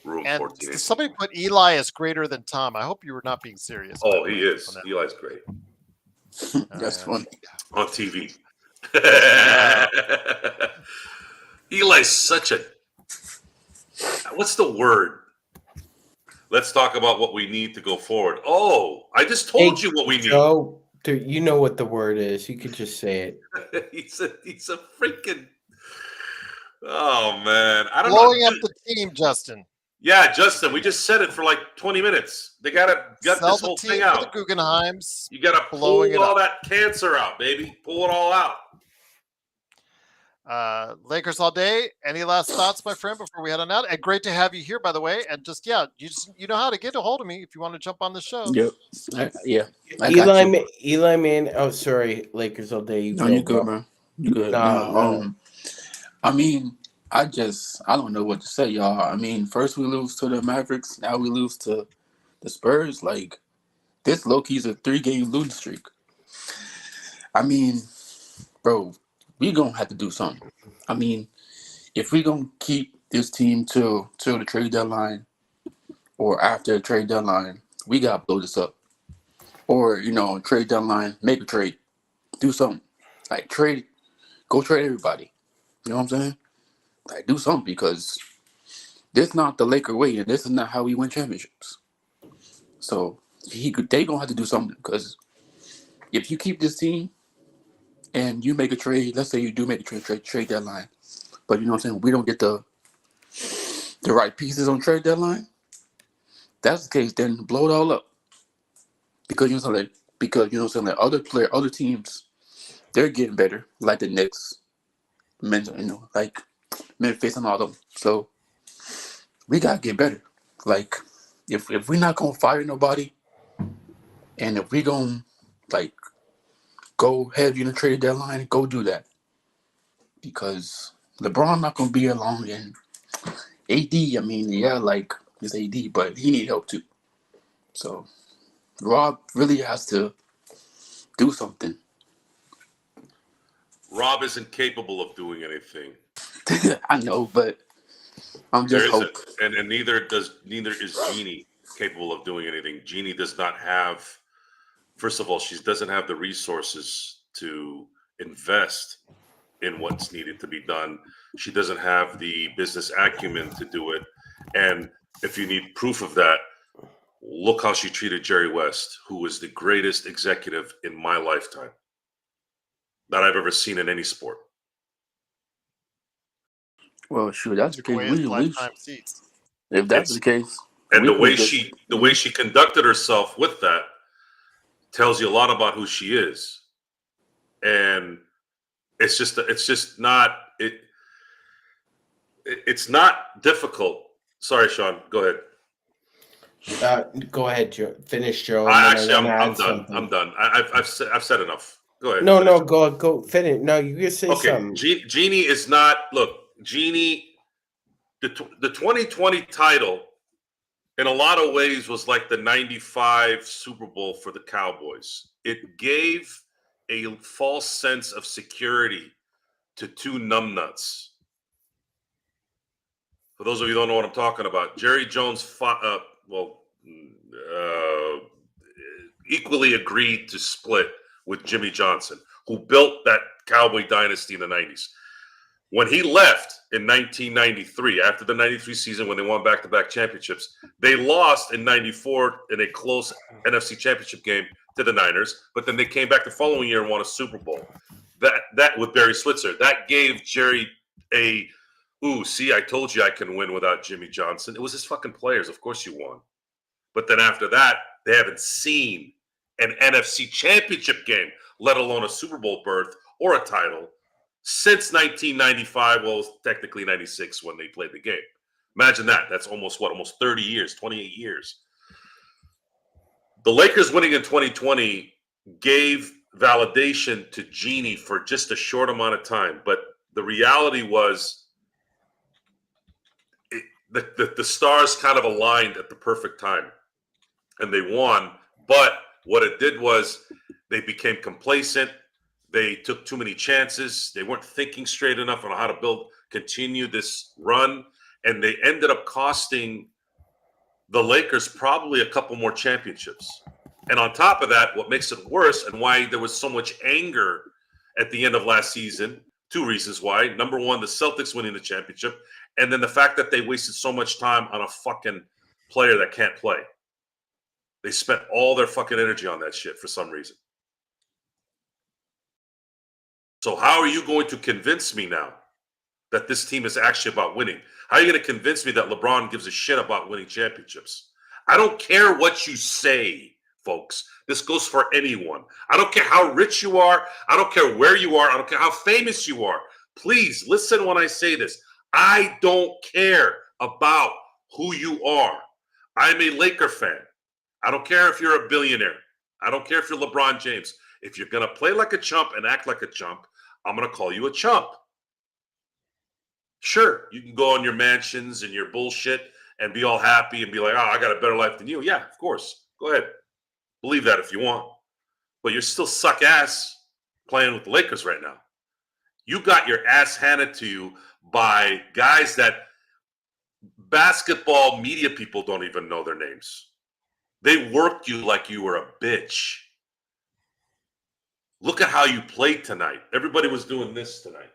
Speaker 4: Room
Speaker 1: and
Speaker 4: 14.
Speaker 1: Somebody put Eli as greater than Tom. I hope you were not being serious.
Speaker 4: Oh, he is. Eli's great.
Speaker 7: That's funny.
Speaker 4: On TV. Eli's such a... What's the word? Let's talk about what we need to go forward. Oh, I just told you what we need.
Speaker 2: Joe, you know what the word is. You could just say it.
Speaker 4: he's a freaking... Oh, man. I don't
Speaker 1: Blowing
Speaker 4: know.
Speaker 1: Up the team, Justin.
Speaker 4: Yeah, Justin, we just said it for like 20 minutes. They got this whole thing out.
Speaker 1: The Guggenheims.
Speaker 4: You got to pull all that cancer out, baby. Pull it all out.
Speaker 1: Lakers all day. Any last thoughts, my friend, before we head on out? And great to have you here, by the way. And you know how to get a hold of me if you want to jump on the show.
Speaker 7: Yep.
Speaker 2: Eli, man. Oh, sorry. Lakers all day.
Speaker 7: You good, man. You good. I mean, I don't know what to say, y'all. I mean, first we lose to the Mavericks, now we lose to the Spurs. Like, this low-key's a 3-game losing streak. I mean, bro, we gonna have to do something. I mean, if we gonna keep this team till the trade deadline or after the trade deadline, we gotta blow this up. Or, trade deadline, make a trade. Do something. Like, go trade everybody. You know what I'm saying? Like, do something, because this is not the Laker way, and this is not how we win championships. So they gonna have to do something, because if you keep this team and you make a trade, let's say you do make a trade deadline, but you know what I'm saying, we don't get the right pieces on trade deadline. That's the case, then blow it all up. Because you know what I'm saying, like other teams, they're getting better, like the Knicks, like Memphis and all them. So we gotta get better. Like, if we're not gonna fire nobody, and if we gonna like go ahead, you know, trade a deadline, go do that. Because LeBron not gonna be here long, and AD, I mean, yeah, like it's AD, but he need help too. So Rob really has to do something.
Speaker 4: Rob isn't capable of doing anything.
Speaker 7: I know, but I'm
Speaker 4: There
Speaker 7: just
Speaker 4: isn't,
Speaker 7: hoping.
Speaker 4: and neither is Jeannie capable of doing anything. Jeannie does not have. First of all, she doesn't have the resources to invest in what's needed to be done. She doesn't have the business acumen to do it. And if you need proof of that, look how she treated Jerry West, who was the greatest executive in my lifetime that I've ever seen in any sport.
Speaker 7: Well, sure, that's the case.
Speaker 1: Way his lifetime seats.
Speaker 7: If that's the case,
Speaker 4: And the way
Speaker 7: just,
Speaker 4: she conducted herself with that tells you a lot about who she is. And it's not difficult. Sorry, Sean, go ahead.
Speaker 2: Go ahead, Joe. Finish, Joe.
Speaker 4: I'm done. I'm done. I've said enough. Go ahead.
Speaker 2: No, go finish. No, you can say something.
Speaker 4: Jeannie is not. Look, Jeannie. The 2020 title, in a lot of ways, was like the '95 Super Bowl for the Cowboys. It gave a false sense of security to two numbnuts. For those of you who don't know what I'm talking about, Jerry Jones equally agreed to split with Jimmy Johnson, who built that Cowboy dynasty in the 90s. When he left in 1993, after the 93 season when they won back-to-back championships, they lost in 94 in a close NFC championship game to the Niners, but then they came back the following year and won a Super Bowl. That with Barry Switzer. That gave Jerry see, I told you I can win without Jimmy Johnson. It was his fucking players. Of course you won. But then after that, they haven't seen an NFC championship game, let alone a Super Bowl berth or a title, since 1995. Well, it was technically 96 when they played the game. Imagine that. That's almost 30 years, 28 years. The Lakers winning in 2020 gave validation to Jeannie for just a short amount of time. But the reality was the stars kind of aligned at the perfect time. And they won. But what it did was they became complacent. They took too many chances. They weren't thinking straight enough on how to continue this run. And they ended up costing the Lakers probably a couple more championships. And on top of that, what makes it worse and why there was so much anger at the end of last season, two reasons why. Number one, the Celtics winning the championship. And then the fact that they wasted so much time on a fucking player that can't play. They spent all their fucking energy on that shit for some reason. So how are you going to convince me now that this team is actually about winning? How are you going to convince me that LeBron gives a shit about winning championships? I don't care what you say, folks. This goes for anyone. I don't care how rich you are. I don't care where you are. I don't care how famous you are. Please listen when I say this. I don't care about who you are. I'm a Laker fan. I don't care if you're a billionaire. I don't care if you're LeBron James. If you're going to play like a chump and act like a chump, I'm going to call you a chump. Sure, you can go on your mansions and your bullshit and be all happy and be like, oh, I got a better life than you. Yeah, of course. Go ahead. Believe that if you want. But you're still suck ass playing with the Lakers right now. You got your ass handed to you by guys that basketball media people don't even know their names. They worked you like you were a bitch. Look at how you played tonight. Everybody was doing this tonight.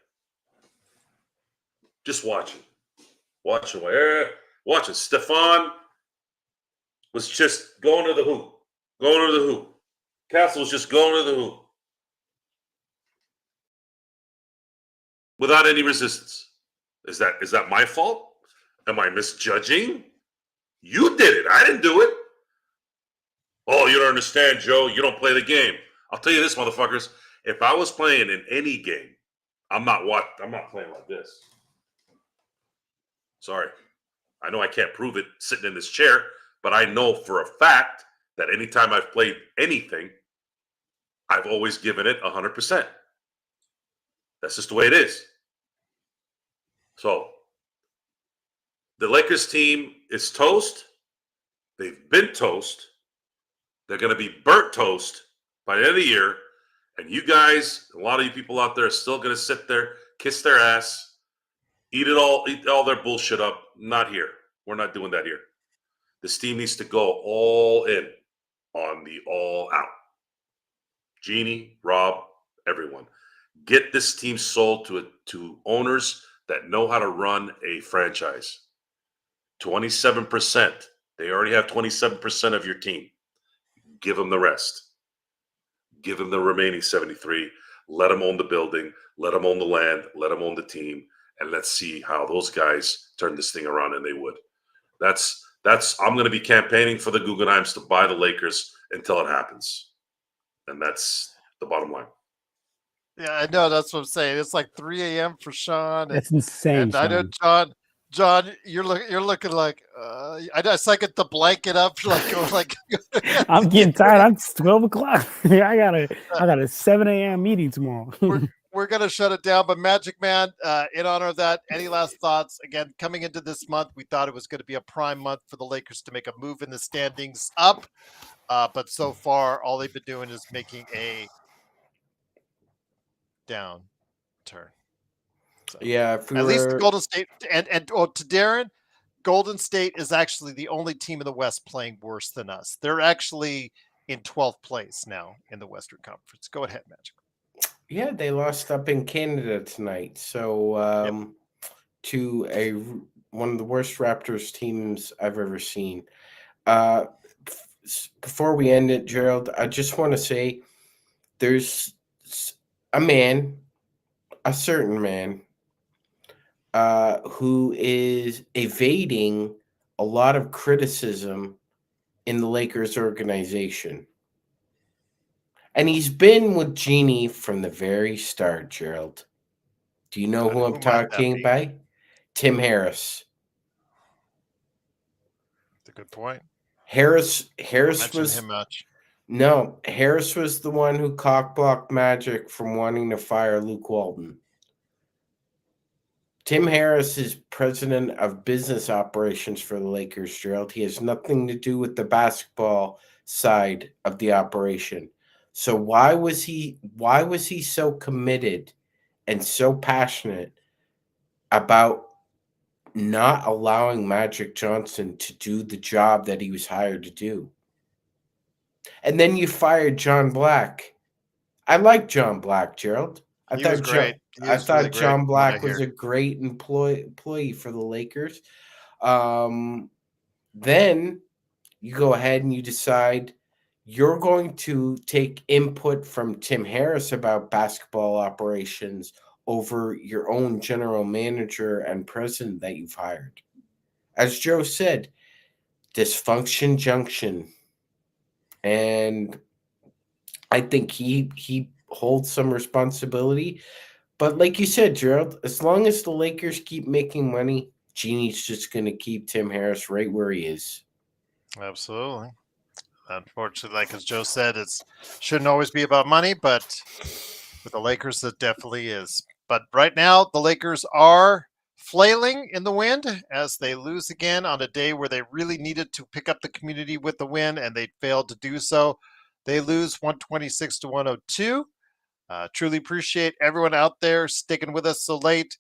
Speaker 4: Just watching. Watching. Stefan was just going to the hoop. Going to the hoop. Castle was just going to the hoop. Without any resistance. Is that my fault? Am I misjudging? You did it. I didn't do it. Oh, you don't understand, Joe. You don't play the game. I'll tell you this, motherfuckers. If I was playing in any game, I'm not playing like this. Sorry. I know I can't prove it sitting in this chair, but I know for a fact that anytime I've played anything, I've always given it 100%. That's just the way it is. So the Lakers team is toast. They've been toast. They're going to be burnt toast by the end of the year. And you guys, a lot of you people out there are still going to sit there, kiss their ass, eat all their bullshit up. Not here. We're not doing that here. This team needs to go all in on the all out. Jeannie, Rob, everyone. Get this team sold to owners that know how to run a franchise. 27%. They already have 27% of your team. Give them the rest. Give them the remaining 73. Let them own the building. Let them own the land. Let them own the team. And let's see how those guys turn this thing around, and they would. That's. I'm going to be campaigning for the Guggenheims to buy the Lakers until it happens. And that's the bottom line.
Speaker 1: Yeah, I know. That's what I'm saying. It's like 3 a.m. for Sean.
Speaker 3: That's insane.
Speaker 1: And I know, John, you're looking like I just like it to blanket up like
Speaker 3: I'm getting tired. It's 12 o'clock. I got a 7 a.m. meeting tomorrow.
Speaker 1: We're gonna shut it down. But Magic Man, in honor of that, any last thoughts? Again, coming into this month, we thought it was going to be a prime month for the Lakers to make a move in the standings up. But so far, all they've been doing is making a down turn. So,
Speaker 2: Yeah,
Speaker 1: at least the Golden State and to Darren, Golden State is actually the only team in the West playing worse than us. They're actually in 12th place now in the Western Conference. Go ahead, Magic.
Speaker 2: Yeah, they lost up in Canada tonight. So to one of the worst Raptors teams I've ever seen. Before we end it, Gerald, I just want to say there's a certain man, who is evading a lot of criticism in the Lakers organization. And he's been with Jeannie from the very start, Gerald. Do you know who I'm talking about? Tim Harris.
Speaker 1: That's a good point.
Speaker 2: Harris
Speaker 1: was him much.
Speaker 2: No, Harris was the one who cockblocked Magic from wanting to fire Luke Walton. Tim Harris is president of business operations for the Lakers, Gerald. He has nothing to do with the basketball side of the operation. So why was he so committed and so passionate about not allowing Magic Johnson to do the job that he was hired to do? And then you fired John Black. I like John Black, Gerald. I thought John Black was a great employee for the Lakers. Then you go ahead and you decide you're going to take input from Tim Harris about basketball operations over your own general manager and president that you've hired. As Joe said, dysfunction junction. And I think he holds some responsibility. But like you said, Gerald, as long as the Lakers keep making money, Jeannie's just going to keep Tim Harris right where he is.
Speaker 1: Absolutely. Unfortunately, like as Joe said, it shouldn't always be about money, but with the Lakers, it definitely is. But right now, the Lakers are flailing in the wind as they lose again on a day where they really needed to pick up the community with the win, and they failed to do so. They lose 126-102. Truly appreciate everyone out there sticking with us so late.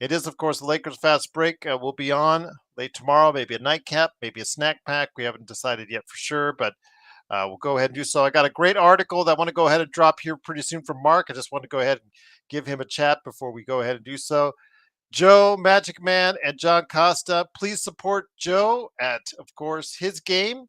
Speaker 1: It is, of course, the Lakers Fast Break. We'll be on late tomorrow, maybe a nightcap, maybe a snack pack. We haven't decided yet for sure, but we'll go ahead and do so. I got a great article that I want to go ahead and drop here pretty soon from Mark. I just want to go ahead and give him a chat before we go ahead and do so. Joe, Magic Man, and John Costa, please support Joe at, of course, his game.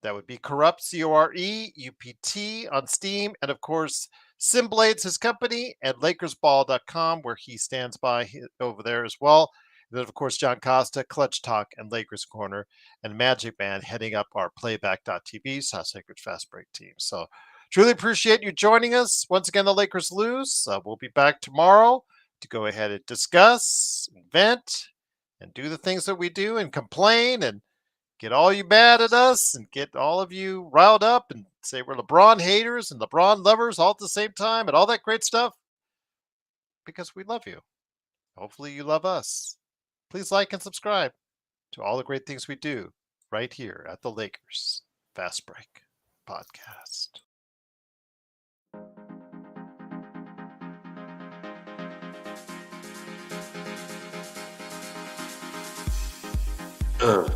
Speaker 1: That would be Corrupt, COREUPT on Steam. And, of course, Simblades, his company, and LakersBall.com, where he stands by over there as well. And then, of course, John Costa, Clutch Talk, and Lakers Corner, and Magic Man heading up our Playback.tv, Lakers Fast Break team. So truly appreciate you joining us. Once again, the Lakers lose. We'll be back tomorrow to go ahead and discuss, and vent, and do the things that we do and complain and get all you mad at us and get all of you riled up and say we're LeBron haters and LeBron lovers all at the same time and all that great stuff, because we love you. Hopefully you love us. Please like and subscribe to all the great things we do right here at the Lakers Fast Break Podcast.
Speaker 4: Uh.